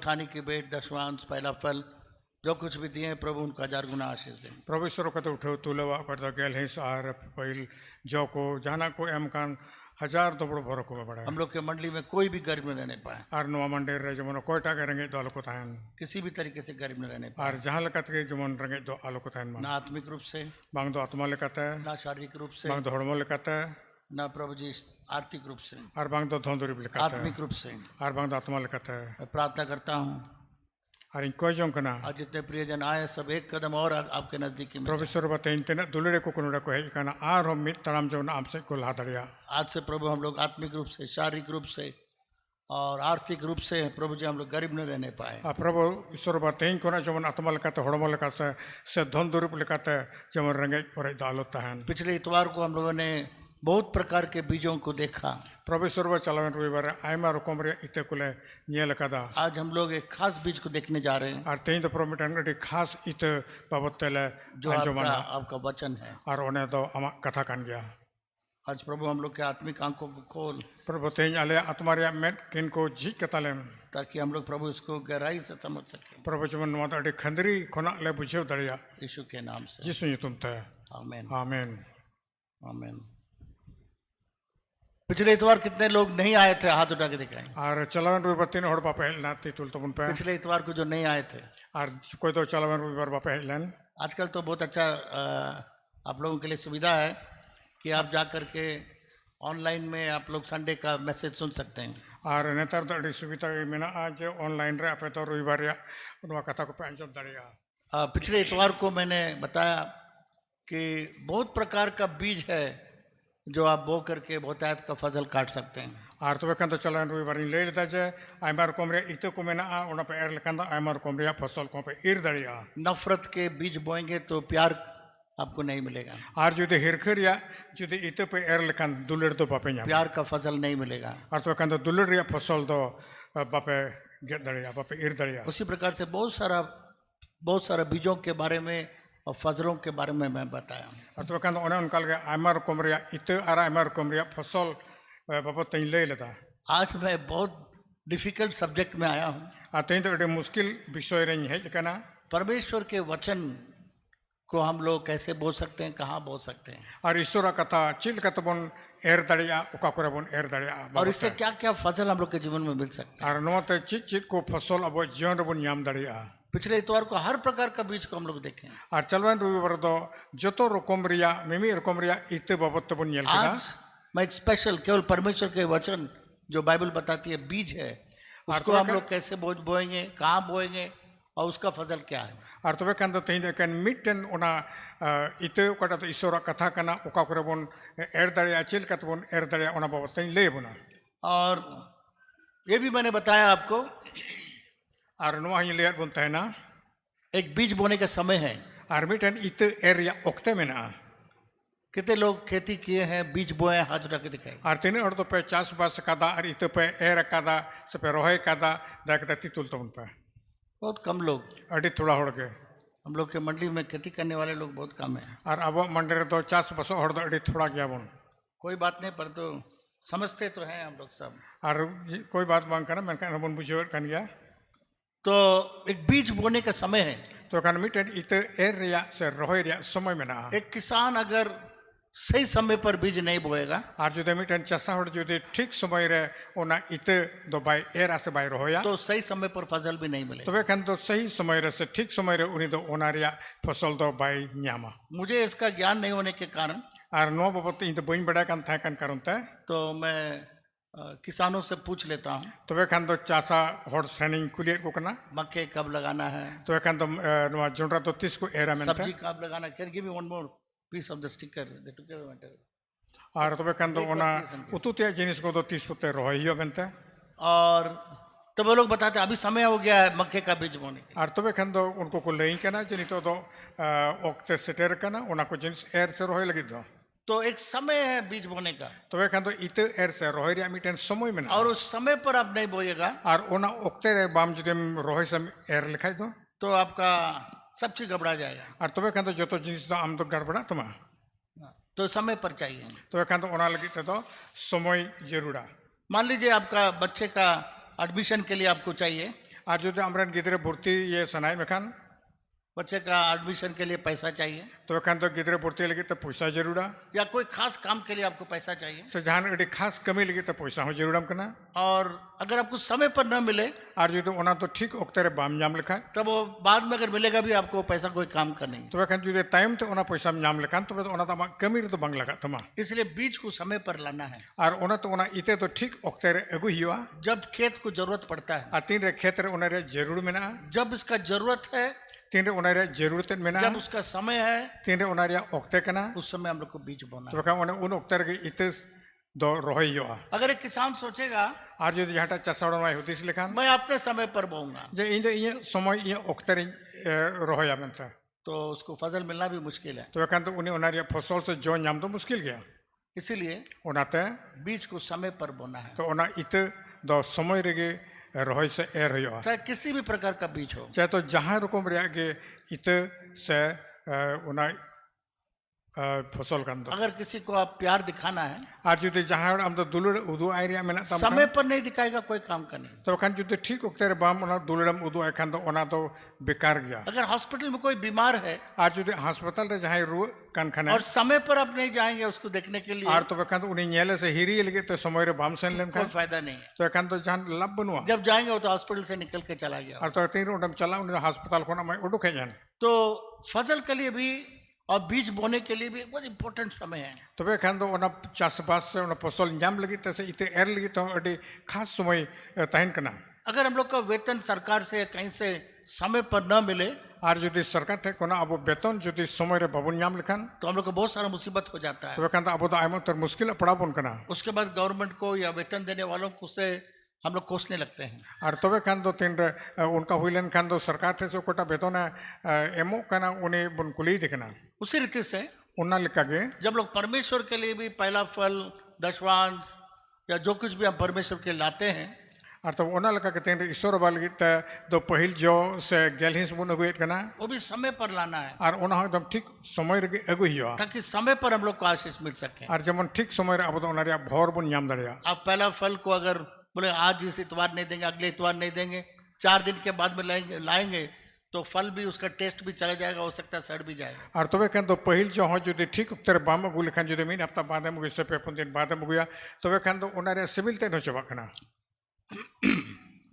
ठानी की भेंट, दशवांश, पहला फल, जो कुछ भी दिए प्रभु उनको 1000 गुना आशीष दें। प्रभु ईश्वर कते उठे तुलवा करता गेल हिंस आर पहिल जो को जाना को एम कान 1000 दोबड़ो भरो को बड़ा हम लोग के मंडली में कोई भी गरीब न रहने पाए, आर नुआ मंडेर रे जमन कोयटा के रंगे दो आलो को तायन किसी भी तरीके से गरीब न रहने पाए, आर जहां लकत के जमन रंगे दो आलो को तायन ना आत्मिक रूप से, बांग दो आत्मा लेकते ना शारीरिक रूप से, बांग दो हड़मो लेकते ना प्रभु जी आर्थिक रूप से, आर बांग दो धोंदुरी लेकते आत्मिक रूप से। आर बांग दो आत्मा लेकते मैं प्रार्थना करता हूँ आर इन कोई जों कना आज जितने प्रियजन आए सब एक कदम और आपके नजदीकी में प्रभु ईश्वर बते इंतने दुलड़े को कुनुड़ा को है कना आर हम मित तड़ाम जो ना हमसे को ला दड़िया आज से प्रभु हम लोग आत्मिक रूप से, शारीरिक रूप से और आर्थिक रूप से प्रभु जी हम लोग गरीब न रहने पाए। आ प्रभु ईश्वर बते इन कोना जमन आत्मा लेकते हड़मो लेकते से धोंदुरी लेकते जमन रंगे और दालो ताहन पिछले इतवार को हम लोगों ने बहुत प्रकार के बीजों को देखा। प्रभु ईश्वर ब चलावन रविवार आयमा रकम रे इते कुले नियल कदा आज हम लोग एक खास बीज को देखने जा रहे हैं आर तेई तो प्रमिटन गटी खास इत बाबत तेले जो आपका वचन है। आर ओने तो आमा कथा कान गया। आज प्रभु हम लोग के आत्मिक आंखों को खोल प्रभु तेई आले आत्मा रे मेट किन को जी कतालेम ताकि हम लोग प्रभु इसको गहराई से समझ सके, प्रभु जमन नुआ अडी खंदरी खोना ले बुझेव दड़िया यीशु के नाम से, जिसु तुम ते आमीन आमीन। आमीन। पिछले इतवार कितने लोग नहीं आए थे, हाथ उठा के दिखाएं। आर चलावन रविवार तीन हड़ बापे नाती तुल तुम पे पिछले इतवार को जो नहीं आए थे, आर कोई तो चलावन रविवार बापे लन आजकल तो बहुत अच्छा आप लोगों के लिए सुविधा है कि आप जा कर के ऑनलाइन में आप लोग संडे का मैसेज सुन सकते हैं। आर नेतार तो अडी सुविधा मेना आज ऑनलाइन रे आपे तो रविवार या नुआ कथा को पे अंजम दड़िया। पिछले इतवार को मैंने बताया कि बहुत प्रकार का बीज है जो आप बो करके बहुतायत का फजल काट सकते हैं। आर तो बेकन तो चलान रविवार ले लेता जे आयमा रकम रे इते को मेना ओना पे एर लेकन आयमा रकम रे फसल को पे ईर दड़िया। नफरत के बीज बोएंगे तो प्यार आपको नहीं मिलेगा, आर जुदे हिरखर या जुदे इते पे एर लेकन दुलड़ तो बापे न्या प्यार का फजल नहीं मिलेगा। आर तो बेकन तो दुलड़ रे फसल तो बापे गेट दड़िया बापे ईर दड़िया। उसी प्रकार से बहुत सारा बीजों के बारे में और फजलों के बारे में मैं बताया। आर तो बेकन तो ओने उनकाल के आयमा रकम रे इते आर आयमा रकम रे फसल बापे तई ले लेता। आज मैं बहुत डिफिकल्ट सब्जेक्ट में आया हूँ। आर तई तो अडी मुश्किल विषय रे है कना परमेश्वर के वचन को हम लोग कैसे बोल सकते हैं, कहाँ बोल सकते हैं, और ईश्वर कथा चिल कतबन एर दड़िया उका करे बन एर दड़िया और इससे क्या क्या फजल हम लोग के जीवन में मिल सकते हैं। और नोते चिट चिट को फसल अब जीवन रे बन याम दड़िया। पिछले इतवार को हर प्रकार का बीज को हम लोग देखें। और चलवन रविवार दो जतो रकम रिया मिमी रकम रिया इते बाबत बन येल केदा। आज मैं एक स्पेशल केवल परमेश्वर के वचन जो बाइबल बताती है बीज है, उसको हम लोग कैसे बोएंगे, कहाँ बोएंगे और उसका फजल क्या है। और तबे कान तो तेहिं देकन मिटन ओना इते ओकाटा तो ईश्वर कथा कना ओका करे बन एर दड़िया चिल कत बन एर दड़िया ओना बाबत तेहिं ले बना। और ये भी मैंने बताया आपको और नोआ ही ले बन तहना एक बीज बोने का समय है। और मिटन इते एर या ओक्ते मेना कितने लोग खेती किए हैं, बीज बोए हैं, हाथ उठा के दिखाए। और तीन और तो पे चास बास कादा और इते पे एर कादा से पे रोहे कादा जाके तितुल तो उन पे बहुत कम लोग, अड़ी थोड़ा होड़ के हम लोग के मंडली में खेती करने वाले लोग बहुत कम हैं। और अब मंडरे तो चास बसो हड़ दो अड़ी थोड़ा गया बन कोई बात नहीं, पर तो समझते तो हैं हम लोग सब। और कोई बात मांग करना मैं कहना बन बुझे कन गया। तो एक बीज बोने का समय है। तो कन मिटन इते एर रिया से रोहे रिया समय में ना एक किसान अगर सही समय पर बीज नहीं बोएगा और जुदे मिटन चसा हड़ जुदे ठीक समय रे ओना इते दो बाय एरा से बाय रोया तो सही समय पर फसल भी नहीं मिलेगा। तो वे कन तो सही समय रे से ठीक समय रे उनी दो ओना रिया फसल दो बाय न्यामा। मुझे इसका ज्ञान नहीं होने के कारण और नो बाबत इन तो बइन बड़ा कन था कन करनता तो मैं किसानों से पूछ लेता हूँ तो वे कन तो चासा हड़ ट्रेनिंग क्लियर को करना मक्के कब लगाना है, तो वे कन तो नो जोंडरा तो 30 को एरा में सब्जी कब लगाना है। Can give me one more piece of the sticker that to give matter. और तो वे कन तो ओना उतुते जिनिस को तो 30 पुते रोहियो बनता। और तो वो लोग बताते हैं अभी समय हो गया है मक्के का बीज बोने के। और तो वे कन तो उनको को लेई करना जिनि तो ओक्ते सेटर करना ओना को जिनिस एर से रोहे लगी दो। तो एक समय है बीज बोने का, तो वे कन तो इते एर से रोहे रिया मिटन समय में और उस समय पर आप नहीं बोएगा और ओना ओक्ते रे बाम जुदे रोहे से एर लिखाई दो तो आपका सब चीज गड़बड़ा जाएगा। और तो वे कन तो जो जिनिस तो आम तो गड़बड़ा तुमा तो समय पर चाहिए। तो वे कन तो ओना लगी तो समय जरूरा। मान लीजिए आपका बच्चे का एडमिशन के लिए आपको चाहिए ᱟᱨ ᱡᱩᱫᱤ ᱟᱢᱨᱮᱱ ᱜᱤᱫᱽᱨᱟᱹ ᱵᱷᱚᱨᱛᱤ ᱥᱟᱱᱟᱭᱮᱫ ᱢᱮᱠᱷᱟᱱ बच्चे का एडमिशन के लिए पैसा चाहिए ᱛᱚᱵᱮ ᱠᱷᱟᱱ ᱫᱚ ᱜᱤᱫᱽᱨᱟᱹ ᱵᱷᱚᱨᱛᱤ ᱞᱟᱹᱜᱤᱫ ᱛᱮ ᱯᱚᱭᱥᱟ ᱡᱟᱹᱨᱩᱲᱟ या कोई खास काम के लिए आपको पैसा चाहिए ᱥᱮ ᱡᱟᱦᱟᱱ ᱟᱹᱰᱤ ᱠᱷᱟᱥ ᱠᱟᱹᱢᱤ ᱞᱟᱹᱜᱤᱫ ᱛᱮ ᱯᱚᱭᱥᱟ ᱦᱚᱸ ᱡᱟᱹᱨᱩᱲᱟᱢ ᱠᱟᱱᱟ और अगर आपको समय पर न मिले ᱟᱨ ᱡᱩᱫᱤ ᱚᱱᱟ ᱫᱚ ᱴᱷᱤᱠ ᱚᱠᱛᱮ ᱨᱮ ᱵᱟᱢ ᱧᱟᱢ ᱞᱮᱠᱷᱟᱱ तब वो बाद में अगर मिलेगा भी आपको पैसा कोई काम का नहीं ᱛᱚᱵᱮ ᱠᱷᱟᱱ ᱡᱩᱫᱤ ᱛᱟᱭᱚᱢ ᱛᱮ ᱚᱱᱟ ᱯᱚᱭᱥᱟᱢ ᱧᱟᱢ ᱞᱮᱠᱷᱟᱱ ᱛᱚᱵᱮ ᱫᱚ ᱚᱱᱟ ᱫᱚ ᱟᱢᱟᱜ ᱠᱟᱹᱢᱤ ᱨᱮᱫᱚ ᱵᱟᱝ ᱞᱟᱜᱟᱜ ᱛᱟᱢᱟ इसलिए बीज को समय पर लाना है ᱟᱨ ᱚᱱᱟᱛᱮ ᱚᱱᱟ ᱤᱛᱟᱹ ᱫᱚ ᱴᱷᱤक ᱚᱠᱛᱮ ᱨᱮ ᱟᱹᱜᱩᱭ ᱦᱩᱭᱩᱜᱼᱟ जब खेत को जरूरत पड़ता है ᱟᱨ ᱛᱤᱱᱨᱮ ᱠᱷᱮᱛ ᱨᱮ ᱚᱱᱟ ᱨᱮᱭᱟᱜ ᱡᱟᱹᱨᱩᱲ ᱢᱮᱱᱟᱜᱼᱟ जब इसका जरूरत है ᱛᱤᱱᱨᱮ ᱚᱱᱟ ᱨᱮᱭᱟᱜ ᱡᱟᱹᱨᱩᱲ ᱛᱮᱫ जब ᱢᱮᱱᱟᱜᱼᱟ उसका समय है ᱛᱤᱱᱨᱮ ᱚᱱᱟ ᱨᱮᱭᱟᱜ ᱚᱠᱛᱮ ᱠᱟᱱᱟ उस समय हम लोग को बीज बोना है ᱛᱚᱵᱮ ᱠᱷᱟᱱ ᱚᱱᱮ ᱩᱱ ᱚᱠᱛᱮ ᱨᱮᱜᱮ ᱤᱛᱟᱹ ᱫᱚ ᱨᱚᱦᱚᱭ ᱦᱩᱭᱩᱜᱼᱟ अगर एक किसान सोचेगा ᱟᱨ ᱡᱩᱫᱤ ᱡᱟᱦᱟᱸᱴᱟᱜ ᱪᱟᱥ ᱦᱚᱲ ᱱᱚᱣᱟᱭ ᱦᱩᱫᱤᱥ ᱞᱮᱠᱷᱟन मैं अपने समय पर बोऊंगा ᱡᱮ ᱤᱧ ᱫᱚ ᱤᱧᱟᱹᱜ ᱥᱚᱢᱚᱭ ᱤᱧᱟᱹᱜ ᱚᱠᱛᱮ ᱨᱤᱧ ᱨᱚᱦᱚᱭᱟ ᱢᱮᱱᱛᱮ तो उसको फसल मिलना भी मुश्किल है ᱛᱚᱵᱮ ᱠᱷᱟᱱ ᱫᱚ ᱩᱱᱤ ᱚᱱᱟ ᱨᱮᱭᱟᱜ ᱯᱷᱚᱥᱚᱞ ᱥᱮ ᱡᱚ ᱧᱟᱢ ᱫᱚ ᱢᱩᱥᱠᱤᱞ ᱜᱮᱭᱟ इसीलिए ᱚᱱᱟᱛᱮ बीज को समय पर बोना है ᱛᱚ ᱚᱱᱟ ᱤᱛᱟᱹ ᱫᱚ ᱥᱚᱢᱚᱭ ᱨᱮᱜᱮ ᱨᱚᱦᱚᱭ ᱥᱮ ᱮᱨ ᱦᱩᱭᱩᱜᱼᱟ चाहे किसी भी प्रकार का बीज हो ᱪᱟᱦᱮ ᱛᱚ ᱡᱟᱦᱟᱸ ᱨᱚᱠᱚᱢ ᱨᱮᱭᱟᱜ ᱜᱮ ᱤᱛᱟᱹ ᱥᱮ ᱚᱱᱟ ᱯᱷᱚᱥᱚᱞ ᱠᱟᱱ ᱫᱚ अगर किसी को आप प्यार दिखाना है ᱟᱨ ᱡᱩᱫि ᱡᱟᱦᱟᱸ ᱦᱚᱲ ᱟᱢ ᱫᱚ ᱫᱩᱞᱟᱹᱲ ᱩᱫᱩᱜ ᱟᱭ ᱨᱮᱭᱟᱜ ᱢᱮᱱᱟᱜ ᱛᱟᱢ समय ᱠᱷᱟᱱ पर नहीं दिखाएगा कोई काम का नहीं ᱛᱚᱵᱮ ᱠᱷᱟᱱ ᱡᱩᱫᱤ ᱴᱷᱤᱠ ᱚᱠᱛᱮ ᱨᱮ ᱵᱟᱢ ᱚᱱᱟ ᱫᱩᱞᱟᱹᱲᱮᱢ ᱩᱫᱩᱜ ᱟᱭ ᱠᱷᱟᱱ ᱫᱚ ᱚᱱᱟ ᱫᱚ ᱵᱮᱠᱟর ᱜᱮᱭᱟ अगर हॉस्पिटल में कोई बीमार है ᱟᱨ ᱡᱩᱫि ᱦᱟᱥᱯᱟᱛᱟᱞ ᱨᱮ ᱡᱟᱦᱟᱸᱭ ᱨᱩᱣᱟᱹᱜ ᱠᱟᱱ ᱠᱷᱟᱱᱮ और समय पर आप नहीं जाएंगे उसको देखने के लिए ᱟᱨ ᱛᱚᱵᱮ ᱠᱷᱟᱱ ᱫᱚ ᱩᱱᱤ ᱧᱮᱞᱮ ᱥᱮ ᱦᱤᱨᱤᱭᱮ ᱞᱟᱹᱜᱤᱫ ᱛᱮ ᱥᱚᱢᱚᱭ ᱨᱮ ᱵᱟᱢ sen कोई ᱞᱮᱱᱠᱷᱟᱱ फायदा नहीं है ᱛᱚᱵᱮ ᱠᱷᱟᱱ ᱫᱚ ᱡᱟᱦᱟᱱ ᱞᱟᱵᱷ ᱵᱟᱹᱱᱩᱜᱼᱟ जब जाएंगे वो तो हॉस्पिटल से निकल के चला गया ᱟᱨ ᱛᱚᱵᱮ ᱛᱤᱱᱨᱮ ᱚᱸᱰᱮᱢ ᱪᱟᱞᱟᱜᱼᱟ ᱩᱱᱤ ᱫᱚ ᱦᱟᱥᱯᱟᱛᱟल ᱠᱷᱚᱱᱟᱜ ᱢᱟᱭ ᱩᱰᱩᱠ ᱦᱮᱡ ᱮᱱ तो फसल के लिए भी और बीज बोने के लिए भी एक बहुत इंपॉर्टेंट समय है ᱛᱚᱵᱮ ᱠᱷᱟᱱ ᱫᱚ ᱚᱱᱟ ᱪᱟᱥᱵᱟᱥ ᱥᱮ ᱚᱱᱟ ᱯᱷᱚᱥᱚᱞ ᱧᱟᱢ ᱞᱟᱹᱜᱤᱫ ᱛᱮ ᱥᱮ ᱤᱛᱟᱹ ᱮᱨ ᱞᱟᱹᱜᱤᱫ ᱛᱮᱦᱚᱸ ᱟᱹᱰᱤ ᱠᱷᱟᱥ ᱥᱚᱢᱚᱭ ᱛᱟᱦᱮᱱ ᱠᱟᱱᱟ अगर हम लोग का वेतन सरकार से या कहीं से समय पर न मिले ᱟᱨ ᱡᱩᱫᱤ ᱥᱚᱨᱠᱟᱨ ᱴᱷᱮᱱ ᱠᱷᱚᱱᱟᱜ ᱟᱵᱚ ᱵᱮᱛᱚᱱ ᱡᱩᱫि ᱥᱚᱢᱚᱭ ᱨᱮ ᱵᱟᱵᱚᱱ ᱧᱟᱢ ᱞᱮᱠᱷᱟᱱ तो हम लोग को बहुत सारा मुसीबत हो जाता है ᱛᱚᱵᱮ ᱠᱷᱟᱱ ᱫᱚ ᱟᱵᱚ ᱫᱚ ᱟᱭᱢᱟ ᱩᱛᱟᱹᱨ ᱢᱩᱥᱠᱤᱞ ᱯᱟᱲᱟᱣ ᱵᱚᱱ ᱠᱟᱱᱟ उसके बाद गवर्नमेंट को या वेतन देने वालों को से हम लोग कोसने लगते हैं ᱟᱨ ᱛᱚᱵᱮ ᱠᱷᱟन ᱫᱚ ᱛᱤᱱᱨᱮ ᱚᱱᱠᱟ ᱦᱩᱭ ᱞᱮᱱᱠᱷᱟन ᱫᱚ ᱥᱚᱨᱠᱟᱨ ᱴᱷᱮᱱ ᱥᱮ ᱚᱠᱚᱭᱴᱟᱜ ᱵᱮᱛᱚᱱᱮ ᱮᱢᱚᱜ ᱠᱟᱱᱟ ᱩᱱᱤ ᱵᱚᱱ ᱠᱩᱞᱤᱭᱮᱫᱮ ᱠᱟᱱᱟ उसी रीति से ᱚᱱᱟ ᱞᱮᱠᱟᱜᱮ जब लोग परमेश्वर के लिए भी पहला फल दशवांश या जो कुछ भी हम परमेश्वर के लिए लाते हैं ᱟᱨ ᱛᱚᱵᱮ ᱚᱱᱟ ᱞᱮᱠᱟᱜᱮ ᱛᱤᱱᱨᱮ ᱤᱥᱥᱚᱨ ᱵᱟ ᱞᱟᱹᱜᱤᱫ ᱛᱮ ᱫᱚ ᱯᱟᱹᱦᱤᱞ ᱡᱚ ᱥᱮ ᱜᱮᱞ ᱦᱤᱸᱥ ᱵᱚᱱ ᱟᱹᱜᱩᱭᱮᱫ ᱠᱟᱱᱟ वो भी समय पर लाना है ᱟᱨ ᱚᱱᱟ ᱦᱚᱸ ᱮᱠᱫᱚᱢ ᱴᱷᱤᱠ ᱥᱚᱢᱚᱭ ᱨᱮᱜᱮ ᱟᱹᱜᱩᱭ ᱦᱩᱭᱩᱜᱼᱟ ताकि समय पर हम लोग को आशीष मिल सके ᱟᱨ ᱡᱮᱢᱚᱱ ᱴᱷᱤक ᱥᱚᱢᱚᱭ ᱨᱮ ᱟᱵᱚ ᱫᱚ ᱚᱱᱟ ᱨᱮᱭᱟᱜ ᱵᱷᱚᱨ ᱵᱚᱱ ᱧᱟम ᱫᱟᱲᱮᱭᱟᱜᱼᱟ आप पहला फल को अगर बोले आज इस इतवार नहीं देंगे अगले इतवार नहीं देंगे 4 दिन के बाद में लाएंगे तो फल भी उसका टेस्ट भी चला जाएगा हो सकता है सड़ भी जाएगा ᱟᱨ ᱛᱚᱵᱮ ᱠᱷᱟᱱ ᱫᱚ ᱯᱟᱹᱦᱤᱞ ᱡᱚ ᱦᱚᱸ ᱡᱩᱫᱤ ᱴᱷᱤक ᱚᱠᱛᱮ ᱨᱮ ᱵᱟᱢ ᱟᱹᱜᱩ ᱞᱮᱠᱷᱟᱱ ᱡᱩᱫᱤ ᱢᱤᱫ ᱦᱟᱯᱛᱟ ᱵᱟᱫᱮᱢ ᱟᱹᱜᱩᱭᱟ ᱥᱮ 5-6 ᱫᱤᱱ ᱵᱟᱫᱮᱢ ᱟᱹᱜᱩᱭᱟ ᱛᱚᱵᱮ ᱠᱷᱟᱱ ᱫᱚ ᱚᱱᱟ ᱨᱮᱭᱟᱜ ᱥᱤᱵᱤᱞ ᱛᱮᱫ ᱦᱚᱸ ᱪᱟᱵᱟᱜ ᱠᱟᱱᱟ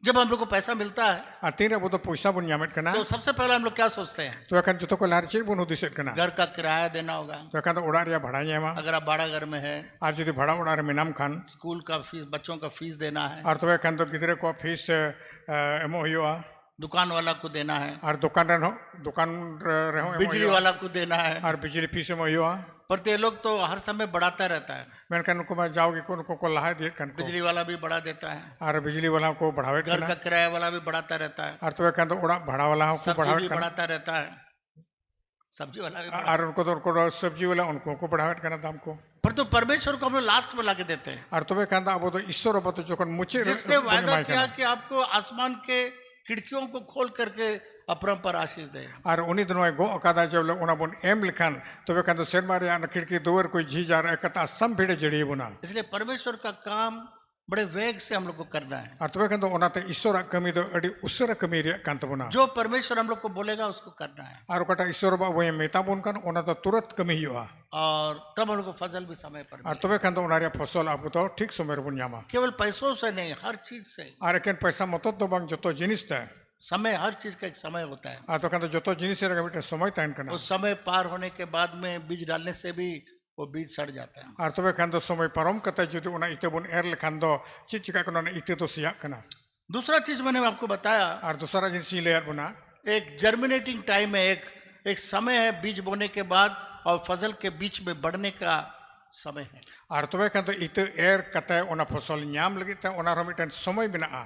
जब हम लोग को पैसा मिलता है ᱟᱨ ᱛᱤᱱᱨᱮ ᱟᱵᱚ ᱫᱚ ᱯᱚᱭᱥᱟ ᱵᱚᱱ ᱧᱟᱢᱮᱫ ᱠᱟᱱᱟ तो सबसे पहले हम लोग क्या सोचते हैं ᱛᱚᱵᱮ ᱠᱷᱟᱱ ᱡᱚᱛᱚ ᱠᱚ ᱞᱟᱦᱟ ᱨᱮ ᱪᱮᱫ ᱵᱚᱱ ᱦᱩᱫᱤᱥᱮᱫ ᱠᱟᱱᱟ घर का किराया देना होगा ᱛᱚᱵᱮ ᱠᱷᱟᱱ ᱫᱚ ᱚᱲᱟᱜ ᱨᱮᱭᱟᱜ ᱵᱷᱟᱲᱟᱧ ᱮᱢᱟ अगर आप भाड़ा घर में है ᱟᱨ ᱡᱩᱫᱤ ᱵᱷᱟᱲᱟ ᱚᱲᱟᱜ ᱨᱮ ᱢᱮᱱᱟᱢ ᱠᱷᱟᱱ स्कूल का फीस बच्चों का फीस देना है ᱟᱨ ᱛᱚᱵᱮ ᱠᱷᱟᱱ ᱫᱚ ᱜᱤᱫᱽᱨᱟᱹ ᱠᱚᱣᱟᱜ ᱯᱷᱤᱥ ᱮᱢᱚᱜ ᱦᱩᱭᱩᱜᱼᱟ दुकान वाला को देना है ᱟᱨ ᱫᱚᱠᱟᱱ ᱨᱮᱦᱚᱸ ᱮᱢᱚᱜ बिजली ᱦᱩᱭᱩᱜᱼᱟ वाला को देना है ᱟᱨ ᱵᱤᱡᱽᱞᱤ ᱯᱷᱤᱥ ᱮᱢᱚᱜ ᱦᱩᱭᱩᱜᱼᱟ पर ये लोग तो हर समय बढ़ाता रहता है ᱢᱮᱱᱠᱷᱟन ᱩᱱᱠᱩ ᱢᱟ ᱡᱟᱣᱜᱮ ᱠᱚ ᱩᱱᱠᱩ ᱠᱚ ᱞᱟᱦᱟ ᱤᱫᱤᱭᱮᱫ ᱠᱟᱱ ᱠᱚ बिजली वाला भी बढ़ा देता है ᱟᱨ ᱵᱤᱡᱽᱞᱤ ᱵᱟᱞᱟ ᱠᱚ ᱵᱟᱲᱦᱟᱣᱮᱫ घर ᱠᱟᱱᱟ का किराया वाला भी बढ़ाता रहता है ᱟᱨ ᱛᱚᱵᱮ ᱠᱷᱟन ᱫᱚ ᱚᱲᱟᱜ ᱵᱷᱟᱲᱟ ᱵᱟᱞᱟ ᱦᱚᱸ ᱠᱚ सब्जी ᱵᱟᱲᱦᱟᱣᱮᱫ भी ᱠᱟᱱᱟ बढ़ाता रहता है सब्जी वाला भी ᱟᱨ उनको तो सब्जी वाला उनको को बढ़ावेट करना दाम को पर तो परमेश्वर को हम लोग लास्ट में लाके देते हैं और तबे कांदा अब तो ईश्वर अब तो जोकन मुचे जिसने वादा किया कि आपको आसमान के खिड़कियों को खोल करके अपरंपार आशीष दे और उन्हीं दिनों गो अकादा जब लोग उन्हें बोन एम लिखन तबे कांदा शर्मा रे आन खिड़की दोवर कोई झीजार एकता सम भिड़े जड़ी बुना इसलिए परमेश्वर का काम बड़े वेग से हम लोग को करना है और तबे कांदा उनाते ईश्वर कमी दो अड़ी उसर कमी रे कांत बुना जो परमेश्वर हम लोग को बोलेगा उसको करना है और कटा ईश्वर बा वो मेता बुन कन उना तो तुरंत कमी हुआ और तब हम लोग को फसल भी समय पर और तबे कांदा उनारे फसल आपको तो ठीक समय रे बुन यामा केवल पैसों से नहीं हर चीज से और एकेन पैसा मत तो बांग जतो जिनिस ता समय हर चीज का एक समय होता है आ तो कांदा जतो जिनिस रे मिटे समय ताइन कना उस समय पार होने के बाद में बीज डालने से भी वो बीज सड़ जाता है और तबे खान दो समय परम कते जुदी उना इते बुन एर लेखान दो चित चिका कना इते तो सिया कना दूसरा चीज मैंने आपको बताया और दूसरा जिनिस लेयर बुना एक जर्मिनेटिंग टाइम है एक समय है बीज बोने के बाद और फसल के बीच में बढ़ने का समय है और तबे खान दो इते एर कते उना फसल न्याम लगिते उना रो मिटन समय बिना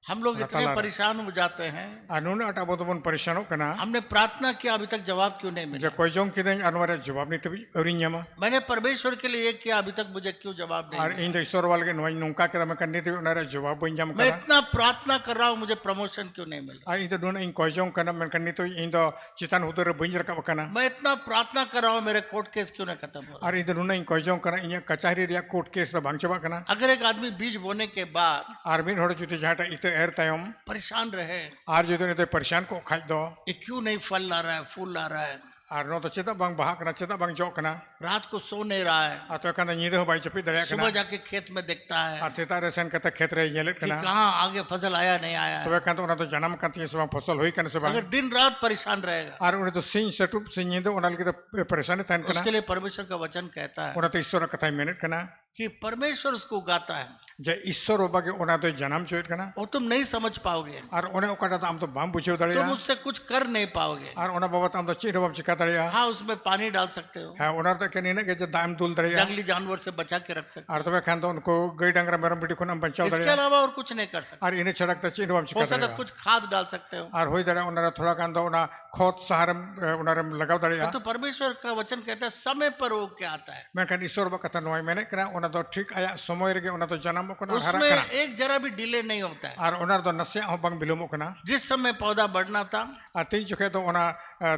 हम लोग इतने परेशान हो जाते हैं अनुने अटा बोन परेशान कना हमने प्रार्थना किया अभी तक जवाब क्यों नहीं मिला जे कोई जों किदें अनवरे जवाब नहीं तभी अरिन न्यामा मैंने परमेश्वर के लिए किया अभी तक मुझे क्यों जवाब नहीं और इन ईश्वर वाल के नोई नुका के मैं करने तभी उनारे जवाब बन जाम मैं कना इतना प्रार्थना कर रहा हूँ मुझे प्रमोशन क्यों नहीं मिल रहा आ इन दोन इन कोई जों कना मैं करने तो इन दो चितान उधर बंजर का कना मैं इतना प्रार्थना कर रहा हूँ मेरे कोर्ट केस क्यों नहीं खत्म हो रहा और इन दोन इन कोई जों कना इन कचहरी रिया कोर्ट केस तो बांग चबा कना अगर एक आदमी बीज बोने के बाद और मिन होड़ जुदी जहाटा इते एर तायम परेशान रहे, आर जुदि उनी परेशान को खाज दो ये क्यों नहीं फल ला रहा है, फूल ला रहा है, आर नो तो चेदा बांग बाहा कना चेदा बांग जो कना रात को सो नहीं रहा है, आ तो कना नींद हो बाई चपी दड़या कना सुबह जाके खेत में देखता है आर सेता रेसन कते खेत रे येलेट कि कना कहाँ आगे फसल आया नहीं आया है। तो कन तो उना तो जन्म कति सब फसल होई कन सब अगर दिन रात परेशान रहेगा, आर उनी तो सिंह सटुप सिंह नींद उना लगे तो परेशान तन कना उसके लिए परमेश्वर का वचन कहता है उना तो ईश्वर कथा मिनट कना कि परमेश्वर उसको उगाता है, जे ईश्वर ओबागे उना तो जन्म चोइट कना वो तुम नहीं समझ पाओगे, आर उने ओकाटा तो आम तो बाम बुझेव दड़या तुम उससे कुछ कर नहीं पाओगे। आर उना बाबत आम तो चीज बाम चिका दड़या हाँ, उसमें पानी डाल सकते हो, है उना तो के नीने के जे दाम दुल दड़या जंगली जानवर से बचा के रख सकते आर तो खान तो उनको गई डंगरा मेरम बिटी को नाम हो, बचाव इसके दड़या अलावा और कुछ नहीं कर सकते। आर इने छड़क तो चीज बाम हो चिका सकता दड़या कुछ खाद डाल सकते हो, आर होई दड़या उना थोड़ा कान तो उना खोत सहारम उनारम लगाव दड़या तो परमेश्वर का वचन कहता है समय पर वो क्या आता है, मेनखान ईश्वर बा कथा नोय मेने कना उना तो ठीक आया समय रे उना तो जन्म को हरा उसमें कना एक जरा भी डिले नहीं होता है। आर उना तो नसे हो बंग बिलोमो कना जिस समय पौधा बढ़ना था आर तीन चुके तो उना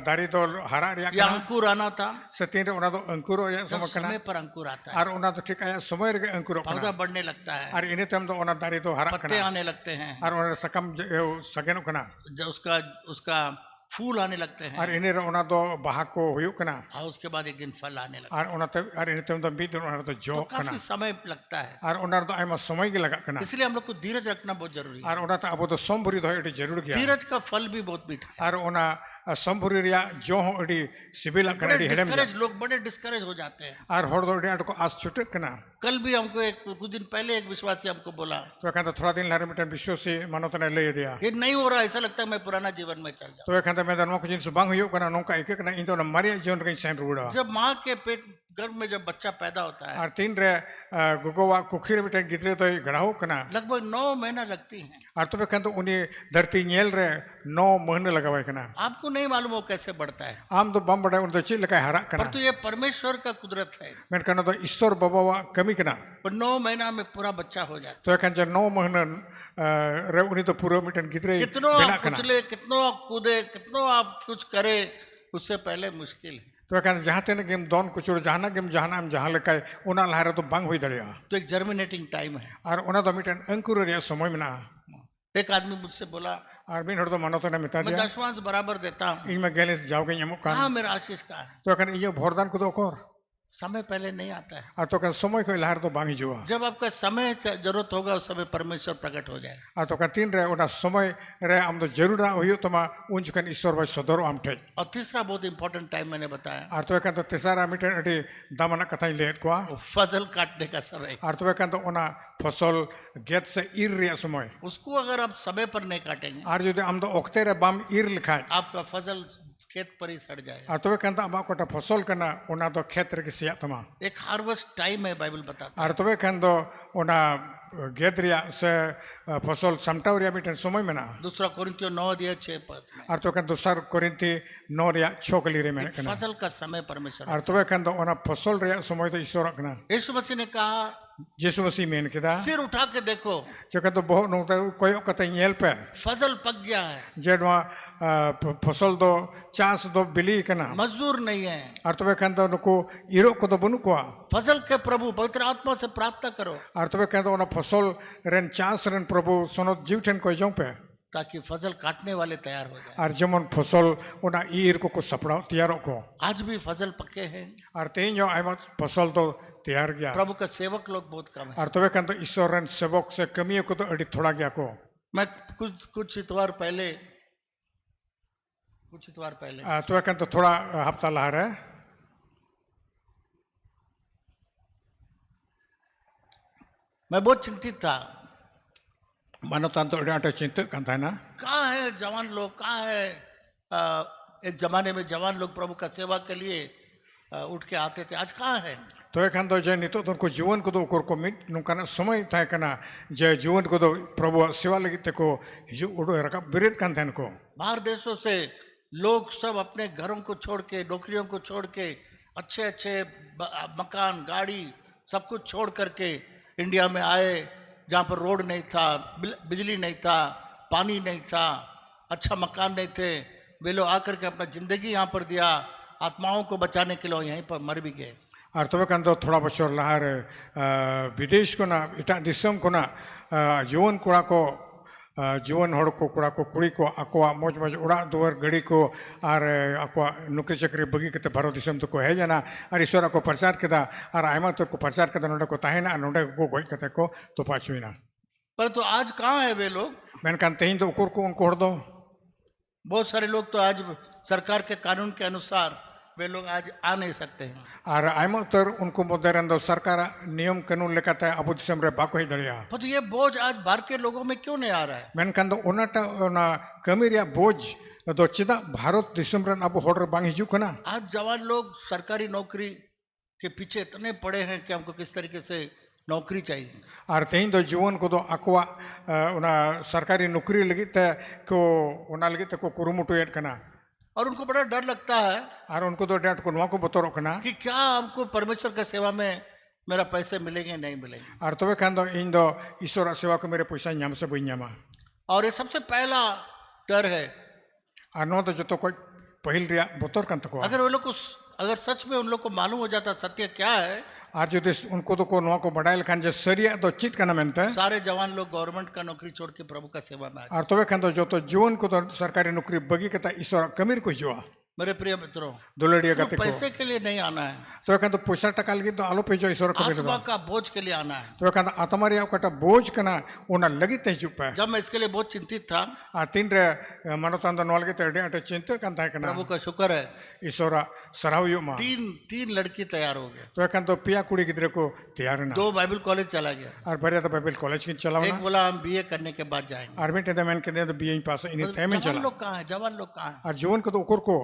दारी तो हरा रिया या कना अंकुर आना था, सतीन रे उना तो अंकुर रिया जब समय कना समय पर अंकुर आता है, आर उना तो ठीक आया समय रे अंकुर कना पौधा बढ़ने लगता है, आर इने तम तो उना दारी तो हरा पत्ते कना आने लगते हैं, आर उना सकम सगेनो कना जब उसका उसका फूल आने लगते हैं, आर इने रे उना तो बाहा को हुयुक कना और उसके बाद एक दिन फल आने लगता आर उना तब आर इने तम तो बीत उना तो है। जो तो कना काफी समय लगता है, आर उना तो आयमा समय के लगा कना इसलिए हम लोग को धीरज रखना बहुत जरूरी है। आर उना तो अब तो सोमबुरी दो एडी जरूर गया धीरज का फल भी बहुत मीठा है। आर उना सोमबुरी रिया जो हो एडी सिबिल कना एडी हेडम लोग बड़े डिस्करेज हो जाते हैं। आर होड़ दो एडी आट को आस छुटक कना कल भी हमको कुछ दिन पहले एक विश्वासी हमको बोला तो एखान तो थोड़ा दिन लारे मिटन विश्वासी मानवता ने ले दिया ये नहीं हो रहा, ऐसा लगता है मैं पुराना जीवन में चल जाऊं। तो एखान तो मैं दनो को जिन सुबांग हुयुक कना नोका एक कना इन तो मारिया जीवन रे सेन रुड़ा जब माँ के पेट गर्भ में जब बच्चा पैदा होता है आर तीन रे गुगोवा कुखिर मिटन गिदरे तो गड़ाओ कना लगभग 9 महीना लगती है। आर तो एखान तो उनी धरती नेल रे 9 महीने लगावे कना आपको नहीं मालूम वो कैसे बढ़ता है, आम तो बम बड़ा उन तो चिल लका हरा कना परंतु ये परमेश्वर का कुदरत है। मेन कना तो ईश्वर बाबा कमी कना पर 9 महीना में पूरा बच्चा हो जाता तो एखान जे 9 महीने रे उनी तो पूरा मिटन गिदरे है। कितनो बिना आप कना कुचले, कितनो आप कूदे, कितनो आप कुछ करे, उससे पहले मुश्किल है। तो एखान जहाँ तेने गेम दोन कुचुर जहाना गेम जहाना जहाँ लकाय उना लहारे तो बांग हुई दड़िया तो एक जर्मिनेटिंग टाइम है। आर उना तो मिटन अंकुर रिया समय में ना एक आदमी मुझसे बोला आर बिन हर तो मानवता ने मिता मैं दिया 10वां बराबर देता हूँ, इन में गेलिस जाओ के यमुक कहाँ कान मेरा आशीष कहाँ है। तो एखान ये भोरदान को दो कोर समय पहले नहीं आता है। आर तो कन समय को लहार तो बांगी जुआ जब आपका समय जरूरत होगा उस समय परमेश्वर प्रकट हो जाएगा। आर तो कन तीन रे उना समय रे आम तो जरूर ना हुयो तमा उन जुकन ईश्वर भाई सदरो आम ठे और तीसरा बहुत इंपॉर्टेंट टाइम मैंने बताया, आर तो एखान तो तेसारा मिटन अडी दामना कथा लेट को वो फसल काटने का समय। आर तो एखान तो उना फसल गेट से ईर रिया समय उसको अगर आप समय पर नहीं काटेंगे आर जो आम तो ओक्ते रे बाम ईर लिखाय आपका फसल खेत पर ही सड़ जाएगा। आर तो एखान तो आमा कोटा फसल कना उना तो खेत रे के सिया तमा एक हार्वेस्ट टाइम है बाइबल बताता आर तबे खान दो ओना गेद रिया से फसल समटाव रिया मिटन समय में ना है। दूसरा कोरिन्थियों 9:6 पद में आर तो खान दूसर कोरिंती 9 रिया 6 कली रे में कना फसल का समय परमेश्वर। आर तबे खान दो ओना फसल रिया समय तो ईश्वर कना यीशु मसीह ने कहा यीशु मसीह मेन केदा सिर उठा के देखो जका तो बहुत नोता कोयो कते येल पे फसल पक गया है, जेडवा फसल दो चांस दो बिली कना मजदूर नहीं है। आर तबे खान दो नुको इरो को तो बनु को फसल के प्रभु पवित्र आत्मा से प्रार्थना करो आर तबे खान दो ओना फसल रेन चांस रेन प्रभु सोनो जीवठन को जों पे ताकि फसल काटने वाले तैयार हो जाए। आर जमन फसल ओना ईर को सपड़ा तैयारो को आज भी फसल पक्के हैं, आर तेन जो आयमा फसल तो तैयार गया प्रभु का सेवक लोग बहुत कम है। आर तबे खान तो ईश्वर रेन सेवक से कमी को तो अड़ी थोड़ा गया को मैं कुछ इतवार पहले तबे खान तो थोड़ा हफ्ता लहार है मैं बहुत चिंतित था। मानवता तो अड़ी आटे चिंतित करता है ना कहाँ है जवान लोग, कहाँ है एक जमाने में जवान लोग प्रभु का सेवा के लिए उठ के आते थे, आज कहाँ है। तो खान तो जे नितो तो जीवन को तो को मिट नुकाना समय था कना जे जीवन को तो प्रभु सेवा लगी ते को हिजु उड़ो रका बिरेत कान थन को बाहर देशों से लोग सब अपने घरों को छोड़ के, नौकरियों को छोड़ के, अच्छे अच्छे मकान, गाड़ी सब कुछ छोड़ करके इंडिया में आए, जहाँ पर रोड नहीं था, बिजली नहीं था, पानी नहीं था, अच्छा मकान नहीं थे। वे लोग आकर के अपना जिंदगी यहाँ पर दिया, आत्माओं को बचाने के लिए यहीं पर मर भी गए। और तब कान तो थोड़ा बच्चों लहार विदेश को ना इटा दिसम को ना जीवन कोड़ा को जुआन हड़ को कोड़ा को कुड़ी को आकोआ मौज मौज उड़ा दुआर गड़ी को और आकोआ नौकरी चाकरी बगी कते भारत दिसम तो को हेजना और ईश्वर को प्रचार केदा और आयमा तो को प्रचार केदा नोडे को ताहेना नोडे को गोज कते को तो पाचुइना परंतु आज कहाँ है वे लोग? मेनकान तेहिं दो उकुर को उनको हड़ दो बहुत सारे लोग तो आज सरकार के कानून के अनुसार वे लोग आज आ नहीं सकते हैं। और आयमा तर उनको मदरन दो सरकार नियम कानून लेकाते अबो दिसम रे बाको ही दड़िया परंतु ये बोझ आज भारतीय लोगों में क्यों नहीं आ रहा है? मेनकान दो ओनाटा ओना कमी रिया बोझ दो चिदा भारत दिसम रन अबो हड़ बांग हिजू कना आज जवान लोग सरकारी नौकरी के पीछे इतने पड़े हैं कि हमको किस तरीके से नौकरी चाहिए। और तेहिं दो जुआन को दो आकोआ ओना सरकारी नौकरी लगी ते को ओना लगी ते को कुरुमुटुएट कना और उनको बड़ा डर लगता है और उनको तो डेट को नवा को बतौर कना कि क्या हमको परमेश्वर की सेवा में मेरा पैसे मिलेंगे नहीं मिलेंगे। और तबे खान दो इन दो ईश्वर सेवा को मेरे पैसा नाम से बई नामा और ये सबसे पहला डर है। और नो तो जो कोई पहिल रिया बतौर कन तको अगर वो लोग को अगर सच में उन लोग को मालूम हो जाता सत्य क्या है, और जो उनको तो को नवा को बढ़ाइल खान जे सरिया दो चित कना मेनते सारे जवान लोग गवर्नमेंट का नौकरी छोड़ के प्रभु का सेवा में आ जाए। और तबे खान दो जो तो जुआन को तो सरकारी नौकरी बगी कता ईश्वर कमीर को जुआ मेरे प्रिय मित्रों, दुलड़िया सिर्फ गति को पैसे के लिए नहीं आना है, तो खान तो पैसा टका लगी तो आलो पे जो ईश्वर को आत्मा का बोझ के लिए आना है। तो खान आत्मारी कटा बोझ कना ओना लगी ते जुपे जब मैं इसके लिए बहुत चिंतित था, आ तीन रे मानवतान दो नॉल के तेरे अटे चिंता कंता है कना प्रभु का शुक्र है ईश्वर सराहयो मा तीन लड़की तैयार हो गए। तो खान तो पिया कुड़ी गिदरे को तैयार ना 2 बाइबल कॉलेज चला गया, और बरे तो बाइबल कॉलेज की चलाओ एक ना बोला हम बीए करने के बाद जाएंगे। और बेटे तो मैंने कहते तो बीए पास इन टाइम जवान चला लोग कहाँ है? जवान लोग कहाँ है? और जीवन को तो उकुर को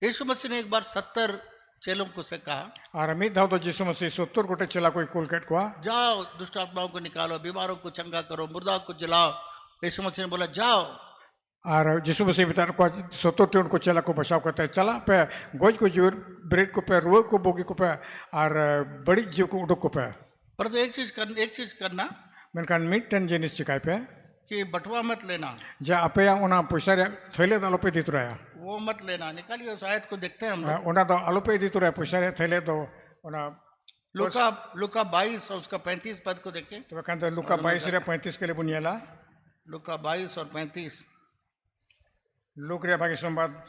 यीशु मसीह ने एक बार 70 चेलों को से कहा, और अमित धाव तो जिसु मसीह 70 गोटे चला कोई कुल कट को जाओ दुष्ट आत्माओं को निकालो, बीमारों को चंगा करो, मुर्दा को जिलाओ। यीशु मसीह ने बोला जाओ। और जिसु मसीह बितार को 70 टे उनको चला को बचाव करता है चला पे गोज को जोर ब्रेड को पे रुआ को बोगी को पे और बड़ी जीव को उड़ो को पे पर तो एक चीज करना मैंने कहा मीट टन जिनिस चिकाय पे कि बटुआ मत लेना, जा अपे या उना पैसा रे थैले दालो पे दित रहा वो मत लेना। निकालिए उस आयत को देखते हैं हम लोग। उना तो आलो पे दित रहा पैसा रे थैले दो उना लुका 22 और उसका 35 पद को देखें। तो कहते तो लुका 22 रे 35 के लिए बुनियाला लुका 22 और 35 लुक रे भागी संवाद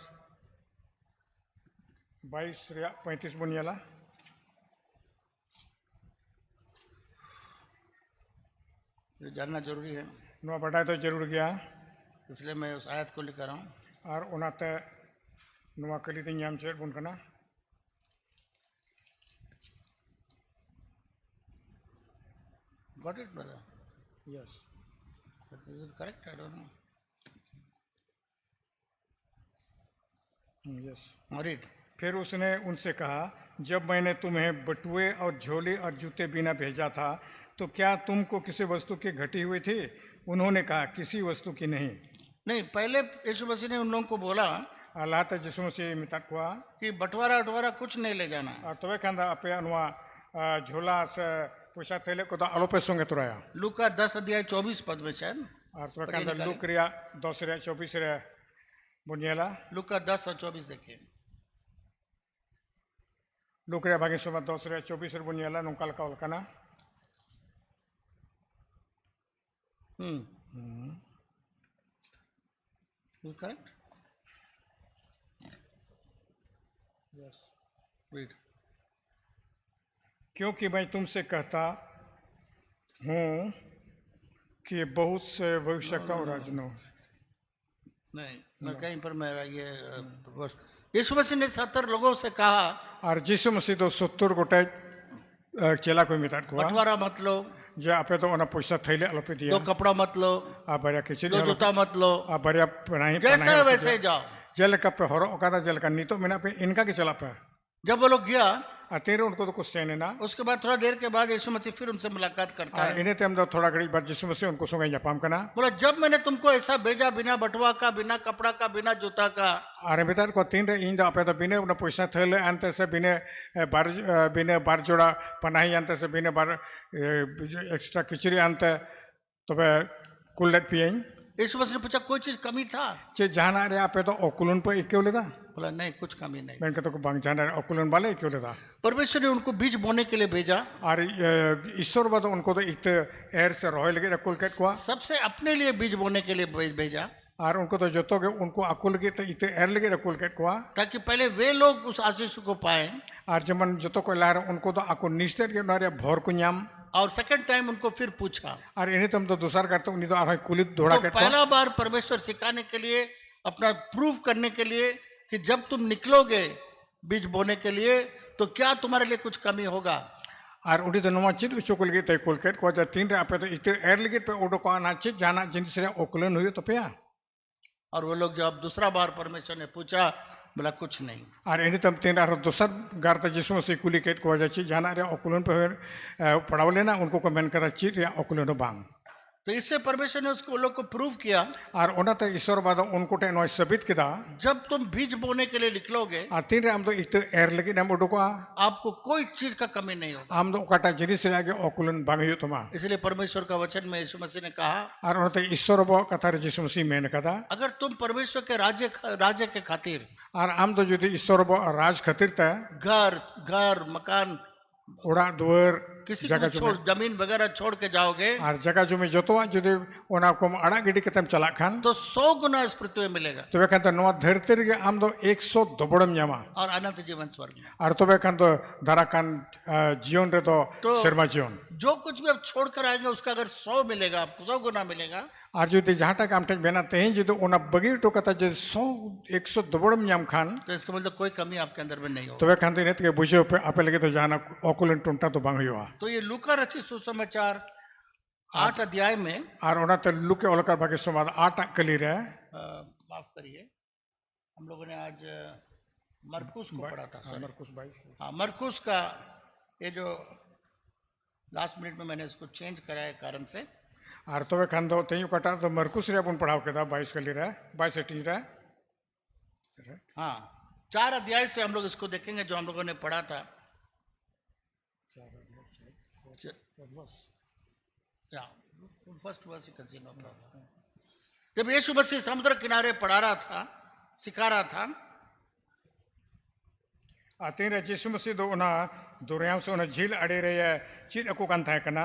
22 रे 35 बुनियाला ये जानना जरूरी है, नुआ बढ़ाए तो जरूर गया इसलिए मैं उस आयत को लेकर आऊँ। और उनाते नुआ कली दिन याम चेर बुन कना Got it, brother? Yes Is it correct? I don't know. Yes Read. फिर उसने उनसे कहा जब मैंने तुम्हें बटुए और झोले और जूते बिना भेजा था तो क्या तुमको किसी वस्तु की घटी हुई थी? उन्होंने कहा किसी वस्तु की नहीं। नहीं, पहले यीशु मसीह ने उन लोगों को बोला अल्लाह तक जिसु मसीह मितात हुआ कि बंटवारा कुछ नहीं ले जाना। और तबे कंदा अपे अनुआ झोला से पैसा थैले को तो आलोपे संगे तुराया लूका 10 अध्याय 24 पद में शायद। और तबे कंदा लुक रिया 10 रे 24 रे बुनियाला लूका 10 और 24 देखिए। लुक रिया भागी सभा 10 रे 24 रे बुनियाला नोंकाल का उलकना Is it correct? Yes Read. क्योंकि मैं तुमसे कहता हूँ कि बहुत से भविष्यवक्ताओं और राजनों नहीं, मैं कहीं पर मेरा ये वर्ष यीशु मसीह ने 70 लोगों से कहा और जिसु मसीह तो 70 गोटे चेला को मितात को बंटवारा मत लो, जे आपे तो ओना पैसा थैले आलोपे दिया दो कपड़ा मत लो, आ बढ़िया खिचड़ी दो जूता मत लो, आ बढ़िया पनाही जैसे है वैसे जाओ। जेल का पे हरो ओकादा जेल का नीतो मिना पे इनका के चला पे जब वो लोग गया आ तेरे उनको तो कुछ सहने ना उसके बाद थोड़ा देर के बाद यीशु मसीह फिर उनसे मुलाकात करता और है। इन्हें ते हम तो थोड़ा घड़ी बाद जिसु मसीह उनको संगे जापाम करना बोला जब मैंने तुमको ऐसा भेजा बिना बटुआ का, बिना कपड़ा का, बिना जूता का, और बेतार को तीन रे इन आपे तो बिने उन पैसा थैले आनते से बिने बार जोड़ा पनाही आनते से बिने बार एक्स्ट्रा खिचड़ी आनते तबे कुल्लेट पियें यीशु मसीह ने पूछा कोई चीज कमी था? चे जहाना रे आपे तो ओकुलन पे इक्के लेदा बोला नहीं, कुछ कमी नहीं। मैंने कहता को बांग जाना अकुलन वाले क्यों लेता परमेश्वर ने उनको बीज बोने के लिए भेजा। और ईश्वर बाद उनको तो इत एर से रोय लगे अकुल के कुआ सबसे अपने लिए बीज बोने के लिए भेजा, और उनको तो जोतो के उनको अकुल लगे तो इत एर लगे अकुल के कुआ ताकि पहले वे लोग उस आशीष को पाए, और जमन जोतो को ला उनको तो अकुल निश्चित के नारे भोर को न्याम और सेकंड टाइम उनको फिर पूछा। और इन्हें तुम तो दूसरा करते उन्हें तो आर कुलित दौड़ा तो के पहला बार परमेश्वर सिखाने के लिए, अपना प्रूफ करने के लिए कि जब तुम निकलोगे बीज बोने के लिए तो क्या तुम्हारे लिए कुछ कमी होगा। और उन्हें तो नुमा चित उच्च कुल गए कुल के को जब तीन रे आपे तो इत एर लगे पे उड़ो को आना चित जाना जिनसे ओकुलन हुई तो पे और वो लोग जब दूसरा बार परमेश्वर ने पूछा, बोला कुछ नहीं। और इन्हें तब तीन और दूसर गारता जिसमें से कुली के को वजह से जाना रे ओकुलन पे पढ़ाव लेना उनको को मैंने कहा चित या ओकुलन बांग। तो इससे परमेश्वर ने उसको लोग को प्रूव किया, और उन्हें तो ईश्वर बाद उनको टे नॉइस सबित किया जब तुम बीज बोने के लिए निकलोगे और तीन रे हम तो इत एर लगे ना उड़ो को आपको कोई चीज का कमी नहीं होगा। हम तो उकाटा जिनिस से आगे ओकुलन बांग हुई तुमा इसलिए परमेश्वर का वचन में यीशु मसीह ने कहा, और उन्हें तो ईश्वर बो कथा रे जिसमें से मैंने कहा अगर तुम परमेश्वर के राज्य के खातिर और हम तो जो ईश्वर बो राज खातिर था घर मकान उड़ा दुआर किसी जगह को छोड़, जमीन वगैरह छोड़ के जाओगे और जगह जो में जोतवा जुदे ओना को अड़ा गिडी कतम चला खान तो 100 गुना इस पृथ्वी में मिलेगा तो वे कहते नवा धरती रे आम दो 100 दबड़म न्यामा और अनंत जीवन स्वर्ग में। और तो वे कहते तो धारा कान जीवन रे तो शर्मा जीवन जो कुछ भी आप छोड़ कर आएंगे उसका अगर 100 मिलेगा, आपको 100 गुना मिलेगा। और जो जहाँ तक आम तक बेना तें जो ओना बगीर तो कहता जो 100 दबड़म न्याम खान तो इसका मतलब कोई कमी आपके अंदर में नहीं तो होगा। वे कहते नहीं तो बुझे पे आपे लगे तो जाना ओकुलन टुंटा तो बांग हुआ। तो ये लूका रचित सुसमाचार 8 अध्याय में और ओना तो लुके ओलकर बाकी समाद 8 कली रे माफ करिए, हम लोगों ने आज मरकुस को पढ़ा था। मरकुस 22 हाँ, मरकुस का ये जो लास्ट मिनट में मैंने इसको चेंज कराया कारण से। और तो वे खान दो तेयू कटा तो मरकुस रे अपन पढ़ाओ के था 22 कली रे 22 18 रे। हाँ, 4 अध्याय से हम लोग इसको देखेंगे जो हम लोगों ने पढ़ा था। First verse you can see, no problem. जब यीशु मसीह समुद्र किनारे पढ़ा रहा था, सिखा रहा था, आते रे जिसु मसीह दो उना दुरियाम से उना झील अड़े रे चीज अको कान था कना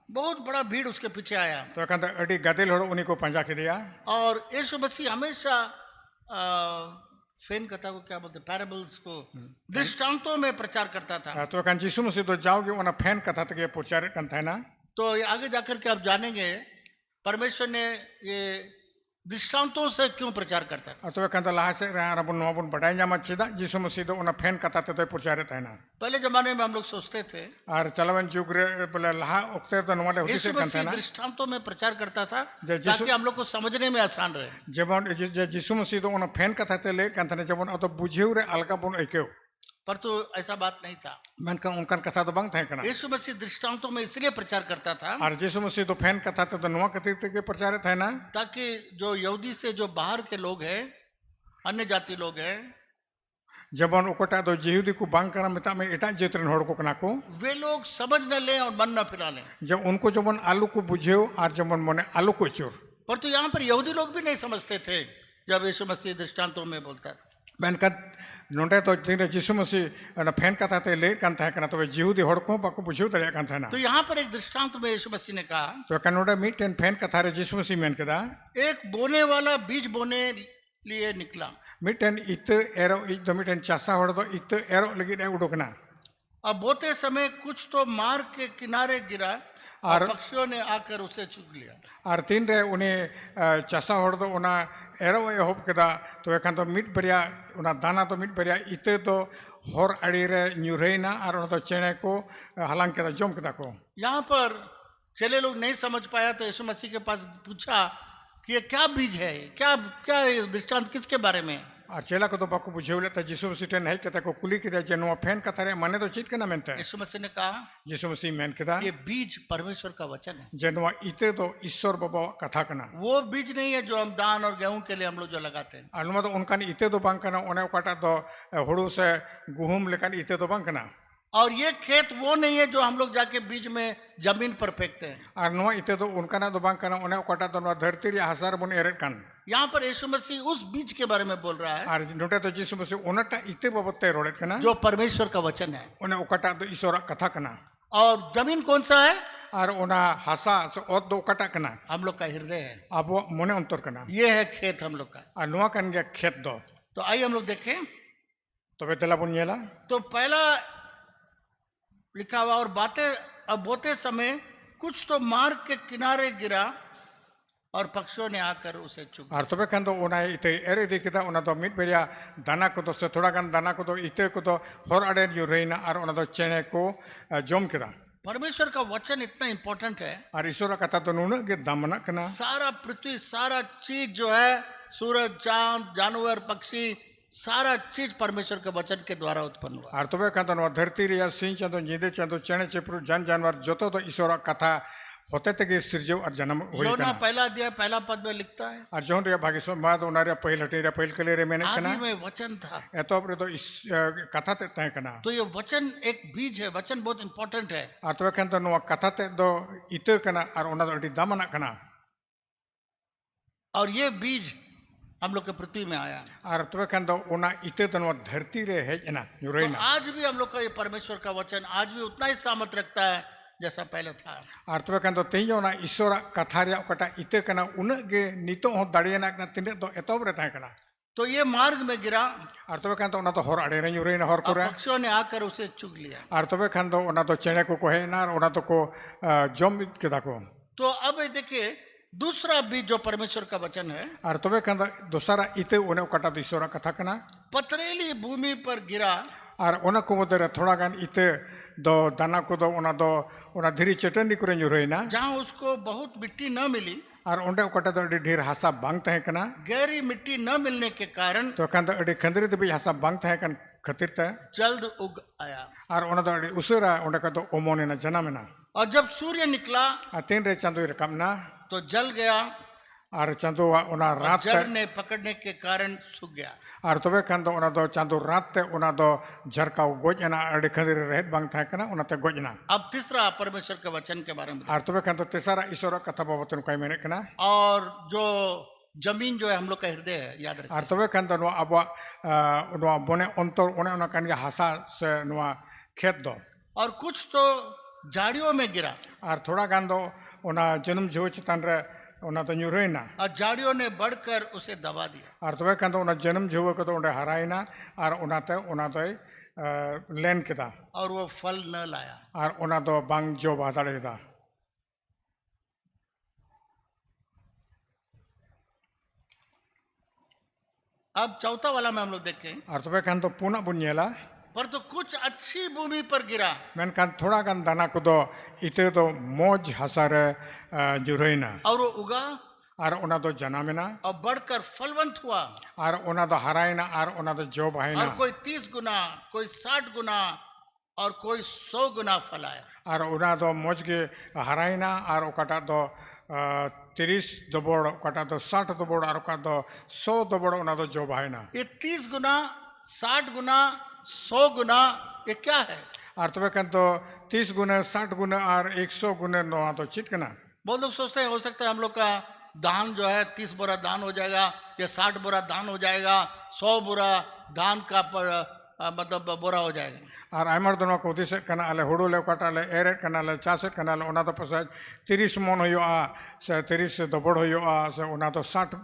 बहुत बड़ा भीड़ उसके पीछे आया तो कहता अड़ी गदेल होड़ उन्हीं को पंजा के दिया। और यीशु मसीह हमेशा फेन कथा को क्या बोलते, पैराबल्स को दृष्टांतों में प्रचार करता था। तो कहन जिसु मसीह दो जाओगे उना फैन कथा तक ये प्रचार कन था ना। तो आगे जाकर के आप जानेंगे परमेश्वर ने ये दृष्टांतों से क्यों प्रचार करता था। तो कहता लाहा से रबन नबन बढ़ाई जामा चिदा जिसु मसीह दो उना फैन कथा तो प्रचार था ना। पहले जमाने में हम लोग सोचते थे और चलवन जुग रे बोले लाहा उक्ते तो नवाले होती से कन था ना। दृष्टांतों में प्रचार करता था ताकि हम लोग को समझने में आसान रहे। जबन जिसु मसीह दो उना फैन कथा ते ले कन था जबन तो बुझेउ रे अलगा बन एकेउ पर तो ऐसा बात नहीं था। मैंने उनका कथा तो बंग था कना। यीशु मसीह दृष्टांतों में इसलिए प्रचार करता था और यीशु मसीह तो फैन कथा तो नवा कथी के प्रचार था ना, ताकि जो यहूदी से जो बाहर के लोग हैं, अन्य जाति लोग हैं, जबन उकटा तो यहूदी को बांग करना मिता में एटा जेतरन होड़ को कना को वे लोग समझ न लें और मन न फिरा लें। जब उनको जबन आलू को बुझेओ और जबन मने आलू को चोर पर तो यहाँ पर यहूदी लोग भी नहीं समझते थे जब यीशु मसीह दृष्टांतों में बोलता था। मैंने नोंडे तो तीन यीशु मसीह फैन कथा ते ले कन था कना तो यहूदी होड़ को बाको बुझेओ दरिया कन था ना। तो यहाँ पर एक दृष्टांत में यीशु मसीह ने कहा तो कनोडा मीट फैन कथा रे यीशु मसीह मेन कदा एक बोने वाला बीज बोने लिए निकला। मीटन इत एरो इत दो मीटन चासा होड़ दो इत एरो लगी उडोकना। अब बोते समय कुछ तो मार्ग के किनारे गिरा और पक्षियों ने आकर उसे चुग लिया। और तीन रे उन्हें चासा होड़ दो उना एरो एहब केदा तो एखान तो मिट बरिया उना दाना तो मिट बरिया इते तो होर अड़ी रे न्यूरेना और उना तो चेने को हलांग केदा जम केदा को। यहाँ पर चेले लोग नहीं समझ पाया तो यीशु मसीह के पास पूछा कि ये क्या बीज है, क्या क्या दृष्टांत किसके बारे में। और चेला को तो बाको बुझेउ लेता यीशु मसीह टेन है केता को कुली केदा जनो फैन कथा रे माने तो चीत केना मेनते। यीशु मसीह ने कहा यीशु मसीह मेन केदा ये बीज परमेश्वर का वचन है। जनो इते तो ईश्वर बाबा कथा कना। वो बीज नहीं है जो हम धान और गेहूं के लिए हम लोग जो लगाते हैं। अनुमा तो उनका इते तो बांग कना ओने ओकाटा तो हुड़ू से गुहुम लेकन इते तो बांग कना। और ये खेत वो नहीं है जो हम लोग जाके बीच में जमीन पर फेंकते हैं। ᱟᱨ ᱱᱚᱣᱟ ᱤᱛᱟᱹ ᱫᱚ ᱚᱱᱠᱟᱱᱟᱜ ᱫᱚ ᱵᱟᱝ ᱠᱟᱱᱟ ᱚᱱᱮ ᱚᱠᱟᱴᱟᱜ ᱫᱚ ᱱᱚᱣᱟ ᱫᱷᱟᱹᱨᱛᱤ ᱨᱮᱭᱟᱜ ᱦᱟᱥᱟ ᱨᱮᱵᱚᱱ ᱮᱨᱮᱫ ᱠᱟᱱ। यहाँ पर यीशु मसीह उस बीज के बारे में बोल रहा है ᱟᱨ ᱱᱚᱰᱮ ᱫᱚ ᱡᱤᱥᱩ ᱢᱟᱥᱤ ᱚᱱᱟᱴᱟᱜ ᱤᱛᱟᱹ ᱵᱟᱵᱚᱫ ᱛᱮ ᱨᱚᱲᱮᱫ ᱠᱟᱱᱟ जो परमेश्वर का वचन है। ᱚᱱᱮ ᱚᱠᱟᱴᱟᱜ ᱫᱚ ᱤᱥᱚᱨᱟᱜ ᱠᱟᱛᱷᱟ ᱠᱟᱱᱟ। और जमीन कौन सा है? ᱟᱨ ᱚᱱᱟ ᱦᱟᱥᱟ ᱥᱮ ᱚᱛ ᱫᱚ ᱚᱠᱟᱴᱟᱜ ᱠᱟᱱᱟ? हम लोग का हृदय है। ᱟᱵᱚᱣᱟᱜ ᱢᱚᱱᱮ ᱚᱱᱛᱚᱨ ᱠᱟᱱᱟ। ये है खेत हम लोग का। ᱟᱨ ᱱᱚᱣᱟ ᱠᱟᱱ ᱜᱮᱭᱟ ᱠᱷᱮᱛ ᱫᱚ। तो आइए हम लोग देखें। ᱛᱚᱵᱮ ᱫᱮᱞᱟ ᱵᱚᱱ ᱧᱮᱞᱟ। तो पहला लिखा हुआ और बातें अब बोते समय कुछ तो मार्ग के किनारे गिरा और पक्षियों ने आकर उसे चुग ᱟᱨ ᱛᱚᱵᱮ ᱠᱷᱟᱱ ᱫᱚ ᱚᱱᱟ ᱤᱛᱟᱹ ᱮᱨ ᱤᱫᱤ ᱠᱮᱫᱟ ᱚᱱᱟ ᱫᱚ ᱢᱤᱫ ᱵᱟᱨᱭᱟ ᱫᱟᱱᱟ ᱠᱚᱫᱚ ᱥᱮ ᱛᱷᱚᱲᱟ ᱜᱟᱱ ᱫᱟᱱᱟ ᱠᱚᱫᱚ ᱤᱛᱟᱹ ᱠᱚᱫᱚ ᱦᱚᱨ ᱟᱲᱮ ᱧᱩᱨᱦᱟᱹᱭᱱᱟ ᱟᱨ ᱚᱱᱟ ᱫᱚ ᱪᱮᱬᱮ ko ᱡᱚᱢ ᱠᱮᱫᱟ। परमेश्वर का वचन इतना इंपॉर्टेंट है। ᱟᱨ ᱤᱥᱚᱨᱟᱜ ᱠᱟᱛᱷᱟ ᱫᱚ ᱱᱩᱱᱟᱹᱜ ᱜᱮ ᱫᱟᱢᱟᱱᱟᱜ ᱠᱟᱱᱟ। सारा पृथ्वी सारा चीज जो है सूरज चांद जानवर पक्षी सारा चीज परमेश्वर के वचन के द्वारा उत्पन्न हुआ। ᱟᱨ ᱛᱚᱵᱮ ᱠᱷᱟᱱ ᱫᱚ ᱱᱚᱣᱟ ᱫᱷᱟᱹᱨᱛᱤ ᱨᱮᱭᱟᱜ ᱥᱤᱧ ᱪᱟᱸᱫᱳ ᱧᱤᱫᱟᱹ ᱪᱟᱸᱫᱳ ᱪᱮᱬᱮ ᱪᱤᱯᱨᱩᱫ ᱡᱟᱱ ᱡᱟᱱᱣᱟᱨ ᱡᱚᱛᱚ ᱫᱚ ᱤᱥᱚᱨᱟᱜ ᱠᱟᱛᱷᱟ ᱦᱚᱛᱮ ᱛᱮᱜᱮ ᱥᱤᱨᱡᱟᱹᱣ ᱟᱨ ᱡᱟᱱᱟᱢ ᱦᱩᱭ योना ᱟᱠᱟᱱᱟ। पहला अध्याय पहला पद में लिखता है ᱟᱨ ᱡᱚᱦᱚᱱ ᱨᱮᱭᱟᱜ ᱵᱷᱟᱜᱤ ᱥᱚᱢᱵᱟᱫ ᱚᱱᱟ ᱨᱮᱭᱟᱜ ᱯᱟᱹᱦᱤᱞ ᱦᱟᱹᱴᱤᱧ ᱨᱮ ᱯᱟᱹᱦᱤᱞ ᱠᱟᱞᱤ ᱨᱮ ᱢᱮᱱᱮᱫ ᱠᱟᱱᱟ आदि में वचन था। ᱮᱛᱚᱦᱚᱵ ᱨᱮᱫᱚ ᱠᱟᱛᱷᱟ ᱛᱮᱫ ᱛᱟᱦᱮᱸ ᱠᱟᱱᱟ। तो ये वचन एक बीज है। वचन बहुत इंपॉर्टेंट है। ᱟᱨ ᱛᱚᱵᱮ ᱠᱷᱟᱱ ᱫᱚ ᱱᱚᱣᱟ ᱠᱟᱛᱷᱟ ᱛᱮᱫ ᱫᱚ ᱤᱛᱟᱹ ᱠᱟᱱᱟ ᱟᱨ ᱚᱱᱟ ᱫᱚ ᱟᱹᱰᱤ ᱫᱟᱢᱟᱱᱟᱜ ᱠᱟᱱᱟ। और ये बीज हम लोग के पृथ्वी में आया। ᱟᱨ ᱛᱚᱵᱮ ᱠᱷᱟᱱ ᱫᱚ ᱚᱱᱟ ᱤᱛᱟᱹ ᱫᱚ ᱱᱚᱣᱟ ᱫᱷᱟᱹᱨᱛᱤ ᱨᱮ ᱦᱮᱡ ᱮᱱᱟ तो ᱧᱩᱨᱦᱟᱹᱭᱱᱟ। आज भी हम लोग का ये परमेश्वर का वचन आज भी उतना ही सामर्थ रखता है जैसा पहले था। ᱟᱨ ᱛᱚᱵᱮ ᱠᱷᱟᱱ ᱫᱚ ᱛᱮᱦᱮᱧ ᱚᱱᱟ ᱤᱥᱚᱨᱟᱜ ᱠᱟᱛᱷᱟ ᱨᱮᱭᱟᱜ ᱚᱠᱟᱴᱟᱜ ᱤᱛᱟᱹ ᱠᱟᱱᱟ ᱩᱱᱟᱹᱜ ᱜᱮ ᱱᱤᱛᱚᱜ ᱦᱚᱸ ᱫᱟᱲᱮᱭᱟᱱᱟᱜ ᱠᱟᱱᱟ ᱛᱤᱱᱟᱹᱜ ᱫᱚ ᱮᱛᱚᱦᱚᱵ ᱨᱮ ᱛᱟᱦᱮᱸ ᱠᱟᱱᱟ। तो ये मार्ग में गिरा ᱟᱨ ᱛᱚᱵᱮ ᱠᱷᱟᱱ ᱫᱚ ᱚᱱᱟ ᱫᱚ ᱦᱚᱨ ᱟᱲᱮ ᱨᱮ ᱧᱩᱨᱦᱟᱹᱭᱱᱟ ᱦᱚᱨ और ᱠᱚᱨᱮ। पक्षियों ने आकर उसे चुग लिया। ᱟᱨ ᱛᱚᱵᱮ ᱠᱷᱟन ᱫᱚ ᱚᱱᱟ ᱫᱚ ᱪᱮᱬᱮ ᱠᱚᱠᱚ ᱦᱮᱡ ᱮᱱᱟ ᱟᱨ ᱚᱱᱟ ᱫᱚᱠᱚ ᱡᱚᱢ ᱠᱮᱫᱟ ᱠᱚ। तो अब ये देखिए दूसरा बीज जो परमेश्वर का वचन है ᱟᱨ ᱛᱚᱵᱮ ᱠᱷᱟᱱ ᱫᱚ ᱫᱚᱥᱟᱨᱟᱜ ᱤᱛᱟᱹ ᱚᱱᱮ ᱚᱠᱟᱴᱟᱜ ᱫᱚ ᱤᱥᱚᱨᱟᱜ ᱠᱟᱛᱷᱟ ᱠᱟᱱᱟ। पथरीली भूमि पर गिरा ᱟᱨ ᱚᱱᱟ ᱠᱚ ᱢᱚᱫᱽᱫᱷᱮ ᱨᱮ ᱛᱷᱚᱲᱟ ᱜᱟᱱ ᱤᱛᱟᱹ ᱫᱚ ᱫᱟᱱᱟ ᱠᱚᱫᱚ ᱚᱱᱟ ᱫᱚ ᱚᱱᱟ ᱫᱷᱤᱨᱤ ᱪᱟᱹᱴᱟᱹᱱᱤ ᱠᱚᱨᱮ ᱧᱩᱨᱦᱟᱹᱭᱱᱟ। जहां उसको बहुत मिट्टी न मिली। ᱟᱨ ᱚᱸᱰे ᱚᱠᱟᱴᱟᱜ ᱫᱚ ᱟᱹᱰᱤ ᱰᱷᱮᱨ ᱦᱟᱥᱟ ᱵᱟᱝ ᱛᱟᱦᱮᱸ ᱠᱟᱱᱟ। गहरी मिट्टी न मिलने के कारण ᱛᱚ ᱠᱷᱟᱱ ᱫᱚ ᱟᱹᱰᱤ ᱠᱷᱟᱸᱫᱽᱨᱤ ᱫᱷᱟᱹᱵᱤᱡ ᱦᱟᱥᱟ ᱵᱟᱝ ᱛᱟᱦᱮᱸ ᱠᱟᱱ ᱠᱷᱟᱹᱛᱤᱨ te जल्द उग आया। ᱟᱨ ᱚᱱᱟ ᱫᱚ ᱟᱹᱰᱤ ᱩᱥᱟᱹᱨᱟ ᱚᱸᱰे ᱠᱷᱚᱱ ᱫᱚ ᱚᱢᱚᱱᱮᱱᱟ ᱡᱟᱱᱟᱢᱮᱱᱟ। और जब सूर्य निकला ᱟᱨ ᱛᱤᱱᱨᱮ ᱪᱟᱸᱫᱳᱭ ᱨᱟᱠᱟᱵ ᱮᱱᱟ तो जल गया ᱟᱨ ᱪᱟᱸᱫᱳᱣᱟᱜ ᱚᱱᱟ और ᱨᱟत जड़ te ने पकड़ने के कारण सूख गया। ᱟᱨ ᱛᱚᱵᱮ ᱠᱷᱟᱱ ᱫᱚ ᱚᱱᱟ ᱫᱚ ᱪᱟᱸᱫᱳ ᱨᱟत te ᱚᱱᱟ ᱫᱚ ᱡᱷᱟᱨᱠᱟᱣ ᱜᱚᱡ ᱮᱱᱟ ᱟᱹᱰᱤ ᱠᱷᱟᱸᱫᱽᱨᱤ ᱨᱮᱦᱮᱫ ᱵᱟᱝ ᱛᱟᱦᱮᱸ ᱠᱟᱱᱟ ᱚᱱᱟᱛᱮ ᱜᱚᱡ ᱮᱱᱟ। अब तीसरा परमेश्वर के वचन के बारे में ᱟᱨ ᱛᱚᱵᱮ ᱠᱷᱟᱱ ᱫᱚ ᱛᱮᱥᱟᱨᱟᱜ ᱤᱥᱚᱨᱟᱜ ᱠᱟᱛᱷᱟ ᱵᱟᱵᱚᱫ ᱛᱮ ᱱᱚᱝᱠᱟᱭ ᱢᱮᱱᱮᱫ ᱠᱟᱱᱟ। और जो जमीन जो है हम लोग का हृदय है याद रखिए। ᱟᱨ ᱛᱚᱵᱮ ᱠᱷᱟᱱ ᱫᱚ ᱱᱚᱣᱟ ᱟᱵᱚᱣᱟᱜ ᱱᱚᱣᱟ ᱵᱚᱱᱮ ᱚᱱᱛᱚᱨ ᱚᱱᱮ ᱚᱱᱟ ᱠᱟᱱ ᱜᱮᱭᱟ ᱦᱟᱥᱟ ᱥᱮ ᱱᱚᱣᱟ ᱠᱷᱮᱛ ᱫᱚ। और कुछ तो झाड़ियों में गिरा ᱟᱨ ᱛᱷᱚᱲᱟ ᱜᱟᱱ ᱫᱚ ᱚᱱᱟ ᱡᱟᱹᱱᱩᱢ ᱡᱷᱟᱹᱣᱟᱹ ᱪᱮᱛᱟᱱ ᱨᱮ ᱚᱱᱟ ᱫᱚ ᱧᱩᱨᱦᱟᱹᱭᱱᱟ। और झाड़ियों ने बढ़कर उसे दबा दिया। ᱟᱨ ᱛᱚᱵᱮ ᱠᱷᱟᱱ ᱫᱚ ᱚᱱᱟ ᱡᱟᱹᱱᱩᱢ ᱡᱷᱟᱹᱣᱟᱹ ᱠᱚᱫᱚ ᱚᱸᱰᱮ ᱦᱟᱨᱟᱭᱮᱱᱟ ᱟᱨ ᱚᱱᱟᱛᱮ ᱚᱱᱟ ᱫᱚᱭ ᱞᱮᱱ ᱠᱮᱫᱟ और वो फल न लाया। ᱟᱨ ᱚᱱᱟ ᱫᱚ ᱵᱟᱝ ᱡᱚ ᱵᱟᱦᱟ ᱫᱟᱲᱮᱭᱟᱫᱟ। अब चौथा वाला में हम लोग देखें ᱟᱨ ᱛᱚᱵᱮ ᱠᱷᱟᱱ ᱫᱚ ᱯᱩᱱᱟᱜ ᱵᱚᱱ ᱧᱮᱞᱟ पर तो कुछ अच्छी भूमि पर गिरा ᱢᱮᱱᱠᱷᱟᱱ ᱛᱷᱚᱲᱟ ᱜᱟᱱ ᱫᱟᱱᱟ ᱠᱚᱫᱚ ᱤᱛᱟᱹ ᱫᱚ ᱢᱚᱡᱽ ᱦᱟᱥᱟ ᱨᱮ ᱧᱩᱨᱦᱟᱹᱭᱱᱟ और वो उगा ᱟᱨ ᱚᱱᱟ ᱫᱚ ᱡᱟᱱᱟᱢᱮᱱᱟ और बढ़कर फलवंत हुआ। ᱟर ᱚᱱᱟ ᱫᱚ ᱦᱟᱨᱟᱭᱮᱱᱟ ᱟᱨ ᱚᱱᱟ ᱫᱚ ᱡᱚ ᱵᱟᱦᱟᱭᱮᱱᱟ। और कोई 30 गुना कोई 60 गुना और कोई 100 गुना फल आया। ᱟᱨ ᱚᱱᱟ ᱫᱚ ᱢᱚᱡᱽ ᱜᱮ ᱦᱟᱨᱟᱭᱮᱱᱟ ᱟᱨ ᱚᱠᱟᱴᱟᱜ ᱫᱚ 30 ᱫᱚᱵᱚᱲ ᱚᱠᱟᱴᱟᱜ ᱫᱚ 60 ᱫᱚᱵᱚᱲ ᱟᱨ ᱚᱠᱟ ᱫᱚ 100 दबड़ ᱚᱱᱟ ᱫᱚ ᱡᱚ ᱵᱟᱦᱟᱭᱮᱱᱟ। ये 30 गुना 60 गुना 100 गुना ये क्या है? ᱟᱨ ᱛᱚᱵᱮ ᱠᱷᱟᱱ ᱫᱚ 30 गुना 60 गुना और 100 गुना नोआ तो चित कना। बहुत लोग सोचते हैं हो सकता है हम लोग का दान जो है 30 बोरा दान हो जाएगा या 60 बोरा दान हो जाएगा 100 बोरा धान का मतलब बोरा हो जाएगा। और आयमा दोनों को उद्देश्य कना अले हुडू ले काटाले एरेट कना ले चासेट कना ले उना तो पसाज 30 मन होयोआ से 30 दबड़ होयोआ से उना तो 60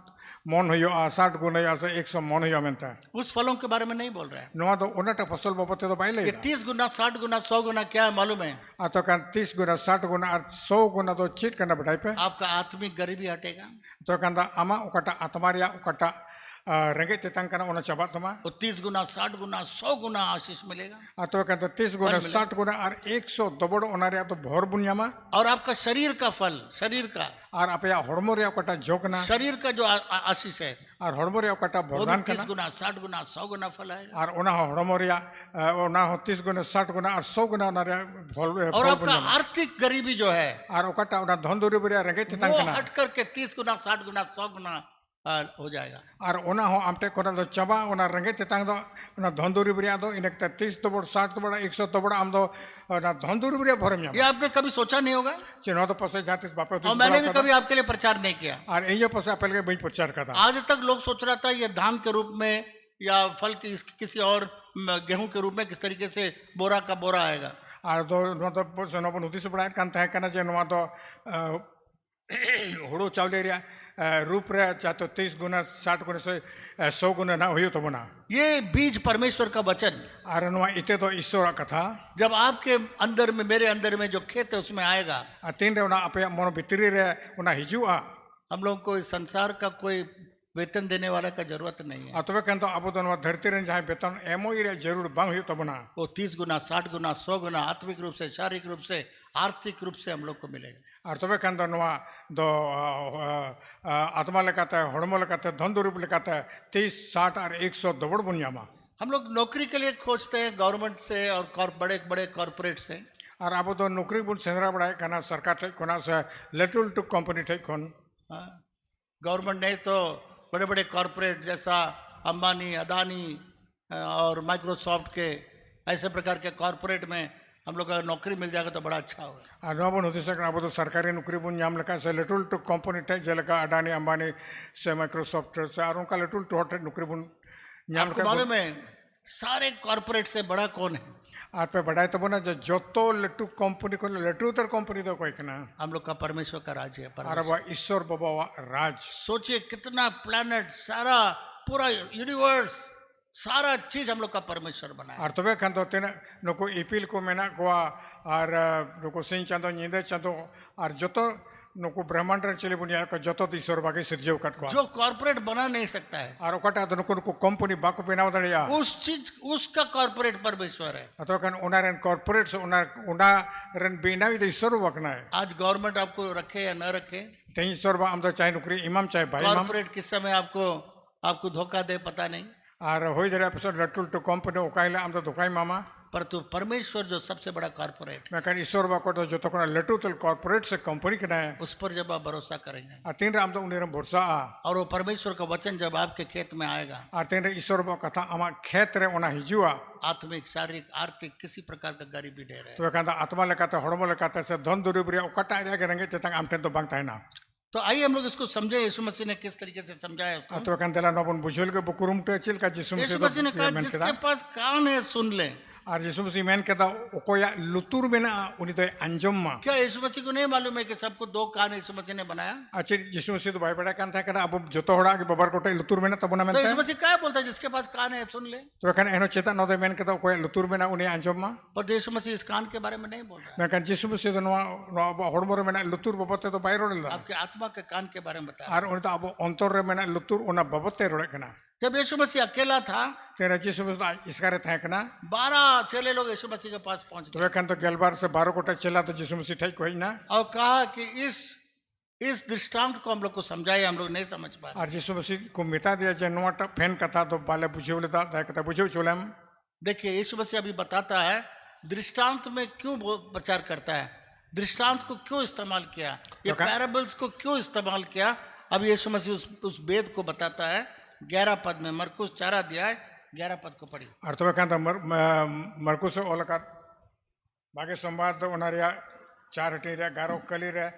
मन होयोआ 60 गुना या से 100 मन होयोआ मेनता उस फलों के बारे में नहीं बोल रहे हैं। नोआ तो उना टा फसल बाबते तो बाइले ये 30 गुना 60 गुना 100 गुना क्या है मालूम है? आ तो कान 30 गुना 60 गुना और 100 गुना तो चित कना बढ़ाई पे आपका आत्मिक गरीबी हटेगा। तो कांदा आमा उकाटा आत्मारिया उकाटा रेंगे तेतांग कना उना चाबा तमा 30 गुना 60 गुना 100 गुना आशीष मिलेगा। आ तो कांदा 30 गुना 60 गुना और 100 दबड़ उना रे तो भर बुनियामा और आपका शरीर का फल शरीर का और आपया हड़मो रे उकाटा जोकना शरीर का जो आशीष है और हड़मो रे उकाटा वो भी बरदान 30 कना गुना 60 गुना 100 गुना फल आएगा। और उना हड़मो रे उना 30 गुना 60 गुना और 100 गुना उना रे फल और आपका आर्थिक गरीबी जो है और उकाटा उना धन दूरी बरिया रेंगे तेतांग वो कना हट करके 30 गुना 60 गुना 100 गुना हो जाएगा। और ओना हो आमटे कोना दो चबा ओना रंगे तेतांग दो ओना धंधुरी बरिया दो इनके 30 तो बड़ 60 तो बड़ा 100 तो बड़ा आम दो ओना धंधुरी बरिया भरम ये न्यामा आपने कभी सोचा नहीं होगा, चिन्ह तो पसे जातिस बापे और मैंने भी कभी आपके लिए प्रचार नहीं किया। और ये पसे अपल के बिच प्रचार करता आज तक लोग सोच रहा था ये धान के रूप में या फल की किसी और गेहूं के रूप में किस तरीके से बोरा का बोरा आएगा। और दो नो तो सनो बन हुदिस बड़ा कान ताहे कना जे नोवा तो हुड़ो चावले रिया रूप रे चाहे तो 30 गुना 60 गुना से 100 गुना ना हुई तो बना ये बीज परमेश्वर का वचन, और नोवा इते तो ईश्वर कथा जब आपके अंदर में मेरे अंदर में जो खेत है उसमें आएगा, तीन रे उना अपे मन भितरी रे उना हिजुआ हम लोग को इस संसार का कोई वेतन देने वाला का जरूरत नहीं है। तबे कन तो अब तो नोवा धरती रे जहां वेतन एमो रे जरूर बांग हुई तो बना वो 30 गुना 60 गुना 100 गुना आत्मिक रूप से, शारीरिक रूप से, आर्थिक रूप से हम लोग को मिलेगा। और तबे कन तो नोवा दो आत्मा लेकाते हड़मो लेकाते धंधु रूप लेकाते 30 60 और 100 दबड़ बुनियामा हम लोग नौकरी के लिए खोजते हैं गवर्नमेंट से और बड़े बड़े कॉरपोरेट से, और अब तो नौकरी बुन सेंद्रा बड़ा कना सरकार ठेक कोना से लेटुल टू कंपनी ठेक कोन गवर्नमेंट नहीं तो बड़े बड़े कॉरपोरेट जैसा अंबानी, अदानी और माइक्रोसॉफ्ट के ऐसे प्रकार के कॉरपोरेट में हम लोग का नौकरी मिल जाएगा तो बड़ा अच्छा होगा। और नोबन होती सकना अब तो सरकारी नौकरी बुन नाम लगा से लेटुल टू कंपनी ठेक जलका अडानी अंबानी से माइक्रोसॉफ्ट से और उनका लेटुल टू हॉट नौकरी बुन नाम आपको मालूम है सारे कॉरपोरेट से बड़ा कौन है? आप पे बढ़ाए तो बोना जो तो लेटू कंपनी को लेटू तर कंपनी तो कोई ना हम लोग का परमेश्वर का राज्य है। और वो ईश्वर बाबा राज सोचिए कितना प्लैनेट, सारा पूरा यूनिवर्स, सारा चीज हम लोग का परमेश्वर बनाया। और तबे खान तो तेना नको इपिल को मेना कोआ और नको सिंह चंदो नींदे चंदो और जो तो नको ब्रह्मांड रे चले बुनिया को जो तो ईश्वर बागे सिरजेव कट को जो कॉर्पोरेट बना नहीं सकता है और ओकटा तो नको कंपनी बाको बेनाव दड़िया उस चीज उसका कॉर्पोरेट परमेश्वर है। अतो खान उनारन कॉर्पोरेट से उनारन बिनावी तो ईश्वर वकना है। आज गवर्नमेंट आपको रखे या न रखे, ते ईश्वर बा हम तो चाहे नौकरी इमाम चाहे भाई इमाम कॉर्पोरेट किस समय आपको धोखा दे पता नहीं, और होई दरे एपिसोड लटुल टू कंपनी ओकाइला हम तो धोखाई मामा परंतु परमेश्वर जो सबसे बड़ा कॉर्पोरेट, मैं कहनी ईश्वर बा को तो जो तो कोना लटू तल कॉर्पोरेट से कंपनी के है उस पर जब आप भरोसा करेंगे और तीन राम तो उन्हें भरोसा और वो परमेश्वर का वचन जब आपके खेत में आएगा, और तीन ईश्वर बा कथा आमा खेत रे ओना हिजुआ आत्मिक, शारीरिक, आर्थिक किसी प्रकार का गरीबी नहीं रहे। तो कहता आत्मा लेकाते हड़मो लेकाते से धन दुरुपरी ओकटा एरिया के रंगे तेतंग आमटे तो बांगता है ना। तो आइए हम लोग इसको समझे यीशु मसीह ने किस तरीके से समझाया उसको। तो कहते नबन बुझुल के बुकुरुम तो चिल का जिसुम से यीशु मसीह ने कहा जिसके पास कान है सुन ले। और जिसु मसीह मेन कहता ओकोया लुतुर मेना उनी तो अंजम मा क्या यीशु मसीह को नहीं मालूम है कि सबको दो कान यीशु मसीह ने बनाया? अच्छा जिसु मसीह तो भाई बड़ा कान था कहता अब जो तो होड़ा के बबर कोटे लुतुर मेना तब ना तो यीशु मसीह क्या बोलता है जिसके पास कान है सुन ले? तो कहना एनो चेता नो दे मेन कहता ओकोया लुतुर मेना उनी अंजम मा पर यीशु मसीह इस कान के बारे में नहीं बोल रहा है। मैं कहन जिसु मसीह तो नो हड़मो रे मेना लुतुर बबते तो बाई रोडल आपके आत्मा के कान के बारे में बता। और उन तो अब अंतर रे मेना लुतुर उना बबते रोडे कना जब यीशु मसीह अकेला था तेरा जिसु मसीह इसका रे था कना 12 चेले लोग यीशु मसीह के पास पहुंच तो गए कहन तो गलबार से 12 कोटा चला तो जिसु मसीह ठीक होई ना और कहा कि इस दृष्टांत को हम लोग को समझाए, हम लोग नहीं समझ पा रहे। और जिसु मसीह को मिटा दिया जे नोट फैन कथा तो बाले बुझे लेता कहता बुझे चोलम। देखिए यीशु मसीह अभी बताता है दृष्टांत में क्यों प्रचार करता है, दृष्टांत को क्यों इस्तेमाल किया, ये पैराबल्स को क्यों इस्तेमाल किया। अब यीशु मसीह उस वेद को बताता है 11 पद में, मरकुस 4 अध्याय 11 पद को पढ़ी। और तो कहता मरकुस ओलका बागे संवाद उनारिया 4 हटेरिया 11 कली रे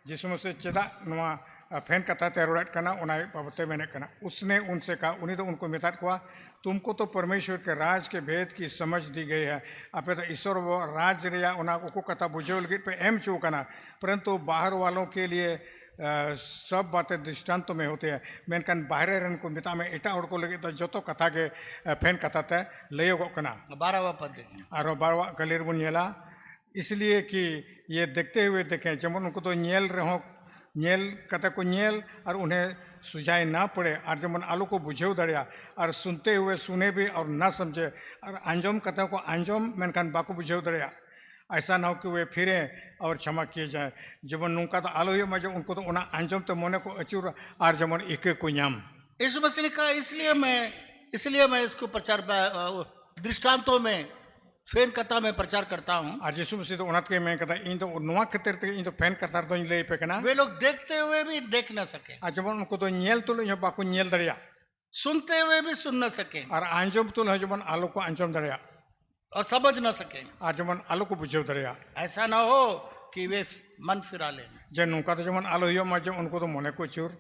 जिसु मसीह चेदा नुआ फैन कथा तेरोड़त कना उनाई बाबते मैंने कना उसने उनसे कहा उन्हीं तो उनको मितात हुआ तुमको तो परमेश्वर के राज के भेद की समझ दी गई है। अपे तो ईश्वर वो राज रिया उना को कथा बुझे लगी पे एम चू कना, परंतु बाहर वालों के लिए सब बातें दृष्टांतों में होते हैं। मेनकान बाहरे रन को मिता में एटा उड़ को लगे तो जो तो कथा के फैन कथा ते ले कना 12वां पद देखें। और 12वां कलीर बुनियला इसलिए कि ये देखते हुए देखें जब उनको तो न्यल रहो न्यल कथा को न्यल और उन्हें सुझाए ना पड़े और जब आलू को बुझे दड़िया और सुनते हुए सुने भी और ना समझे और अंजम कथा को अंजम मेनकान बाको बुझे दड़िया। ऐसा ना हो कि वे फिरे और क्षमा किए जाए। जब नुका तो आलो मजे उनको तो उना अंजम तो मोने को अचूर और जमन इके को न्याम। यीशु मसीह ने कहा इसलिए मैं इसको प्रचार दृष्टांतों में फैन कथा में प्रचार करता हूँ। ᱟᱨ ᱡᱤᱥᱩ ᱢᱟᱥᱤ ᱫᱚ ᱚᱱᱟ ᱛᱮᱜᱮ ᱢᱮᱱ ᱠᱟᱫᱟ ᱤᱧ ᱫᱚ ᱱᱚᱣᱟ ᱠᱷᱟᱹᱛᱤᱨ ᱛᱮᱜᱮ ᱤᱧ ᱫᱚ ᱯᱷᱮᱱ ᱠᱟᱛᱷᱟ ᱫᱚᱧ ᱞᱟᱹᱭ ᱯᱮ ᱠᱟᱱᱟ वे लोग देखते हुए भी देख न सके, ᱟᱨ ᱡᱮᱢᱚᱱ ᱩᱱᱠᱩ ᱫᱚ ᱧᱮᱞ ᱛᱩᱞᱩᱡ ᱦᱚᱸ ᱵᱟᱠᱚ ᱧᱮᱞ ᱫᱟᱲᱮᱭᱟᱜ सुनते हुए भी सुन न सके ᱟᱨ ᱟᱸᱡᱚᱢ ᱛᱩᱞᱩᱡ ᱦᱚᱸ ᱡᱮᱢᱚᱱ ᱟᱞᱚ ᱠᱚ ᱟᱸᱡᱚᱢ ᱫᱟᱲᱮᱭᱟᱜ और समझ न सके। ᱟᱨ ᱡᱮᱢᱚᱱ ᱟᱞᱚ ᱠᱚ ᱵᱩᱡᱷᱟᱹᱣ ᱫᱟᱲᱮᱭᱟᱜ ऐसा ना हो कि वे मन फिरा लें ᱡᱮ ᱱᱚᱝᱠᱟ ᱫᱚ ᱡᱮᱢᱚन ᱟᱞᱚ ᱦᱩᱭᱩᱜ ᱢᱟ ᱡᱮ ᱩᱱᱠु ᱫᱚ ᱢᱚᱱᱮ ᱠᱚ ᱟᱹᱪᱩᱨ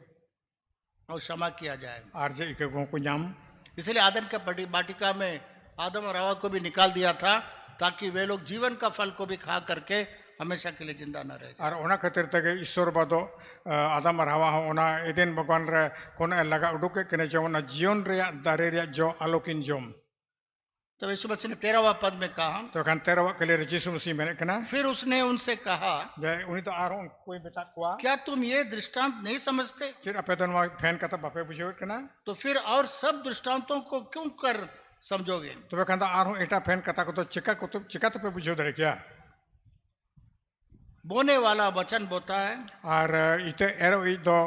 और क्षमा किया जाए। ᱟᱨ ᱡᱮ ᱤᱠᱟᱹ ᱠᱚᱦᱚᱸ ᱠᱚ ᱧᱟᱢ इसलिए आदम का वाटिका में आदम और हवा को भी निकाल दिया था ताकि वे लोग जीवन का फल को भी खा करके हमेशा के लिए जिंदा न रहे। ᱟᱨ ᱚᱱᱟ ᱠᱷᱟᱹᱛᱤᱨ ᱛᱮᱜᱮ ईश्वर ᱵᱟ ᱫᱚ आदम ᱟᱨ ᱦᱟᱣᱟ ᱦᱚᱸ ᱚᱱᱟ ᱮᱫᱮᱱ ᱵᱟᱜᱟᱱ ᱨᱮ ᱠᱷᱚᱱ ᱞᱟᱜᱟ ᱩᱰᱩᱠᱮᱫ ᱠᱤᱱᱟ ᱡᱮ ᱚᱱᱟ ᱡᱤᱭᱚᱱ ᱨᱮᱭᱟᱜ ᱫᱟᱨᱮ रᱮᱭᱟᱜ ᱡᱚ आलोकिन जम। तो यीशु मसीह ने 13वां पद में कहा, तो खान 13वां के लिए यीशु मसीह मेने कना फिर उसने उनसे कहा, जे उनी तो आरो कोई बेटा कोआ क्या तुम ये दृष्टांत नहीं समझते? चिर अपे तो नवा फैन कथा बापे बुझेव कना तो फिर और सब दृष्टांतों को क्यों कर समझोगे? तो खान आरो एटा फैन कथा को तो चिका तो पे बुझेव दरे क्या बोने वाला वचन बोता है। और इते एरो इ दो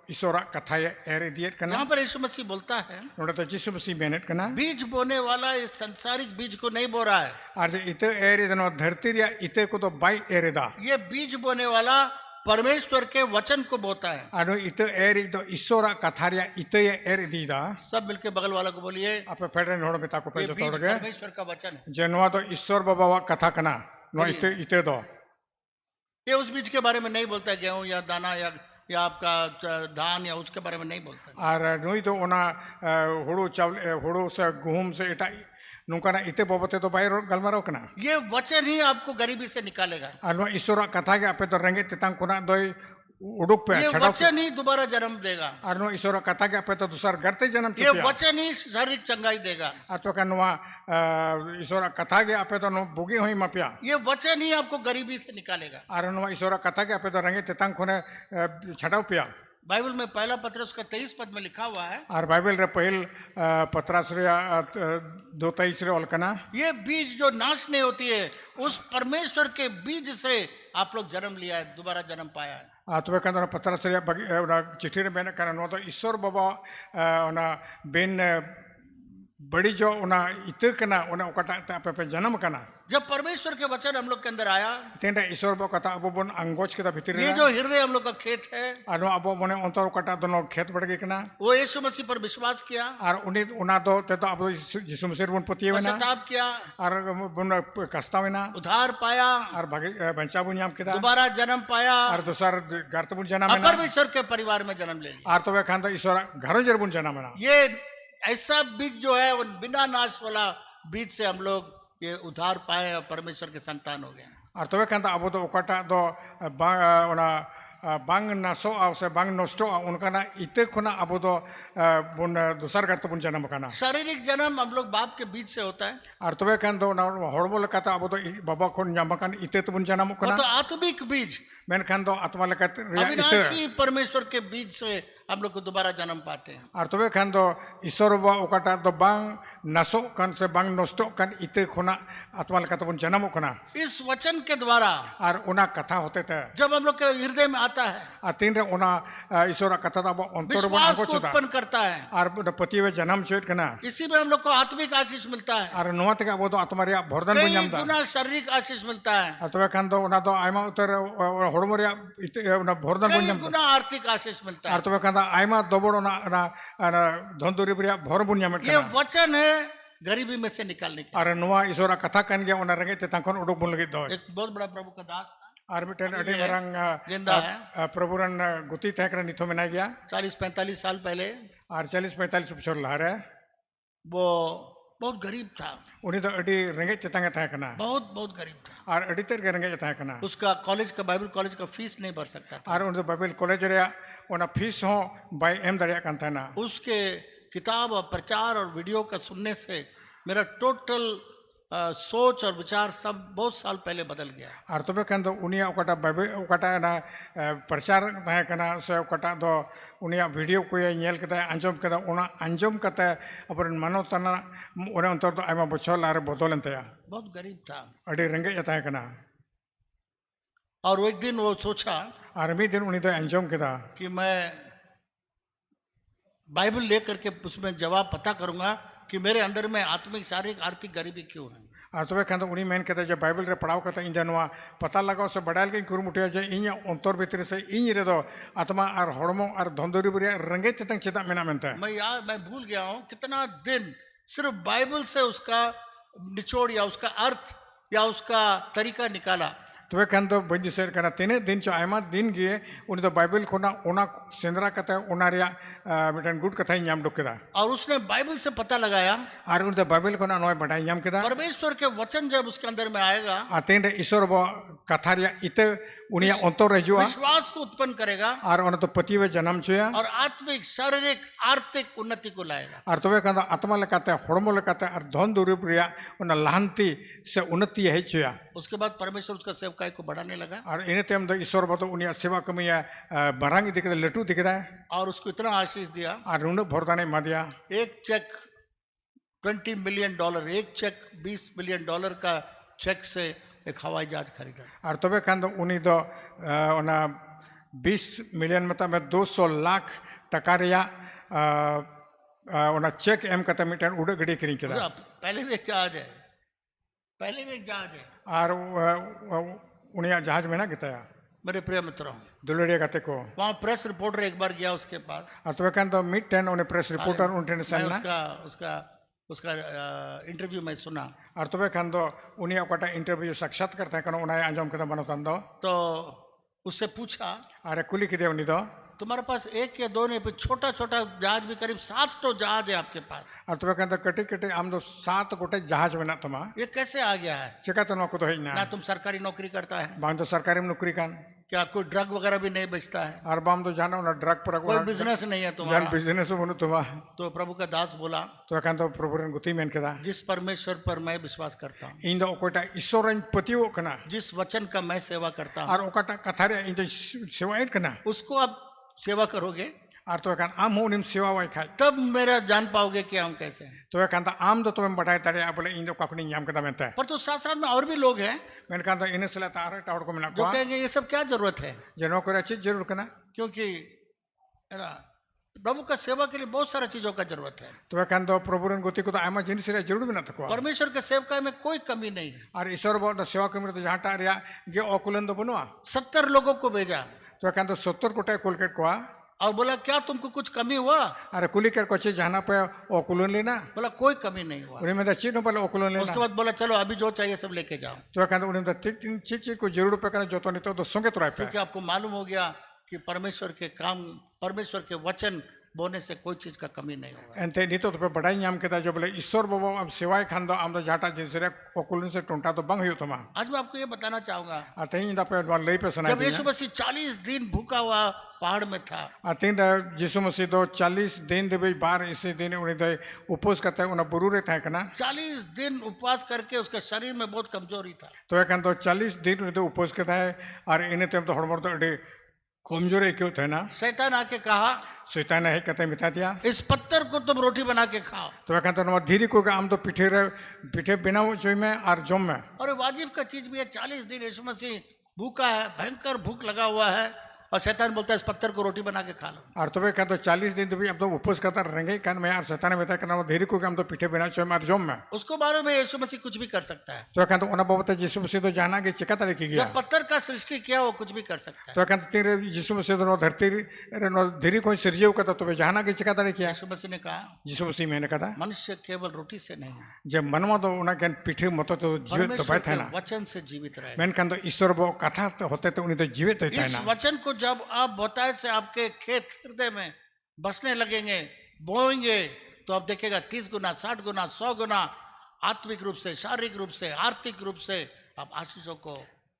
ईश्वर कथा ये एर दियत कना यहाँ पर यीशु मसीह बोलता है, नोडे तो यीशु मसीह मेनेट कना बीज बोने वाला इस संसारिक बीज को नहीं बो रहा है। और जे इते एर दनो धरती रिया इते को तो बाई एर दा ये बीज बोने वाला परमेश्वर के वचन को बोता है। और इते एर दो ईश्वर कथा रिया इते एर दीदा सब मिलके बगल वाला को बोलिए, अपे फेडरन होड़ में ताको पे ये जो बीज तोड़गे परमेश्वर का वचन है। जे नवा तो ईश्वर बाबा वा कथा कना नो इते इते दो ये उस बीज के बारे में नहीं बोलता, गेहूं या दाना या आपका धान या उसके बारे में नहीं बोलता। और नुई तो ओना हुड़ू चावल हुड़ू से गुहूम से एटा नुकाना इते बाबते तो बाय गलमारो कना ये वचन ही आपको गरीबी से निकालेगा। और नो ईश्वर कथा के अपे तो रंगे तितांग कोना दोय उडुक पे ये छड़ाव वचन ही दोबारा जन्म देगा। और नो ईश्वर कथा के अपे तो दूसर गरते जन्म ये वचन ही शारीरिक चंगाई देगा। आ तो का नवा ईश्वर कथा के अपे तो नो बुगी होई मापिया ये वचन ही आपको गरीबी से निकालेगा। और नवा ईश्वर कथा के अपे तो रंगे तितांग कोने छड़ाव पिया बाइबल में पहला पत्रस का 23 पद में लिखा हुआ है, और बाइबल रे पहिल पत्रास रे 2:23 रे अलकना ये बीज जो नाश नहीं होती है उस परमेश्वर के बीज से आप लोग जन्म लिया है, दोबारा जन्म पाया है। तब कंद पत्रास रे चिट्ठी रे मेन कना नो तो ईश्वर बाबा ओना बेन बड़ी जो ओना इते कना ओना ओकाटा अपे पे जन्म कना जब परमेश्वर के वचन हम लोग के अंदर आया, तेंडा ईश्वर बाबा कथा अब बन अंगोच के भीतर ये जो हृदय हम लोग का खेत है, और अब मने अंतर कटा दोनो खेत बढ़ गई कना वो यीशु मसीह पर विश्वास किया, और उनी उना दो ते तो अब यीशु मसीह बन पतियेना पश्चाताप किया, और बन कस्तावेना उद्धार पाया, और भागे बंचा बुन नाम केदा दोबारा जन्म पाया और दूसर गर्त बुन जना में परमेश्वर के परिवार में जन्म ले लिया। और तबे खान तो ईश्वर घर जर बुन जना में ये ऐसा बीज जो है वो बिना नाश वाला बीज से हम लोग ये उद्धार पाए और परमेश्वर के संतान हो गए। और तबे खान तो अब तो ओकाटा दो ओना बांग नसो से बांग नष्टो उनका इते खुना अब तो बुन दूसर गर्त बुन जन्म कना शारीरिक जन्म हम लोग बाप के बीज से होता है, और तबे खान तो हड़बो लेकाता अब तो बाबा खन नामकान इते तो बुन जन्म वो कना तो आत्मिक बीज, मेनखान दो आत्मा लेकात रिया इते अविनाशी परमेश्वर के बीज से हम लोग को दोबारा जन्म पाते हैं। और तबे खान दो ईश्वर बा ओकाटा दो बांग नसो कान से बांग नष्टो कान इते खुना आत्मा लेकात बुन जन्म कना इस वचन के द्वारा और उना कथा होते थे जब हम लोग के हृदय में आता है, आ तीन रे उना ईश्वर कथा दा अंतर बन विश्वास आगो को चुदा उत्पन्न करता है, और पति वे जन्म चेत कना इसी में हम लोग को आत्मिक आशीष मिलता है, और नोवा तक अब तो आत्मा रिया भरदान बुन कई नामदा गुना शारीरिक आशीष मिलता है, और तबे खान दो उना दो आयमा उतर हड़मो रिया इते उना भरदान बुन कई नामदा गुना आर्थिक आशीष मिलता और है। तबे खान दा आयमा दबड़ उना धनदुरी रिया भर बुन नाम ये वचन है गरीबी में से निकालने के। और नोवा ईश्वर कथा कान गया उना रंगे ते तांखन उडुक बुन लगी दो एक बहुत बड़ा प्रभु का दास था, और मिटन अडी मरंग जिंदा है, प्रभुरन गुती तहकर निथो में ना गया 40-45 साल पहले। और 40-45 बछर लहारे वो बहुत गरीब था, उनी तो अडी रंगे चेतांगे तहय कना बहुत बहुत गरीब था। और अडी तेर के रंगे तहय कना उसका कॉलेज का बाइबल कॉलेज का फीस नहीं भर सकता था। और उन बाइबल कॉलेज रे उना फीस हो बाय एम दरिया कान थाना उसके किताब और प्रचार और वीडियो का सुनने से मेरा टोटल सोच और विचार सब बहुत साल पहले बदल गया। और तबे खान दो उनिया ओकाटा बाइबल ओकाटा ना प्रचार तहय कना से ओकाटा दो उनिया वीडियो को नेल कता अंजम कता उना अंजम कता अपन मानो तना उना अंतर दो आयमा बछर लारे बदलन तया बहुत गरीब था अडी रंगे तहय कना और एक दिन वो सोचा और मी दिन उनी दो अंजम कता कि मैं बाइबल लेकर के उसमें जवाब पता करूंगा कि मेरे अंदर में आत्मिक शारीरिक आर्थिक गरीबी क्यों है। ᱟᱨ ᱛᱚᱵᱮ ᱠᱷᱟᱱ ᱫᱚ ᱩᱱᱤ ᱢᱮᱱ ᱠᱮᱫᱟ ᱡᱮ ᱵᱟᱭᱵᱮᱞ ᱨᱮ ᱯᱟᱲᱦᱟᱣ ᱠᱟᱛᱮ ᱤᱧ ᱫᱚ ᱱᱚᱣᱟ ᱯᱟᱛᱟ ᱞᱟᱜᱟᱣ ᱥᱮ ᱵᱟᱰᱟᱭ ᱞᱟᱹᱜᱤᱫ ᱠᱩᱨᱩᱢᱩᱴᱩᱭᱟ ᱡᱮ ᱤᱧᱟᱹᱜ ᱚᱱᱛᱚᱨ ᱵᱷᱤᱛᱨᱤ ᱥᱮ ᱤᱧ ᱨᱮᱫᱚ ᱟᱛᱢᱟ ᱟᱨ ᱦᱚᱲᱢᱚ ᱟर धन दुरीब रᱮᱭᱟᱜ ᱨᱮᱸᱜᱮᱡ ᱛᱮᱛᱟᱝ ᱪᱮᱫᱟᱜ ᱢᱮᱱᱟᱜ ᱢᱮᱱᱛᱮ मैं भूल गया हूं कितना दिन सिर्फ बाइबल से उसका निचोड़ या उसका अर्थ या उसका तरीका निकाला। तबे खान दो बंदी सेर कना तीने दिन चो आयमा दिन गे उनी दो बाइबल खोना ओना सेंद्रा कथा ओना रिया मिटन गुड कथा ᱧᱟᱢ ᱰᱚᱠᱮᱫᱟ और उसने बाइबल से पता लगाया आर उनी दो बाइबल खोना नय बडाय ᱧᱟᱢ केदा परमेश्वर के वचन जब उसके अंदर में आएगा आतेन रे ईश्वर बो कथा रिया इते उनिया अंतर रे जुआ विश्वास को उत्पन्न करेगा आर ओना तो पतिवे जन्म छया और आत्मिक शारीरिक आर्थिक उन्नति को लाएगा। आर तबे खान आत्मा लेकाते हड़मो लेकाते आर धन दुरीब रिया ओना लहांती से उन्नति हेचया। उसके बाद परमेश्वर उसका सेवकाई को बढ़ाने लगा और इने तेम दो ईश्वर बतो उनिया सेवा कमिया बरांग दिखे लटू दिखे और उसको इतना आशीष दिया और उन भरदाने मदिया एक चेक $20 मिलियन, एक चेक $20 मिलियन का चेक से एक हवाई जहाज खरीदा। और तबे खान दो उनी दो ओना 20 मिलियन मतलब में 200 लाख टका रिया ओना चेक एम कते मिटन उड़ गड़ी करी केदा। पहले भी एक जहाज है, पहले भी एक जहाज है और उनिया जहाज में ना किताया मेरे प्रिय मित्रों दुलड़िया कते को वहाँ प्रेस रिपोर्टर एक बार गया उसके पास और तबे खान दो मिड टेन उन्हें प्रेस रिपोर्टर उन्हें सन्ना उसका उसका उसका इंटरव्यू में सुना और तबे खान दो उनिया कोटा इंटरव्यू साक्षात्कार था कनो उन्हें अंजाम कदम बनोतन दो तो उससे पूछा अरे कुली किदे उनी दो तुम्हारे पास एक या दो नहीं छोटा छोटा जहाज भी करीब 7 तो जहाज है आपके पास और तबे खान दो कटी कटी आम दो 7 गोटे जहाज में ना तुमा ये कैसे आ गया है? चिका तो नको तो है ना ना तुम सरकारी नौकरी करता है, बांध तो सरकारी नौकरी कान क्या कोई ड्रग वगैरह भी नहीं बेचता है, और बाम तो जानो ना ड्रग पर कोई बिजनेस नहीं है जान तुम्हारा? बिजनेस बनु तुमा तो प्रभु का दास बोला तो खान तो प्रभु रन गुती मेन केदा जिस परमेश्वर पर मैं विश्वास करता हूँ, इन दो कोटा ईश्वरन पतिओ कना जिस वचन का मैं सेवा करता हूँ और ओकाटा कथा रे इन सेवाएत कना उसको आप सेवा करोगे और तो खान आम उनिम सेवा वाई खाय तब मेरा जान पाओगे कि हम कैसे हैं। तो खान आम दो तुम बटाई तारे बोले इन दो काकनी ᱧᱟᱢ कदा मेनते पर तो साथ साथ में और भी लोग हैं मेन खान तो इन सला तारे टावर को मिला जो कहेंगे ये सब क्या जरूरत है, जनो को चीज जरूर कना क्योंकि है ना प्रभु का सेवा के लिए बहुत सारा चीजों का जरूरत है। तो खान दो प्रभु रन गुती को तो आमा जिनिस रे जरूर बिना तको परमेश्वर के सेवकाई में कोई कमी नहीं है। और ईश्वर बो सेवा कमी तो जहाटा रिया गे ओकुलन दो बनुआ 70 लोगों को भेजा तो खान तो 70 कोटा कोलकेट को और बोला क्या तुमको कुछ कमी हुआ? अरे कुली कर कोचे जाना पे ओकुलन लेना बोला कोई कमी नहीं हुआ। उन्हें में चीज पहले ओकुलन लेना उसके बाद बोला चलो अभी जो चाहिए सब लेके जाओ। तो कहते उन्हें तीन चीज को जरूर पे करना जो तो नहीं तो संगे तो पे क्योंकि आपको मालूम हो गया कि परमेश्वर के काम परमेश्वर के वचन बोने से कोई चीज का कमी नहीं होगा। एंते नहीं तो पे बड़ाई ᱧᱟᱢ केदा जो बोले ईश्वर बाबा अब सेवाय खान दो आम दो जाटा जिनसे रे ओकुलन से टोंटा तो बंग हुई तुमा। आज मैं आपको ये बताना चाहूंगा आते ही इंदा पे लई पे सुनाई जब यीशु मसीह 40 दिन भूखा हुआ पहाड़ में था आते यीशु मसीह दो 40 दिन देबे बार इसी दिन उन्हें दे उपवास करते उन्हें बुरू रे था कना 40 दिन उपवास करके उसके शरीर में बहुत कमजोरी था। तो एखान तो 40 दिन उन्हें उपवास करता है और इन्हें तेम तो हड़मड़ तो अड़े कमजोर क्यों थे ना शैतान आके कहा शैतान है कहते मिटा दिया इस पत्थर को तुम रोटी बना के खाओ। तो एखान तो धीरे को आम तो पीठे बिना चोई में और जम में और वाजिब का चीज भी है 40 दिन यीशु मसीह भूखा है, भयंकर भूख लगा हुआ है और शैतान बोलता है इस पत्थर को रोटी बना के खा लो। और तो कहते तो 40 दिन तो भी अब तो उपवास करता रहेंगे कान में और शैतान में करना धीरे को हम तो पीठे बिना चोई में और जम में उसको बारे में यीशु मसीह कुछ भी कर सकता है। तो कहते उन्हें बाबत यीशु मसीह तो जाना कि चिका तरह की गया जब पत्थर का सृष्टि किया वो कुछ भी कर सकता है। तो कहते तेरे यीशु मसीह तो धरती धीरे को सिरजेव करता तो जाना कि चिका तरह किया यीशु मसीह ने कहा यीशु मसीह मैंने कहा मनुष्य केवल रोटी से नहीं जब मनवा तो उन्हें पीठे मत तो जीवित तो परमेश्वर बैठे के ना वचन से जीवित रहे। मेनखान तो ईश्वर वो कथा तो होते तो उन्हें तो जीवित होता है इस ना वचन को जब आप बताए से आपके खेत हृदय में बसने लगेंगे बोएंगे तो आप देखेगा 30 गुना 60 गुना 100 गुना आत्मिक रूप से शारीरिक रूप से आर्थिक रूप से आप आशीषों को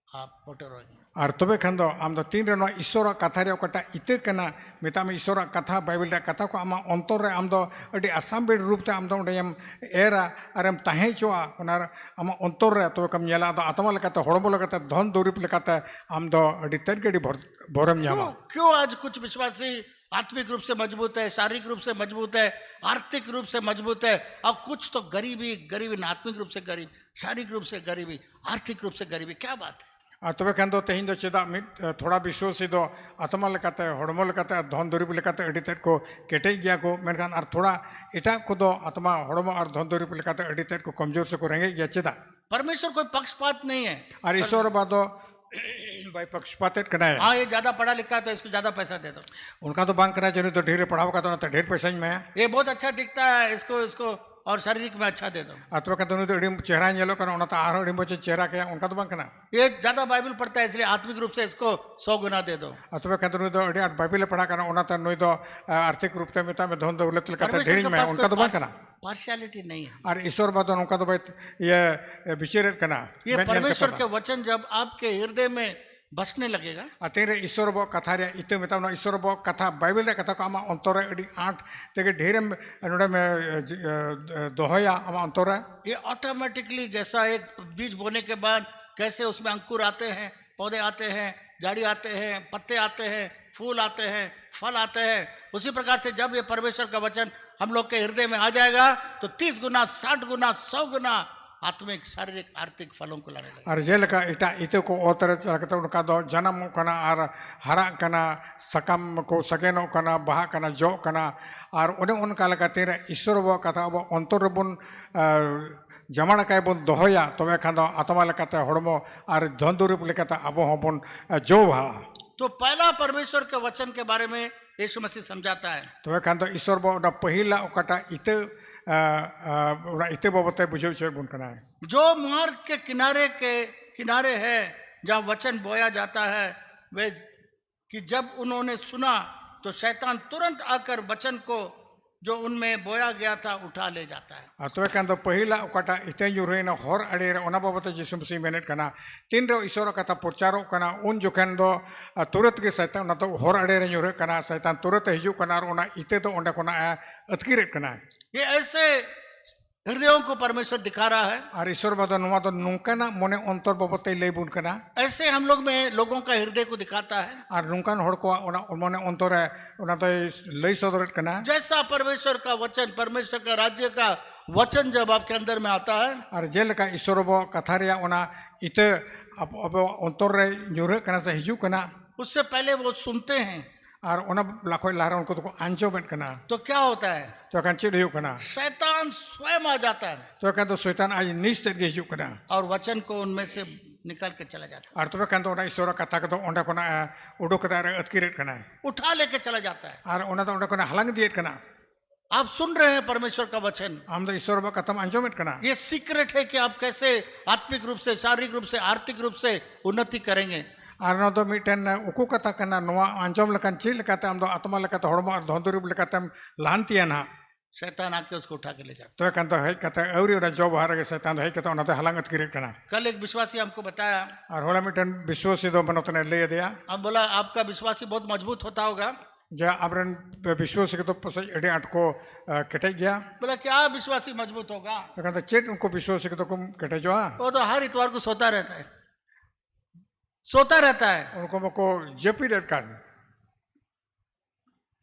आप मोटे रहेंगे। और तबे खान दो आम दो तीन रे ईश्वर कथा रे कटा इते कना मेता में ईश्वर कथा बाइबल रे कथा को आमा अंतर रे आम दो अडी आसाम बेड रूप ते आम दो उडम एरा अरम ताहे चोआ ओनार आमा अंतर रे तो कम नेला दो आत्मा लेकाते हड़मो लेकाते धन दौरिप लेकाते आम दो अडी तनकेडी भरम न्यामा। क्यों आज कुछ विश्वासी आत्मिक रूप से मजबूत है, शारीरिक रूप से मजबूत है, आर्थिक रूप से मजबूत है और कुछ तो गरीबी आत्मिक रूप से गरीब, शारीरिक रूप से गरीबी, आर्थिक रूप से गरीबी, क्या बात है। और तबे खान दो तेहिं दो चेदा थोड़ा विश्वासी दो आत्मा लेकाते हड़मो लेकाते धन दुरीब लेकाते अडी तेद को केटे गया को मेनखान और थोड़ा एटा को दो आत्मा हड़मो और धन दुरीब लेकाते अडी तेद को कमजोर से को रेंगे गया चेदा परमेश्वर कोई पक्षपात नहीं है। Ar isor ba do bai pakspatet kana hai. हाँ ये ज्यादा पढ़ा लिखा है तो इसको ज्यादा पैसा दे दो, उनका तो बांग करा जरूर तो ढेर पढ़ाओ का तो ढेर पैसा ही मैं ये बहुत अच्छा दिखता है इसको इसको और शारीरिक में अच्छा दे दो। अथवा का तो चेहरा येलो करना उन्हें तो आरो अड़ी मोचे चेहरा क्या उनका तो बांग करना ये ज्यादा बाइबल पढ़ता है इसलिए आत्मिक रूप से इसको 100 गुना दे दो। अथवा का तो अड़ी बाइबल पढ़ा करना उन्हें तो नई तो आर्थिक रूप से मिता में धन दौलत का ढेर में उनका तो बांग करना पार्शियलिटी नहीं है। और ईश्वर बात उनका तो भाई ये विशेष करना ये परमेश्वर के वचन जब आपके हृदय में बसने लगेगा, अतेरे ईश्वर बो कथा रे इते मिता ना ईश्वर बो कथा बाइबल रे कथा को आमा अंतर अड़ी आठ तेगे ढेर नोडे में दोहया आमा अंतर ये ऑटोमेटिकली जैसा एक बीज बोने के बाद कैसे उसमें अंकुर आते हैं, पौधे आते हैं, झाड़ी आते हैं, पत्ते आते हैं, फूल आते हैं, फल आते हैं, उसी प्रकार से जब ये परमेश्वर का वचन हम लोग के हृदय में आ जाएगा तो 30 गुना 60 गुना 100 गुना आत्मिक शारीरिक आर्थिक फलों को लाने लगेगा। और जेलका इटा इते को ओतर चलकते उनका दो जन्म कना और हरा कना सकम को सकेनो कना बहा कना जो कना और उन्हें उनका लगा तेरे ईश्वर वो कथा वो अंतर बुन जमाना काय बुन दोहया तो वे खाना आत्मा लगाते हड़मो और धंधुरूप लेकर अब हम जो भा तो पहला परमेश्वर के वचन के बारे में यीशु मसीह समझाता है। तो वे खाना ईश्वर वो ना पहिला उकटा इते इते बाबते बुझे उछे बुन करना है जो मार्ग के किनारे है जहाँ वचन बोया जाता है, वे कि जब उन्होंने सुना तो शैतान तुरंत आकर वचन को जो उनमें बोया गया था उठा ले जाता है। तो कहते हैं पहिला उकटा इतने जुरे ना हर अड़े उना बाबते जिसम सी मेहनत करना तीन रो ईश्वर कथा प्रचारो करना उन जोखन दो तुरंत के शैतान ना तो हर अड़े रे जुरे करना शैतान तुरंत हिजू करना और उना इते तो उन्हें कोना अतकीरेट करना है। ये ऐसे हृदयों को परमेश्वर दिखा रहा है और ईश्वर बात नुमा तो नुका ना मोने अंतर बाबते ले बुन करना ऐसे हम लोग में लोगों का हृदय को दिखाता है और नुकान हड़ को उना मोने अंतर है उना तो ले सदरट करना जैसा परमेश्वर का वचन परमेश्वर का राज्य का वचन जब आपके अंदर में आता है और जेल का ईश्वर बो कथा रे उना इते अब अंतर रे जुरे करना से हिजू करना उससे पहले वो सुनते हैं और उना लाखों लहरा उनको तो अंजोमेंट करना तो क्या होता है तो कहन चिड़ हिजू करना शैतान स्वयं आ जाता है तो कहन तो शैतान आज निश्चित के हिजू करना और वचन को उनमें से निकाल के चला जाता है और तो कहन तो उना ईश्वर कथा को तो उंडा कोना उडो कता रे अतकीरेट करना उठा लेके चला जाता है और उना तो उंडा कोना हलंग दिएट करना आप सुन रहे हैं परमेश्वर का वचन हम तो ईश्वर बा कथम अंजोमेंट करना ये सीक्रेट है कि आप कैसे आत्मिक रूप से शारीरिक रूप से आर्थिक रूप से उन्नति करेंगे और ना तो मिटन उकु कथा करना नुआ अंजोम लकन चिल लकाते हम तो आत्मा लकाते हड़मो और धंधुरूप लकाते हम लानतिया ना शैतान आके उसको उठा के ले जाता तो कहन तो है कहते अवरी उना जो बाहर के शैतान है कहते उना तो हलंग अतकीरेट करना कल एक विश्वासी हमको बताया और होला मिटन विश्वासी दो बनोतने ले दिया अब बोला आपका विश्वासी बहुत मजबूत होता होगा जा अबरन विश्वासी के तो पसई एडे आट को कटे गया बोला क्या विश्वासी मजबूत होगा तो कहते चेत उनको विश्वासी के तो कुम कटे जो वो तो हर इतवार को सोता रहता है उनको मको जेपी डेट कर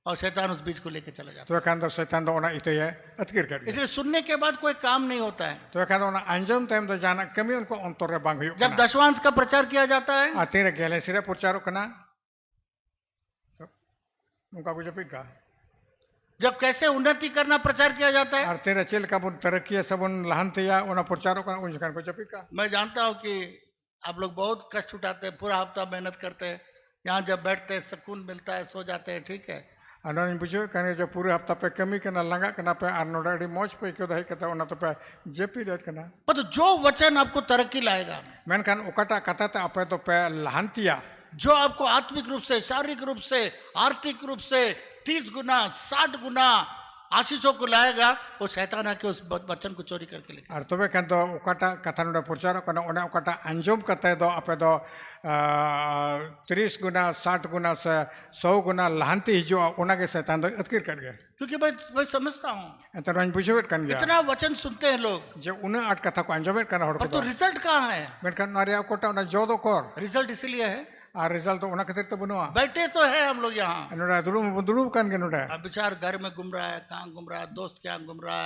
और शैतान उस बीज को लेके चला जाता तो कहते शैतान तो उना इते है अतकीर कर है। इसलिए सुनने के बाद कोई काम नहीं होता है। तो कहते उना अंजम टाइम तो जाना कमी उनको अंतर रे बांग हुई जब दशवांश का प्रचार किया जाता है आते गेले सिरे प्रचारो करना उनका कुछ पिट का जब कैसे उन्नति करना प्रचार किया जाता है और तेरे चेल का बुन तरक्की सबन लहनतिया उना प्रचारो करना उन जगह को पिट का मैं जानता हूँ कि आप लोग बहुत कष्ट उठाते हैं, पूरा हफ्ता मेहनत करते हैं, यहाँ जब बैठते हैं सुकून मिलता है, सो जाते हैं, ठीक है। अनोन बुझो कने जो पूरे हफ्ता पे कमी करना लंगा करना पे और नोडाडी मौज पे क्यों दही कहता उना तो पे जेपी डेट करना पर जो वचन आपको तरक्की लाएगा मेनखान उकटा कथा ते आपे तो पे लहनतिया जो आपको आत्मिक रूप से शारीरिक रूप से आर्थिक रूप से 30 गुना 60 गुना आशीषों को लाएगा, वो शैतान आके उस वचन को चोरी करके लेके और तबे कहते उकटा कथा नोडे प्रचार करना उन्हें उकटा अंजुम कते दो आपे दो 30 गुना 60 गुना से 100 गुना लहनती हिजो उना के शैतान दो अतकीर कर गया। क्योंकि मैं समझता हूँ तो रंज बुझेट कर गया इतना वचन सुनते हैं लोग जो उन्हें आठ कथा को अंजुमेट करना पर तो रिजल्ट कहाँ है? मेनखान नारिया कोटा उन्हें जो दो कर रिजल्ट इसीलिए है और रिजल्ट तो उन्हें खातिर तो बनुआ बैठे तो है हम लोग यहाँ, नोडा दुड़ू कान के नोडा अब बेचार घर में घूम रहा है, कहाँ घूम रहा है, दोस्त क्या घूम रहा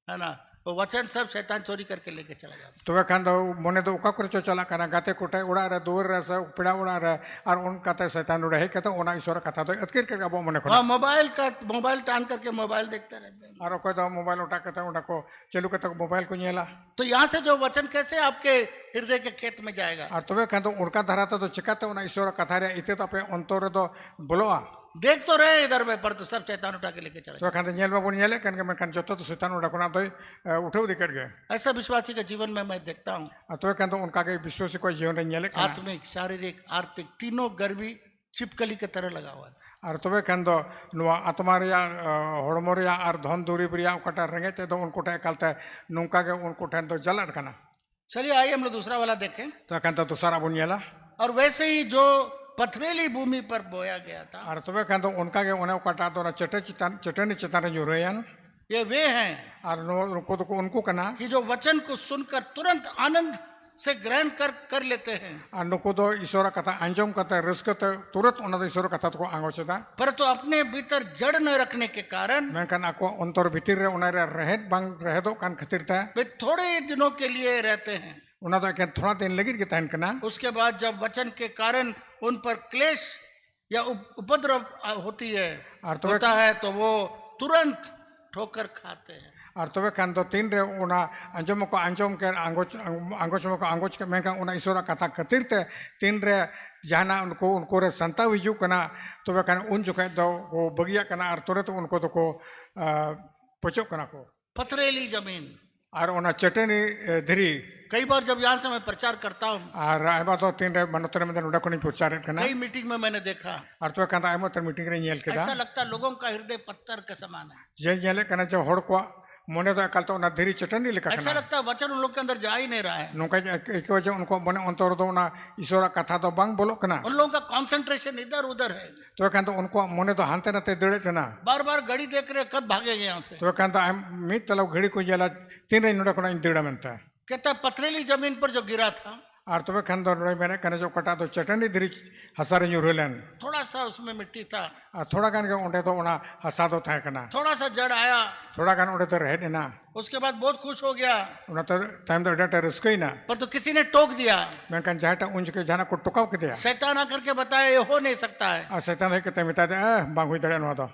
है ना, वो वचन सब शैतान चोरी करके लेके चला जाता है। तबे खान दो मने दो ओका करे चो चला कना गाते कोटे उड़ा रे दुवर रे से पेड़ा उड़ा रे और उन कते शैतान उड़े कते ओना ईश्वर कथा तो अतकिर के अब मने खना हाँ, मोबाइल टान करके मोबाइल देखते रहते हैं। और कोई तो मोबाइल उठा कते उना को चलू कते मोबाइल को नेला तो यहाँ से जो वचन कैसे आपके हृदय के खेत में जाएगा? और तबे खान तो उनका धराता तो चिकाते ओना ईश्वर कथा रे इते तो पे अंतर दो बोलोआ देख तो रहे इधर में, पर तो सब शैतान उठा के लेके चला तो खान नेल बाबू नेले कन के मैं जतो तो शैतान उड़ा कोना तो उठो दिकर गए जाएगा। ऐसा विश्वासी के जीवन में मैं देखता हूँ, तो खान तो उनका के विश्वासी को जीवन रे नेले आत्मिक, शारीरिक, आर्थिक तीनों गर्वी छिपकली के तरह लगा हुआ है। और तबे खान दो नुआ आत्मा रिया हड़मो रिया और धन दूरी रिया ओकाटा रेंगे ते दो उनको टे एकालते नुका के उनको ठन तो जलट कना। चलिए आइए हम लोग दूसरा वाला देखें। तो खान तो दूसरा बुनियाला और वैसे ही जो पथरीली भूमि पर बोया गया था, और तबे खान तो उनका के उन्हें ओकाटा तो चटनी चितान जुरेयन ये वे हैं और उनको तो उनको कना कि जो वचन को सुनकर तुरंत आनंद से ग्रहण कर लेते हैं, और नुको तो ईश्वर कथा अंजम कते रस्कते तुरंत उन्हें ईश्वर कथा को आंगोचदा परंतु अपने भीतर जड़ न रखने के कारण मेनखान आको अंतर भीतर रे उन्हें रहेत बांग रहेदो कान खातिर ता वे थोड़े दिनों के लिए रहते हैं। उन्हें तो के थोड़ा दिन लगी के तहन कना उसके बाद जब वचन के कारण उन पर क्लेश या उपद्रव होती है और तो होता है तो वो तुरंत ठोकर खाते हैं। और तबे खान तो तीन रे उना अंजम को अंजम के आंगोच को आंगोच के मेनखान उन्हें ईश्वर कथा खातिर ते तीन रे जहाना उनको रे संता विजु कना तबे खान उन जुखे दो वो बगिया कना और तुरंत उनको तो को पचो कना को पथरेली जमीन। और उन्हें चटनी धरी कई बार जब यहाँ से मैं प्रचार करता हूँ, और आयमा तो तीन रे मनोतर में उड़ा को नहीं प्रचार करना कई मीटिंग में मैंने देखा, और तो कहता आयमा तर मीटिंग रे नेल केदा ऐसा लगता है लोगों का हृदय पत्थर के समान है। जे नेले कना जो हड़ को मने तो कल तो ना धरी चटनी लेका ऐसा कना लगता है वचन उन लोग के अंदर जा ही नहीं रहा है। नोका एक वजह उनको मने अंतर दो ना ईश्वर कथा तो बांग बोलो कना उन लोगों का कंसंट्रेशन इधर उधर है, तो कहता उनको मने तो हानते नते दड़े तना बार बार घड़ी देख रहे कब भागेंगे यहाँ से। तो कहता मित तलब घड़ी को जला तीन रे नोडा कोना दड़ा मनता कहता है पथरीली जमीन पर जो गिरा था, और तबे खान दो मैंने कने जो कटा तो चटनी धरी हसारे न्यूरलन थोड़ा सा उसमें मिट्टी था, और थोड़ा गान के उंडे तो उना हसा दो था कना थोड़ा सा जड़ आया, थोड़ा गान उंडे तो रह देना उसके बाद बहुत खुश हो गया, उना तो टाइम तो डाटा रिस्क ही ना पर तो किसी ने टोक दिया। मैं कन जाटा उंज के जाना को टुकाव के दिया शैतान आकर के बताया ये हो नहीं सकता है। और शैतान है कहते मिटा दे बांग हुई दड़े नो तो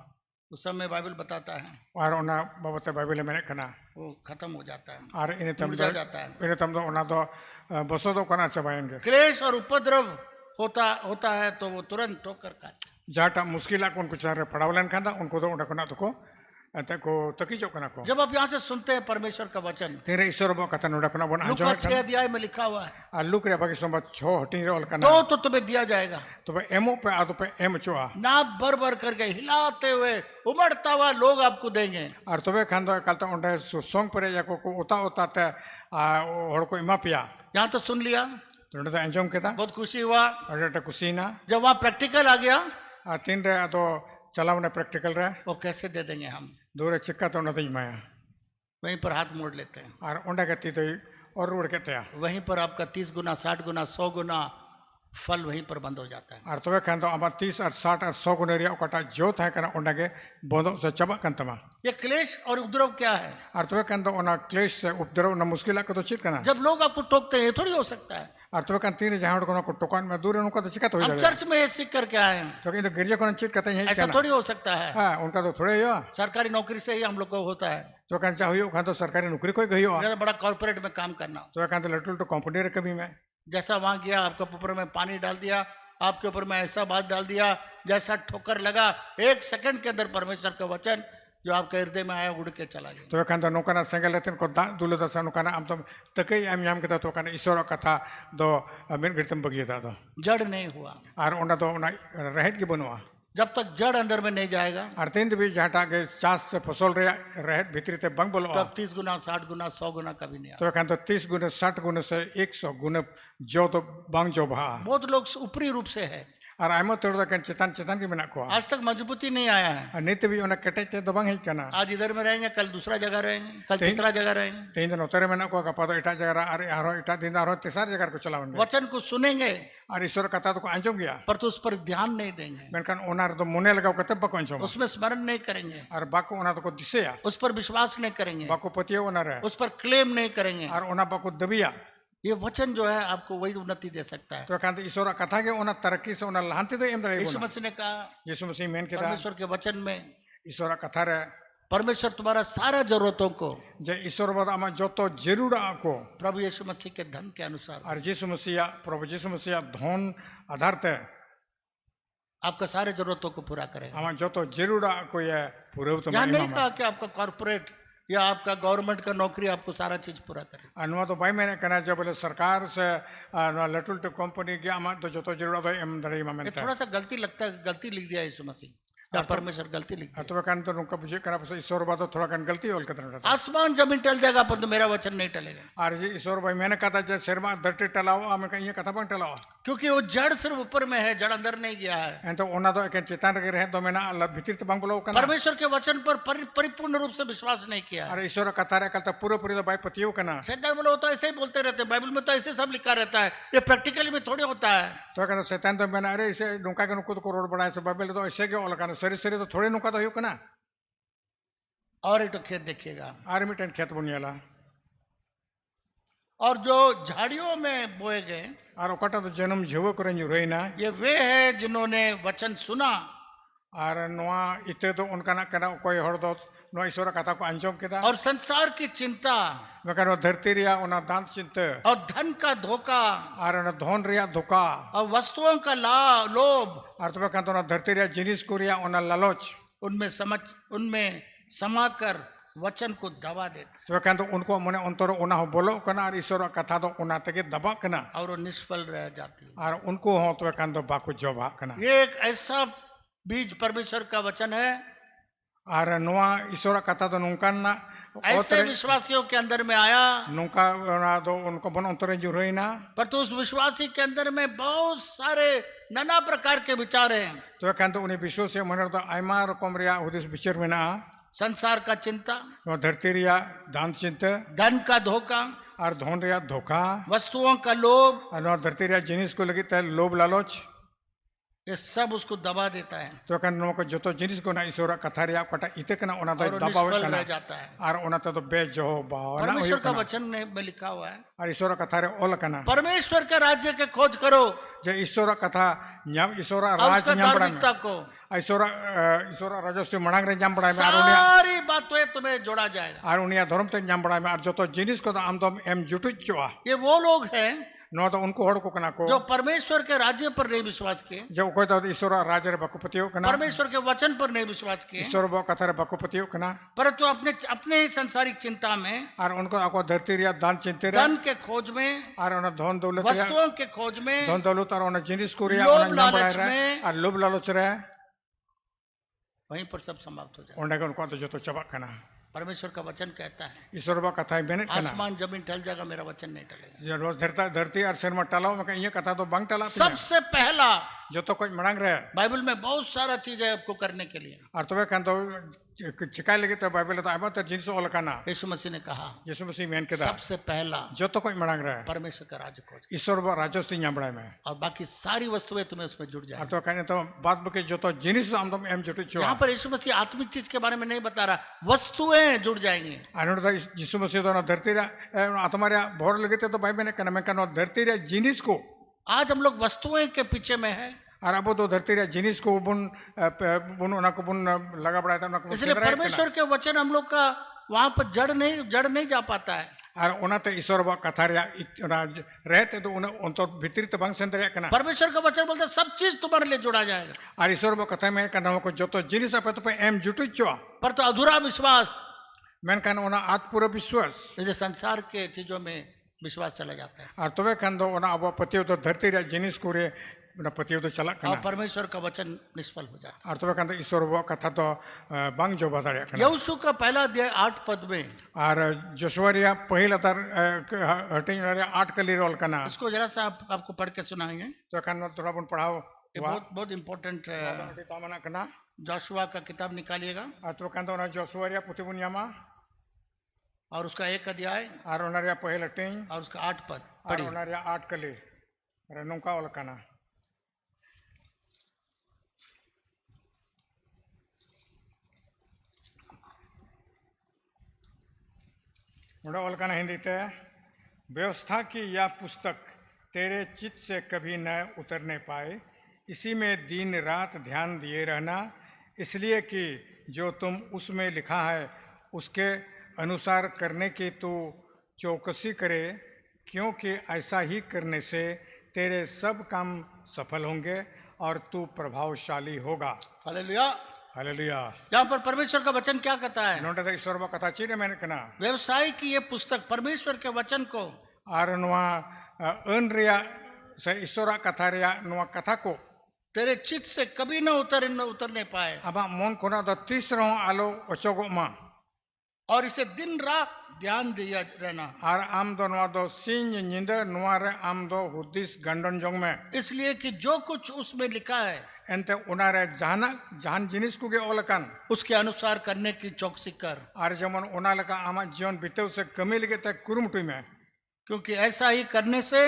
उस समय बाइबल बताता है और उना बाबते बाइबल मैंने कना वो खत्म हो जाता है, और इन्हें तम मुरझा जाता है। इन्हें तम तो उना तो बसो तो कना चबाएंगे क्लेश और उपद्रव होता है तो वो तुरंत ठोकर खाते। जाटा मुश्किल को उनको चाहे पढ़ावलन खाना उनको तो उड़ा कना तो को को तकी जो कना को जब आप यहाँ से सुनते हैं परमेश्वर का वचन, तेरे ईश्वर बो कथा उड़ा कना बन लूका 6 अध्याय में लिखा हुआ है, आलू के बाकी संबत 6 हटिंग रोल कना तो तुम्हें दिया जाएगा। तो पे एमो पे आ तो पे एम चोआ नाप भर भर करके हिलाते हुए उमड़ता हुआ लोग आपको देंगे। और तबे खान दो कल तो उंडे सोंग परे या को उता उता ते हड़ को इमा पिया यहाँ तो सुन लिया, तो उंडे तो अंजम केदा बहुत खुशी हुआ। और टे कुसीना जब वहाँ प्रैक्टिकल आ गया, और तीन रे तो चलावने प्रैक्टिकल रे वो कैसे दे देंगे हम, दूर चिक्का तो उन्हें माया वहीं पर हाथ मोड़ लेते हैं। और उंडे कहती तो और उड़ के तया वहीं पर आपका 30 गुना 60 गुना 100 गुना फल वहीं पर बंद हो जाता है। और तबे खान तो आमा 30 और 60 और 100 गुने रिया ओकाटा जो था कना उंडे के बोंदो से चबा कन तमा ये क्लेश और उपद्रव क्या है? और तबे खान तो उना क्लेश से उपद्रव न मुश्किल को तो चित कना जब लोग आपको टोकते हैं थोड़ी हो सकता है। और तबे खान तीन जहां को टोकान में दूर उनको तो चिका तो हम चर्च में ये सीख करके आए हैं, तो तो गिरजा को चित कहते हैं ऐसा थोड़ी हो सकता है। हाँ उनका तो थोड़े हो सरकारी नौकरी से ही हम लोग को होता है। तो कहना चाहिए खान तो सरकारी नौकरी कोई गई हो मेरा बड़ा कॉर्पोरेट में काम करना, तो कहते लटुल तो कंपनी रे कभी में जैसा वहां गया आपके ऊपर में पानी डाल दिया, आपके ऊपर में ऐसा बात डाल दिया, जैसा ठोकर लगा 1 सेकंड के अंदर परमेश्वर का वचन जो आपके हृदय में आया उड़ के चला गया। तो कहते नौकाना संगल लेते को दुले दसा नौकाना हम तो तकई आम याम के तो कहना ईश्वर कथा दो मिन घिरतम बगिए दादा जड़ नहीं हुआ, और उन्ना तो उना रहत की बनुआ जब तक जड़ अंदर में नहीं जाएगा और तीन भी जहाटा के चास से फसल रे रहत भीतरी ते बंग बोलो तब 30 गुना 60 गुना 100 गुना कभी नहीं आता। तो कहते 30 गुने 60 गुने से 100 गुने जो तो बंग जो भा बहुत लोग ऊपरी रूप से है, ᱟᱨ ᱟᱭᱢᱟ ᱛᱚᱲ ᱫᱚ ᱮᱠᱮᱱ ᱪᱮᱛᱟᱱ ᱪᱮᱛᱟᱱ ᱜᱮ ᱢᱮᱱᱟᱜ ᱠᱚᱣᱟ आज तक मजबूती नहीं आया है। ᱟᱨ ᱱᱤᱛ ᱦᱟᱹᱵᱤᱡ ᱚᱱᱟ ᱠᱮᱴᱮᱡ ᱛᱮ ᱫᱚ ᱵᱟᱝ ᱦᱮᱡ ᱠᱟᱱᱟ आज इधर में रहेंगे, कल दूसरा जगह रहेंगे, कल तीसरा जगह रहेंगे। ᱛᱮᱦᱮᱧ ᱫᱚ ᱱᱚᱛᱮ ᱨᱮ ᱢᱮᱱᱟᱜ ᱠᱚᱣᱟ, ᱜᱟᱯᱟ ᱫᱚ ᱮᱴᱟᱜ ᱡᱟᱭᱜᱟ ᱨᱮ, ᱟᱨ ᱟᱨᱦᱚᱸ ᱮᱴᱟᱜ ᱫᱤᱱ ᱫᱚ ᱟᱨᱦᱚᱸ ᱛᱮᱥᱟᱨ ᱡᱟᱭᱜᱟ ᱨᱮᱠᱚ ᱪᱟᱞᱟᱣᱮᱱ ᱜᱮᱭᱟ वचन को सुनेंगे ᱟᱨ ईश्वर कथा ᱫᱚᱠᱚ ᱟᱸᱡᱚᱢ ᱜᱮᱭᱟ पर तो उस पर ध्यान नहीं देंगे, ᱢᱮᱱᱠᱷᱟन ᱚᱱᱟ ᱨᱮᱫᱚ ᱢᱚᱱᱮ ᱞᱟᱜᱟᱣ ᱠᱟᱛᱮ ᱵᱟᱠᱚ ᱟᱸᱡᱚᱢᱟ उसमें स्मरण नहीं करेंगे, ᱟᱨ ᱵᱟᱠᱚ ᱚᱱᱟ ᱫᱚᱠᱚ ᱫᱤᱥᱟᱹᱭᱟ, उस पर विश्वास नहीं करेंगे, ᱵᱟᱠᱚ ᱯᱟᱹᱛᱭᱟᱹᱣ ᱚᱱᱟ ᱨᱮ उस पर क्लेम नहीं करेंगे। ᱟᱨ ᱚᱱᱟ ᱵᱟᱠᱚ ᱫᱟᱹᱵᱤᱭᱟ। ये वचन जो है आपको वही उन्नति दे सकता है। तो खान ईश्वर कथा के ओना तरक्की से ओना लहांति दो एम दरे यीशु बोना मसीह ने कहा यीशु मसीह मेन के परमेश्वर के वचन में, ईश्वर कथा रे परमेश्वर तुम्हारा सारा जरूरतों को जे ईश्वर बद आमा जतो जरूरा को प्रभु यीशु मसीह के धन के अनुसार और यीशु मसीह प्रभु यीशु मसीह धन आधार ते आपका सारे जरूरतों को पूरा करेगा। आमा जतो जरूरा को ये पूरे तो यहाँ नहीं कहा कि आपका कॉर्पोरेट या आपका गवर्नमेंट का नौकरी आपको सारा चीज पूरा करे। अनुवा तो भाई मैंने कहना जब बोले सरकार से लटुल टू कंपनी के आमा तो जतो जरूरा तो एम दरे में ये थोड़ा सा गलती लगता है, गलती लिख दिया यीशु मसीह या परमेश्वर गलती लिख दिया। तो कान तो उनका बुझे करा पस ईश्वर बद थोड़ा कान गलती होल कतन आसमान जमीन टल जाएगा पर तो मेरा वचन नहीं टलेगा। और जी ईश्वर भाई मैंने कहा जे शर्मा धरती टलाओ आमे कहीं कथा बंग टलाओ क्योंकि वो जड़ सिर्फ ऊपर में है, जड़ अंदर नहीं गया है। तो ओना तो एक चेतन रे रहे तो मैंने अल्लाह भीतर तो बंग बोलो कना परमेश्वर के वचन पर परिपूर्ण रूप से विश्वास नहीं किया। अरे ईश्वर कथा रे कल तो पूरे पूरे तो भाई पतियो कना शैतान बोले वो तो ऐसे ही बोलते रहते हैं, बाइबल में तो ऐसे सब लिखा रहता है, ये प्रैक्टिकली में थोड़ी होता है। तो कहना शैतान तो मैंने अरे इसे नुका के नुको तो रोड बढ़ाए से बाइबल तो ऐसे के ओल कना सरी सरी तो थोड़े नुका तो हो कना। और एक तो खेत देखिएगा, आर्मी टेन खेत बुनियाला और जो झाड़ियों में बोए गए और ओकटा तो जन्म जीव करे नुरैना ये वे हैं जिन्होंने वचन सुना और नोआ इते तो उनका ना कना कोई हर दो नो ईश्वर कथा को अंजम केदा और संसार की चिंता मगर धरती रिया ओना दांत चिंता और धन का धोखा और ना धन रिया धोखा और वस्तुओं का लोभ और तो कहता ना धरती रिया जिनिस को रिया ओना लालच उनमें समाकर वचन को दबा देता तो कहता उनको मने अंतर ओना हो बोलो कना और ईश्वर कथा तो ओना तके दबा कना और वो निष्फल रह जाती है। और उनको हो तो कहता बाकु जवा कना ये एक ऐसा बीज परमेश्वर का वचन है, और नोआ ईश्वर कथा तो नुकान ना ऐसे विश्वासियों के अंदर में आया नुका ना तो उनको बन अंतर जुरैना पर तो उस विश्वासी के अंदर में बहुत सारे नाना प्रकार के विचार हैं। तो कहता उन्हें विश्व से मन तो आयमा रकम रिया उदिस विचार में ना संसार का चिंता, धरती रिया दान चिंता धन का धोखा और धन रिया धोखा वस्तुओं का लोभ और धरती रिया जिनिस को लगी तय लोभ लालच ये सब उसको दबा देता है तो कहना को जो तो जिनिस को ना ईश्वर कथा रिया कटा इते कना ओना तो और वो दबाव निष्फल कना रह जाता है। और ओना तो बेजो बावना परमेश्वर का वचन में लिखा हुआ है, और ईश्वर कथा रे ओल कना परमेश्वर के राज्य के खोज करो जे ईश्वर कथा न्याम ईश्वर और राज उसका न्याम बड़ा धार्मिकता को ईश्वर ईश्वर राजस्व मणांग रे न्याम बड़ा में और उनिया सारी बातों तुम्हें जोड़ा जाएगा। और उनिया धर्म ते न्याम बड़ा में और जो तो जिनिस को तो आम तो एम जुटु चोआ ये वो लोग हैं नो तो उनको हड़ को कना को जो परमेश्वर के राज्य पर नहीं विश्वास किए, जो कोई तो ईश्वर राज रे बकुपतियो कना परमेश्वर के वचन पर नहीं विश्वास किए, ईश्वर बो कथा रे बकुपतियो कना परंतु अपने अपने ही संसारिक चिंता में, और उनको आको धरती रिया दान चिंते रे धन के खोज में, और उन धन दौलत वस्तुओं के खोज में, धन दौलत और उन जिनिस को रिया लोभ उन न्याम बड़ा लालच रे में, और लोभ लालच रे वहीं पर सब समाप्त हो जाए। उन्हें उनको तो जो तो चबा कना परमेश्वर का वचन कहता है ईश्वर बा कथा बेनेट कना आसमान जमीन टल जाएगा, मेरा वचन नहीं टलेगा। जो रोज धरती और शर्मा टलाओ में कहीं ये कथा तो बंग टला सबसे पहला जो तो कोई मणांग रहे बाइबल में बहुत सारा चीज है आपको करने के लिए। और तुम्हें कहता तो चिकाई लगी तो बाइबल तो आबा तो जिनसे ओल कना यीशु मसीह ने कहा यीशु मसीह मेन के दा सबसे पहला जो तो कोई मणांग रहे परमेश्वर का राज्य खोज ईश्वर बा राजस्व न्यामड़ा में और बाकी सारी वस्तुएं तुम्हें उसमें जुड़ और जाए। तो कहने तो बात बके जो तो जिनिस हम तो एम जुटु चो यहाँ पर यीशु मसीह आत्मिक चीज के बारे में नहीं बता रहा, वस्तुएं जुड़ जाएंगी। अनु तो यीशु मसीह तो ना धरती रे आत्मा रे भोर लगे तो बाइबल ने कहना मैं कहना धरती रे जिनिस को आज हम लोग वस्तुएं के पीछे में है, और अब तो धरती रे जिनिस को बुन बुन उना को बुन लगा पड़ा था इसलिए परमेश्वर के वचन हम लोग का वहां पर जड़ नहीं जा पाता है। और उनाते ईश्वर बा कथा रे रहते तो उन अंतर भीतर तो बंग सेंदर कना परमेश्वर का वचन बोलता है सब चीज तुम्हारे लिए जोड़ा जाएगा, और ईश्वर बा कथा में कहना को जो तो जिनिस आप तो एम जुटु चो पर तो अधूरा विश्वास, मैं कहना उना आत पूरा विश्वास इसलिए संसार के चीजों में विश्वास चला जाता है और तबे कहन दो उना अब पतियो तो धरती रे जिनिस को रे उना पतियो तो चला और कना परमेश्वर का वचन निष्फल हो जाता है। और तबे कहन ईश्वर बा कथा तो बंग जो बता कना यहोशू का पहला अध्याय 8 पद में और जोशुआ पहिला तर हटिंग 8 कली रोल कना इसको जरा सा आपको पढ़ के सुनाएंगे। तो कहन थोड़ा बन पढ़ाओ ये बहुत बहुत इम्पोर्टेंट ᱟᱹᱰᱤ ᱫᱟᱢᱟᱱᱟᱜ ᱠᱟᱱᱟ जोशुआ का किताब निकालिएगा ᱟᱨ ᱛᱚᱵᱮ ᱠᱷᱟᱱ ᱫᱚ ᱚᱱᱟ ᱡᱚᱥᱩᱣᱟ ᱨᱮᱭᱟᱜ ᱯᱩᱛᱷᱤ ᱵᱚᱱ ᱧᱟᱢᱟ और उसका 1 अध्याय ᱟᱨ ᱚᱱᱟ ᱨᱮᱭᱟᱜ ᱯᱟᱹᱦᱤᱞ ᱦᱟᱹᱴᱤᱧ और उसका 8 पद ᱟᱨ पढ़िए। ᱚᱱᱟ ᱨᱮᱭᱟᱜ 8 ᱠᱟᱹᱞᱤ ᱨᱮ ᱱᱚᱝᱠᱟ ᱚᱞ ᱟᱠᱟᱱᱟ नोड़ा ऑल का हिंदी ते व्यवस्था की यह पुस्तक तेरे चित्त से कभी न उतरने पाए इसी में दिन रात ध्यान दिए रहना इसलिए कि जो तुम उसमें लिखा है उसके अनुसार करने की तू चौकसी करे क्योंकि ऐसा ही करने से तेरे सब काम सफल होंगे और तू प्रभावशाली होगा हालेलुया। हालेलुया यहाँ पर परमेश्वर का वचन क्या कहता है? नोड़ा ते ईश्वर बा कथा चीरे मैंने कना व्यवसाय की ये पुस्तक परमेश्वर के वचन को और नुआ अन रिया से ईश्वर कथा रिया नुआ कथा को तेरे चित्त से कभी न उतरने पाए अब मन कोना दो तीसरो आलो ओचोगो मा और इसे दिन रात ध्यान दिया रहना। और आम दो नुआ दो सिंह निंदा नुआ रे आम दो हुदिस गंडन जोंग में इसलिए कि जो कुछ उसमें लिखा है एंते उना रे जहान जिनिस कुगे ओलकान उसके अनुसार करने की चौकसी कर और जमन उना लका आमा जीवन बितेव से कमी लगे ते कुरुमुटुई में क्योंकि ऐसा ही करने से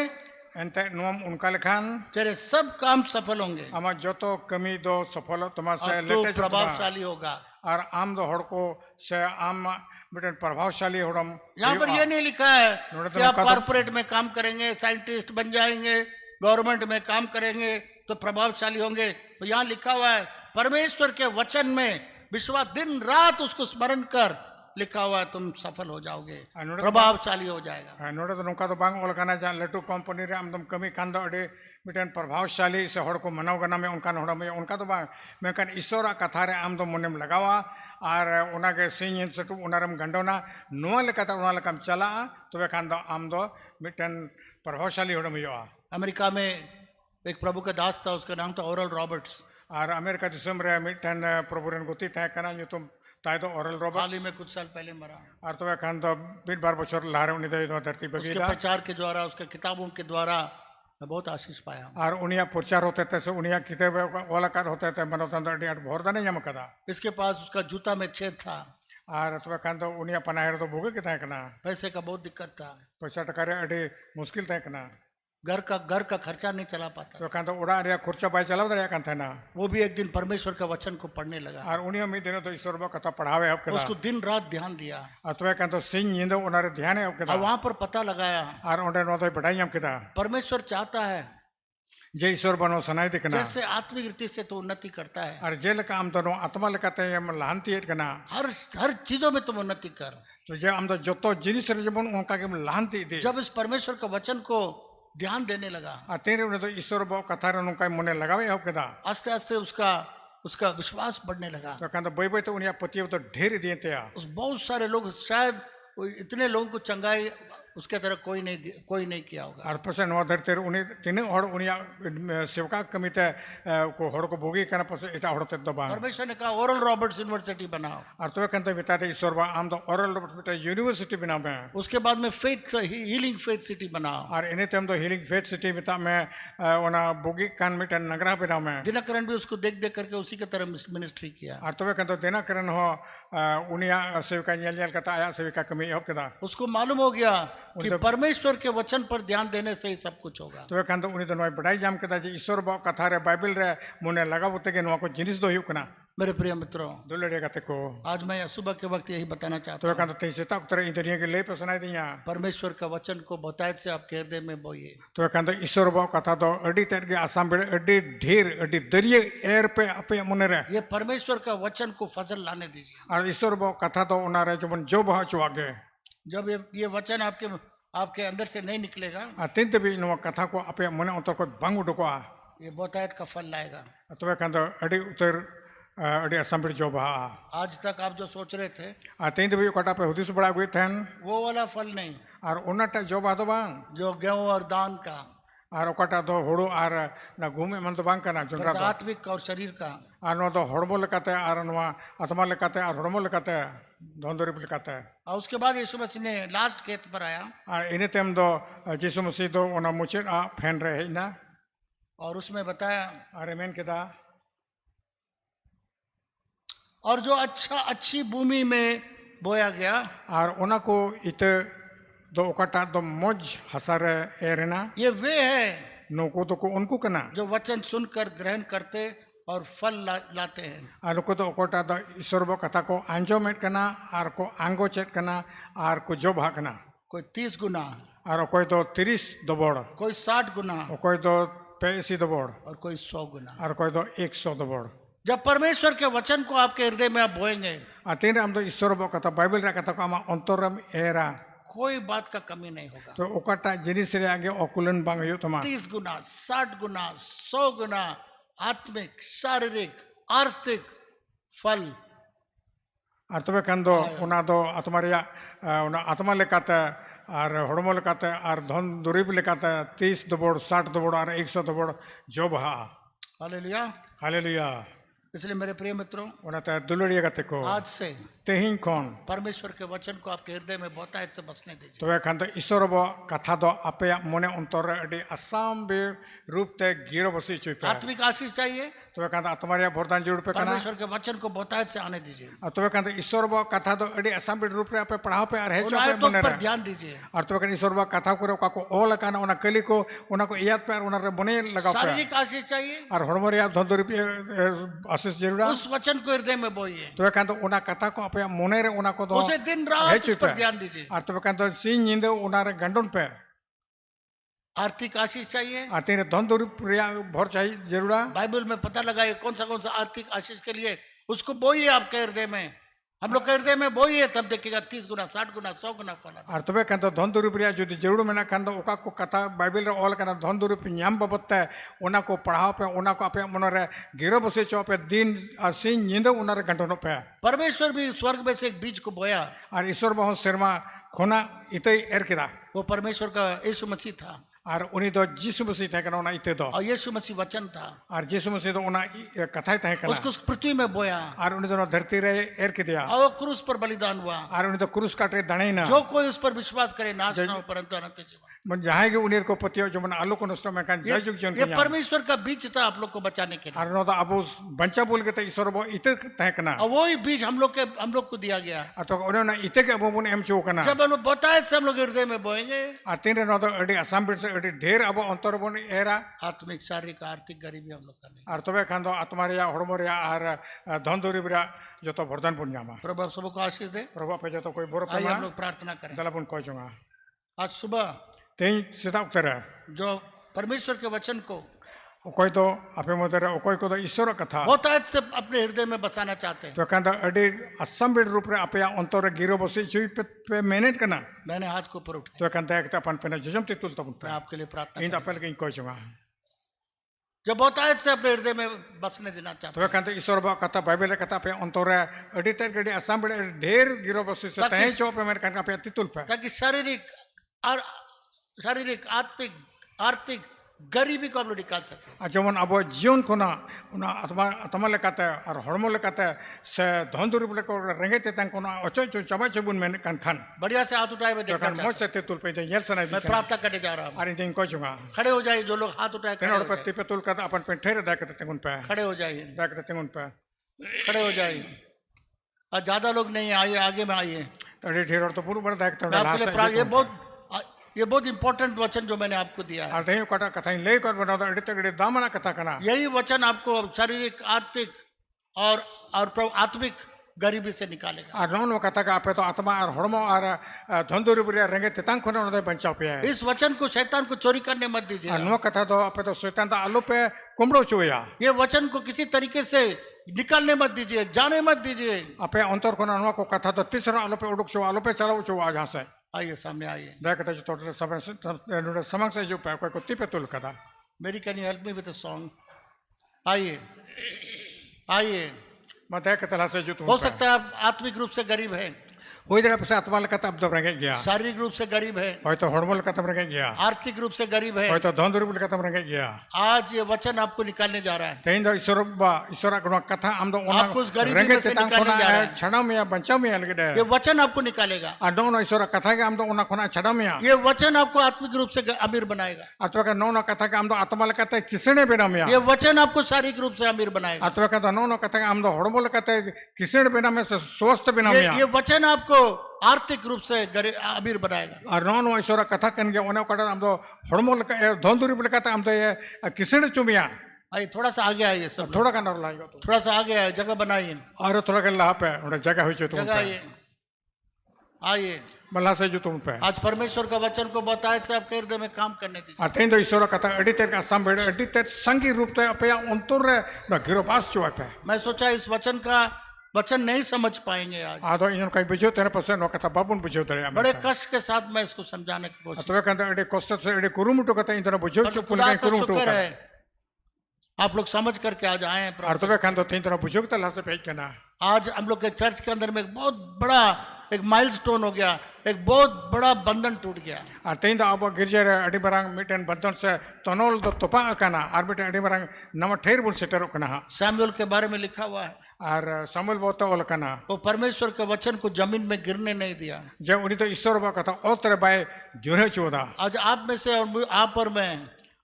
एंते नुम उनका लखान तेरे सब काम सफल होंगे आमा जोतो कमी दो सफल तुमा से और तू लेटे प्रभावशाली होगा। और आम दो हड़को से आम बेटन प्रभावशाली होड़म यहाँ पर यह नहीं लिखा है नोड़े कि तो आप नौका तो- कॉर्पोरेट में काम करेंगे, साइंटिस्ट बन जाएंगे, गवर्नमेंट में काम करेंगे तो प्रभावशाली होंगे। तो यहाँ लिखा हुआ है परमेश्वर के वचन में विश्वास, दिन रात उसको स्मरण कर, लिखा हुआ है तुम सफल हो जाओगे, नोड़े तो- प्रभावशाली हो जाएगा। नोड़े तो नौका तो बांग ओल काना जहाँ लटू कंपनी रे आमदम कमी खान दो अड़े मिटन प्रभावशाली से हड़ को मनाव गना में उनका हड़ में उनका तो बांग मैं कन ईश्वरा कथा रे आम दो मनेम लगावा और उना के सिंह सटू उनारम गंडोना नुआ लेकाता उना लेकाम चला तो वे खान दो आम दो मिटन प्रभावशाली हड़ में योआ। अमेरिका में एक प्रभु का दास था, उसका नाम था ओरल रॉबर्ट्स। और अमेरिका दिसम रे मिटन प्रभु रेन गुती थे कना तुम ताई तो ओरल हाल रॉबर्ट्स ही में कुछ साल पहले मरा। और तो वे खान दो 20 बछर लारे उनी दे धरती उसके बगीला प्रचार के द्वारा, उसके किताबों के द्वारा मैं बहुत आशीष पाया। और उनिया प्रचार होते थे से उनिया किताब वाला कर होते थे मनोतन दो अड़ी भोरदा नहीं जम कदा इसके पास उसका जूता में छेद था, और तो खान तो उनिया पनाहेर तो भोगे के कना पैसे का बहुत दिक्कत था, पैसा टका रे अड़ी मुश्किल थे कना घर का खर्चा नहीं चला पाता। तो खान तो उड़ा रे खर्चा पाई चलाव दरिया कान थे ना वो भी एक दिन परमेश्वर का वचन को पढ़ने लगा, और उनिया मी दिन तो ईश्वर बा कथा पढ़ावे अब कदा उसको दिन रात ध्यान दिया और तो खान तो सिंह निंद उनारे ध्यान है अब कदा और वहां पर पता लगाया और उंडे नो तो बढ़ाई हम कदा परमेश्वर चाहता है जे ईश्वर बनो सनाई दिकना जैसे आत्मिक रीति से तो उन्नति करता है, और जे लका हम तो नो आत्मा लकाते हम लांति है कना हर चीजों में तुम उन्नति कर। तो जे हम तो जतो जिनिस रे जबन उनका के लांति दे जब इस परमेश्वर का वचन को ध्यान देने लगा, तेरे उन्हें तो ईश्वर बो कथा रे उनका मुने लगावे अब कदा आस्ते आस्ते उसका विश्वास बढ़ने लगा। तो कहता बई बई तो उन्हें पति तो ढेर दिए थे उस बहुत सारे लोग, शायद इतने लोगों को चंगाई उसके तरह कोई नहीं किया होगा। और पसे नवा धरते उन्हें तीन हड़ उन्हें सेवका कमिते को हड़ को भोगी करना पसे इटा हड़ते दबा परमेश्वर ने कहा ओरल रॉबर्ट्स यूनिवर्सिटी बनाओ, और तो कहते बिता दे ईश्वर बा आम तो ओरल रॉबर्ट्स बेटा यूनिवर्सिटी बना में उसके बाद में हीलिंग फेथ सिटी बनाओ, और इन्हें हम तो हीलिंग फेथ सिटी बिता में वना भोगी कान मिटा नगरा बना में दिनकरण भी उसको देख देख करके उसी की तरह मिनिस्ट्री किया। और तो कहते देना करन हो उन्हें सेवका न्याल कता आया सेविका कमी अब कदा उसको मालूम हो गया कि परमेश्वर के वचन पर ध्यान देने से ही सब कुछ होगा। तो कहते उन्हें तो नवा बढ़ाई जाम कदा जी ईश्वर बा कथा रे बाइबल रे मुने लगावते के नवा को जिनिस दो हुकना। मेरे प्रिय मित्रों, दुलड़े कहते को आज मैं सुबह के वक्त यही बताना चाहता तो हूँ, कहते तेईस तक तरह इंद्रिय के ले पसनाई दिया परमेश्वर का वचन को बहुतायत से आपके हृदय में बोइए। तो कहते ईश्वर बा कथा तो अड़ी तेर के आसाम बेड़े अड़ी ढेर अड़ी दरिये एर पे अपे मुने रे ये परमेश्वर का वचन को फजल लाने दीजिए। और ईश्वर बा कथा तो उनारे जबन जो बहा चुआगे जब ये वचन आपके अंदर से नहीं निकलेगा, अत्यंत भी नो कथा को अपे मुने उतर को बंग उडकोआ ये बहुतायत का फल लाएगा। तो कहते अड़ी उतर अड़ी आसाम बेड़े जो बहा आज तक आप जो सोच रहे थे अत्यंत भी कटा पे हुदिस बड़ा हुए थे वो वाला फल नहीं, और उन्नटा जो बहा तो बांग जो गेहूं और दान का और ओकाटा दो होड़ो और ना घूमे मन तो बांग करना जुनरा तो आत्मिक और शरीर का, और नो तो हड़मो लेकाते और नवा आत्मा लेकाते और हड़मो लेकाते धोंदोरी लेकाते और उसके बाद यीशु मसीह ने लास्ट खेत पर आया और इन्हें तेम दो जिसु मसीह दो उना मुचे फैन रहे ना और उसमें बताया Are men keda और जो अच्छी भूमि में बोया गया ar ona ko ite do okata do moj hasare erena ये वे है nuku do ko unku kana जो वचन सुनकर ग्रहण करते और फल लाते हैं ar nuku do okota do isorbo kata ko anjomet kana ar ko angochet kana ar ko jobha kana कोई 30 गुना ar okoi do 30 dobor कोई 60 गुना okoi do 80 dobor और कोई 100 गुना ar okoi do 100 dobor जब परमेश्वर के वचन को आपके हृदय में आप बोएंगे atine am do isorbo kata bible ra kata ko ama ontoram era कोई बात का कमी नहीं होगा to okata jinis re age okulan bang huyuk tama 30 गुना 60 गुना 100 गुना आत्मिक शारीरिक आर्थिक फल ar tobe khan do ona do atma reya ona atma lekate ar hormo lekate ar dhon durib lekate 30 dobor 60 dobor ar 100 dobor jobha hallelujah hallelujah इसलिए मेरे प्रिय मित्रों ona ta duluriya gate ko आज से tehin kon परमेश्वर के वचन को आपके हृदय में बहुतायत से बसने दीजिए tobe khan do isorobo katha do apeya mone ontor re adi asam be rup te giro bosi chui pe आत्मिक आशीष चाहिए tobe khan do atma reya bordhan jurud pe kana परमेश्वर के वचन को बहुतायत से आने दीजिए tobe khan do isorobo katha do adi asam be rup re ape padhaw pe ar उन hecho pe आयतों mone पर re ध्यान दीजिए ar tobe khan isorobo katha kore ka ko ol kana ona kali ko ona ko iyat pe ar ona re bone lagaw pe शारीरिक आशीष चाहिए ar hormo reya dhon durib asis jerura उस वचन को हृदय में बोइए tobe khan do ona katha ko ape mone re ona ko do उसे दिन रात उस पर ध्यान दीजिए ar tobe khan do sin nyinde ona re gandon pe आर्थिक आशीष चाहिए ar tine dhon durib reya bhor chahi jerura Bible में पता लगाइए कौन सा आर्थिक आशीष के लिए उसको बोइए आपके हृदय में हम लोग के हृदय में बोइए तब देखिएगा 30 गुना 60 गुना 100 गुना फल आता है। ar tobe kan do dhon durip reya jodi jerur mena kan do oka ko kata bible re ol kana dhon durip nyam babot te ona ko padhaw pe ona ko ape monore giro bose cho pe din ar sin nyinde ona re gantono pe परमेश्वर भी स्वर्ग में से एक बीज को बोया ar isor baho serma khona itei er kida वो परमेश्वर का यीशु मसीह था ar uni do jisu masi ta kana ona ite do और यीशु मसीह वचन था ar jisu masi do ona kathai ta kana उसको उस पृथ्वी में बोया ar uni do dharti re er kidia और वो क्रूस पर बलिदान हुआ ar uni do krus katre danai na जो कोई उस पर विश्वास करे नाश ना हो परंतु अनंत जीवन मन jahay ge unir ko patio jeman alu ko nosto me kan jai juk jon ये ko परमेश्वर का बीज था आप लोग को बचाने के लिए ar no da abu bancha bol ke te isor bo ite ta kana और वही बीज हम लोग को दिया गया atau ono na ite ke abo bun em chu kana जब हम लोग बताए से हम लोग हृदय में बोएंगे atin re no do adi asam bit se adi dher abo ontor bun era आत्मिक शारीरिक आर्थिक गरीबी हम लोग का नहीं ar tobe khan do atma reya hormo reya ar dhon durib reya joto bordhan bun nyama प्रभु आप सबको आशीष दे proba pe joto koi bor आइए हम pema लोग प्रार्थना करें dala bun ko junga आज सुबह tein sita uktara जो परमेश्वर के वचन को okoi do ape modere okoi ko do isor katha बहुतायत से अपने हृदय में बसाना चाहते हैं to kan do adi asam bit rup re ape ontor re giro bosi chui pe minute kana मैंने हाथ को ऊपर उठाया to kan ta ekta pan pena jejam titul tabun मैं आपके लिए प्रार्थना in करूं। apel ke ko junga जो बहुतायत से अपने हृदय में बसने देना चाहते to kan ta isor ba kata bible re kata pe ontor re adi ter gadi asam bit dher giro bosi se tahe cho pe mer kan ka pe titul pe हैं ताकि शारीरिक आत्मिक आर्थिक गरीबी को हम लोग निकाल सके আর যেমন আবো জীবন খোনা ওনা আত্মা আত্মা লেকাতে আর হরম লেকাতে সে ধন দুরিব লেক রেঙ্গেতে তাং কোনা অচয় চয় চাবাই চবুন মেন কান খান बढ़िया से हाथ उठाए मैं देखना কান चाहता মোস তে তুল পে ইয়েল সনাই हूं। मैं দি प्रार्थना करने जा रहा हूँ আর ইন কই জুঙা खड़े हो जाइए जो लोग हाथ उठाए खड़े তেনর हो পে जाइए। তিপে তুল কাতা আপন পে ঠেরে দেখতে তেগুন পে खड़े हो जाइए দেখতে তেগুন পে खड़े हो जाइए और ज्यादा लोग नहीं आइए आगे में आइए তড়ি ঠেরর তো পুরো বড় দেখতে मैं आपके लिए ये बहुत इंपॉर्टेंट वचन जो मैंने आपको दिया है আর দেই কটা কথা লে কর বনা এডি তেগড়ি দামনা কথা কানা यही वचन आपको शारीरिक आर्थिक और आत्मिक गरीबी से निकालेगा। আর নন কথা কা আপে তো আত্মা আর হরম আর ধন দুরিব রে রেঙ্গেতে তাং খোনা ওনা বঞ্চাও পে इस वचन को शैतान को चोरी करने मत दीजिए। আর নো কথা তো আপে তো শয়তান দা আলো পে কুমড়ো চুয়া ये वचन को किसी तरीके से निकालने मत दीजिए, जाने मत दीजिए। आपे अंतर को नवा को कथा तो तीसरा आलो पे उड़क छो आलो पे चलाओ छो आज से आइए सामने आइए। देखते जो टोटल सब समंग से जो पे कोई को तिपे तुल कदा मेरी can you help me with a song. आइए आइए। मैं देखते ला से जो तुम हो सकता है आप आत्मिक रूप से गरीब हैं, ᱦᱩᱭ ᱫᱟᱲᱮᱭᱟᱜ ᱯᱟᱥᱮ ᱟᱛᱢᱟ ᱞᱮᱠᱟᱛᱮ ᱟᱢ ᱫᱚ ᱨᱮᱸᱜᱮᱡ ᱜᱮᱭᱟ शारीरिक रूप से गरीब है, ᱦᱚᱭᱛᱚ ᱦᱚᱲᱢᱚ ᱞᱮᱠᱟᱛᱮᱢ ᱨᱮᱸᱜᱮᱡ ᱜᱮᱭᱟ आर्थिक रूप से गरीब है। ᱦᱚᱭᱛᱚ ᱫᱷᱚᱱ ᱫᱩᱨᱤᱵ ᱞᱮᱠᱟᱛᱮᱢ ᱨᱮᱸᱜᱮᱡ ᱜᱮᱭᱟ आज ये वचन आपको निकालने जा रहा है। ᱛᱮᱦᱮᱧ ᱫᱚ ईश्वराᱜ ᱱᱚᱣᱟ ᱠᱟᱛᱷᱟ ᱟᱢ ᱫᱚ ᱚᱱᱟ आपको उस गरीबी में ᱨᱮᱸᱜᱮᱡ से ᱛᱮᱛᱟᱝ निकालने जा रहा है। ᱠᱷᱚᱱᱟᱜ ᱪᱷᱟᱰᱟᱣ ᱢᱮᱭᱟ ᱵᱟᱧᱪᱟᱣ ᱢᱮᱭᱟ ᱞᱟᱹᱜᱤᱫ ये वचन आपको निकालेगा। ᱟᱨ ᱱᱚᱣᱟ ईश्वराᱜ ᱠᱟᱛᱷᱟ ᱜᱮ ᱟᱢ ᱫᱚ ᱚᱱᱟ ᱠᱷᱚᱱᱟᱜ ᱪᱷᱟᱰᱟᱣ ᱢᱮᱭᱟ ये वचन आपको आत्मिक रूप से अमीर बनाएगा। ᱟᱨ ᱛᱚᱵᱮ ᱠᱷᱟᱱ ᱱᱚᱣᱟ ᱠᱟᱛᱷᱟ ᱜᱮ ᱟᱢ ᱫᱚ ᱟᱛᱢᱟ ᱞᱮᱠᱟᱛᱮ ᱠᱤᱥᱟᱹᱬᱮ ᱵᱮᱱᱟᱣ ᱢᱮᱭᱟ ये वचन आपको शारीरिक रूप से अमीर बनाएगा। ᱟᱨ ᱛᱚᱵᱮ ᱠᱷᱟᱱ ᱫᱚ ᱱᱚᱣᱟ ᱠᱟᱛᱷᱟ ᱜᱮ ᱟᱢ ᱫᱚ ᱦᱚᱲᱢᱚ ᱞᱮᱠᱟᱛᱮ ᱠᱤᱥᱟᱹᱬ ᱵᱮᱱᱟᱣ ᱢᱮ ᱥᱮ ᱥवस्थ ᱵᱮᱱᱟᱣ ᱢᱮᱭᱟ ये वचन आपको आर्थिक रूप से अमीर बनाएगा। ᱟᱨ ᱱᱚᱣᱟ ईश्वराᱜ ᱠᱟᱛᱷᱟ ᱠᱟᱱ ᱜᱮᱭᱟ ᱚᱱᱟ ᱚᱠᱟᱴᱟᱜ ᱟᱢ ᱫᱚ ᱦᱚᱲᱢᱚ ᱞᱮᱠᱟ ᱫᱷᱚᱱ ᱫᱩᱨᱤᱵ ᱞᱮᱠᱟᱛᱮ ᱟᱢ ᱫᱚ ᱠᱤᱥᱟᱹᱬ ᱦᱚᱪᱚ ᱢᱮᱭᱟ आइए थोड़ा सा आगे आइए सब लोग। थोड़ा गान और लाएगा तो थोड़ा सा आगे आइए, जगह बनाइए, और थोड़ा गान लाहा पे उन्हें जगह हुई चाहिए तुम जगह पे आइए, आइए। मल्ला से जो तुम पे आज परमेश्वर का वचन को बताए से आपके हृदय में काम करने दीजिए। और तेन तो ईश्वर कथा एडी तेर का सम बेड़े एडी तेर संगी रूप ते अपया अंतर रे ना गिरो पास चुआ पे मैं सोचा इस वचन का वचन नहीं समझ पाएंगे आज। आदो इन कई बुझो तेरे पास नो कथा बाबुन बुझो तेरे बड़े कष्ट के साथ मैं इसको समझाने की कोशिश। तो वे कहते एडी कष्ट से एडी कुरुमुटो कथा इन तरह बुझो चुप खुदा पुल का कुरुमुटो शुक्र है आप लोग समझ करके आज आए हैं। और तो वे कहते तीन तरह बुझो कथा लासे पे कहना आज हम लोग के चर्च के अंदर में एक बहुत बड़ा एक माइलस्टोन हो गया, एक बहुत बड़ा बंधन टूट गया। और तीन तो अब गिरजे रे एडी बरांग मिटन बंधन से तनोल दो तोपा कना और मिटन एडी बरांग नम ठेर बुल सेटर कना सैमुअल के बारे में लिखा हुआ है और समूल बहुत ओल कना वो परमेश्वर के वचन को जमीन में गिरने नहीं दिया। जब उन्हीं तो ईश्वर बा कथा ओतर बाय जुरे चोदा आज आप में से और आप और मैं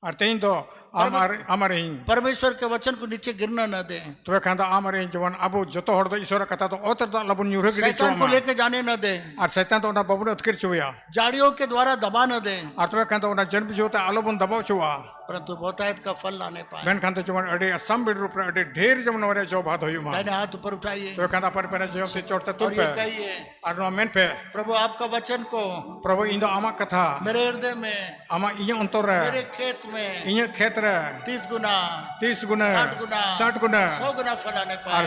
और तीन तो हमारे ही परमेश्वर के वचन को नीचे गिरना न दे, तो वे कहता हमारे ही जवान अब जो हर तो ईश्वर कथा तो ओतर तो लबुन यूरे गिरी शैतान को लेके जाने न दे, और शैतान तो ना बबुन उत्किर चुया जाड़ियों के द्वारा दबा न दे, और तो वे कहता ना जन्म जो होता आलोबुन दबाव चुआ परंतु बहुतायत का फल लाने पाए। बेन कहता जवान अड़े असम बिड रूप अड़े ढेर जमन वरे जो बात होई मा दाहिने हाथ ऊपर उठाइए तो वे कहता पर पेरे जो से चोरते तुम और पे ये कहिए और नो मेन पे प्रभु आपका वचन को प्रभु इंदो आमा कथा मेरे हृदय में, आमा इया अंतर रे मेरे खेत में इया खेत रे 30 गुना 30 गुना 60 गुना 100 गुना फल आने और पाए।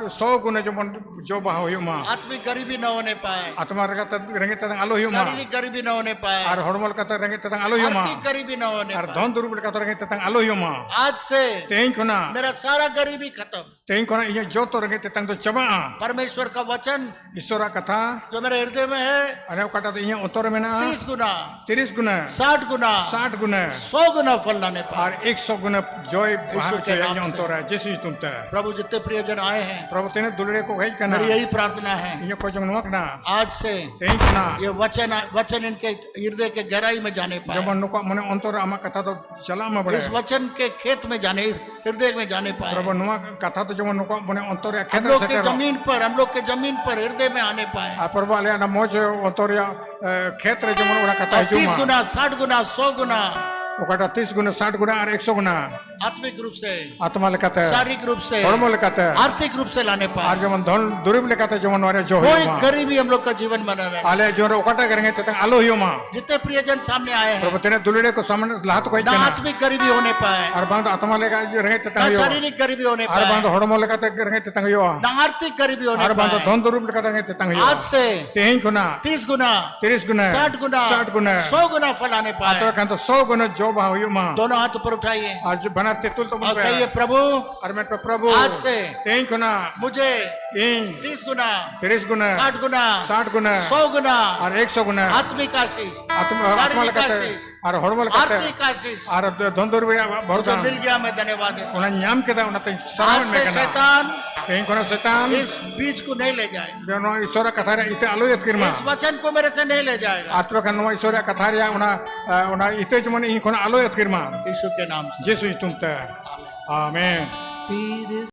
100 गुना जमन जो बा होई मा आत्मिक गरीबी न होने पाए, आत्मा रंगे तंग आलो होई मा शारीरिक गरीबी न होने पाए, और हड़मल कथा रंगे तंग आलो होई मा आर्थिक गरीबी न होने और पाए। धन दुर्बल कथा रंगे तंग आलो होई मा आज से तेई कोना मेरा सारा गरीबी खत्म। तेई कोना इया जो तो रंगे तंग तो चबा परमेश्वर का वचन ईश्वर कथा जो मेरे हृदय में है अने काटा तो इया अंतर मेना 30 गुना 30 गुना 60 गुना 60 गुना 100 गुना फल लाने पाए। और 100 गुना जोय बाहर के से नाम इया से। अंतर है जैसे ही तुमते प्रभु जितने प्रियजन आए हैं प्रभु तेने दुलड़े को है कना मेरी यही प्रार्थना है इया को जंग नोकना आज से तेई कोना ये वचन इनके हृदय के गहराई में जाने पाए, जब नुको मने अंतर आमा कथा तो चला में बड़े इस वचन के खेत में जाने, हृदय में जाने पाए। प्रभु नुआ कथा तो जब नुको मने अंतर हम खेत लोग से के जमीन पर, हम लोग के जमीन पर हृदय में आने पाए। प्रभु आले ना मोज अंतर खेत रे जमन ओरा कथा 30 गुना 60 गुना 100 गुना ओकाटा 30 गुना 60 गुना और 100 गुना आत्मिक रूप से, आत्मा लेकाते शारीरिक रूप से, हड़मल लेकाते आर्थिक रूप से लाने और पाए। जमन धन दुरिब लेकाते जमन वारे जो कोई होई गरीबी हम लोग का जीवन बना रहे। आले जो ओकाटा करेंगे तत आलो हियो मा जितने प्रियजन सामने आए हैं प्रभु तेने दुलड़े को सामने लात को ना इतना आत्मिक गरीबी होने पाए, और बांध आत्मा लेका रहेंगे तत ना हियो शारीरिक गरीबी होने और बांध पाए, हड़मल लेकाते रहेंगे तत हियो ना आर्थिक गरीबी होने और बांध पाए। धन दुरिब लेकाते रहेंगे तत हियो आज से तेई कोना 30 गुना 30 गुना 60 गुना 60 गुना 100 गुना फल आने तो पाए। कहता 100 गुना जो बा हियो मा दोनों हाथ ऊपर उठाइए आज बना तेतुल तो और कहिए प्रभु और मैं प्रभु आज से तेई कोना मुझे इन 30 गुना 30 गुना 60 गुना 60 गुना 100 गुना और 100 गुना आत्मिक आशीष, आत्मा शारीरिक लेकाते आशीष, और हड़मल लेकाते आर्थिक आशीष और धन दुरिब मुझे बहुत मिल गया। मैं धन्यवाद देता हूं। उन्हें न्याम के दा उन्हें आज सरावन से में करना शैतान कहीं कोना शैतान इस बीज को नहीं ले जाए, जो ईश्वर कथा रे इते आलो यत किरमा इस वचन को मेरे से नहीं ले जाएगा। आत्मा का नो ईश्वर कथा रे उना इते जमन इन कोना आलो यत किरमा यीशु के नाम से जेसु तुमते आमीन।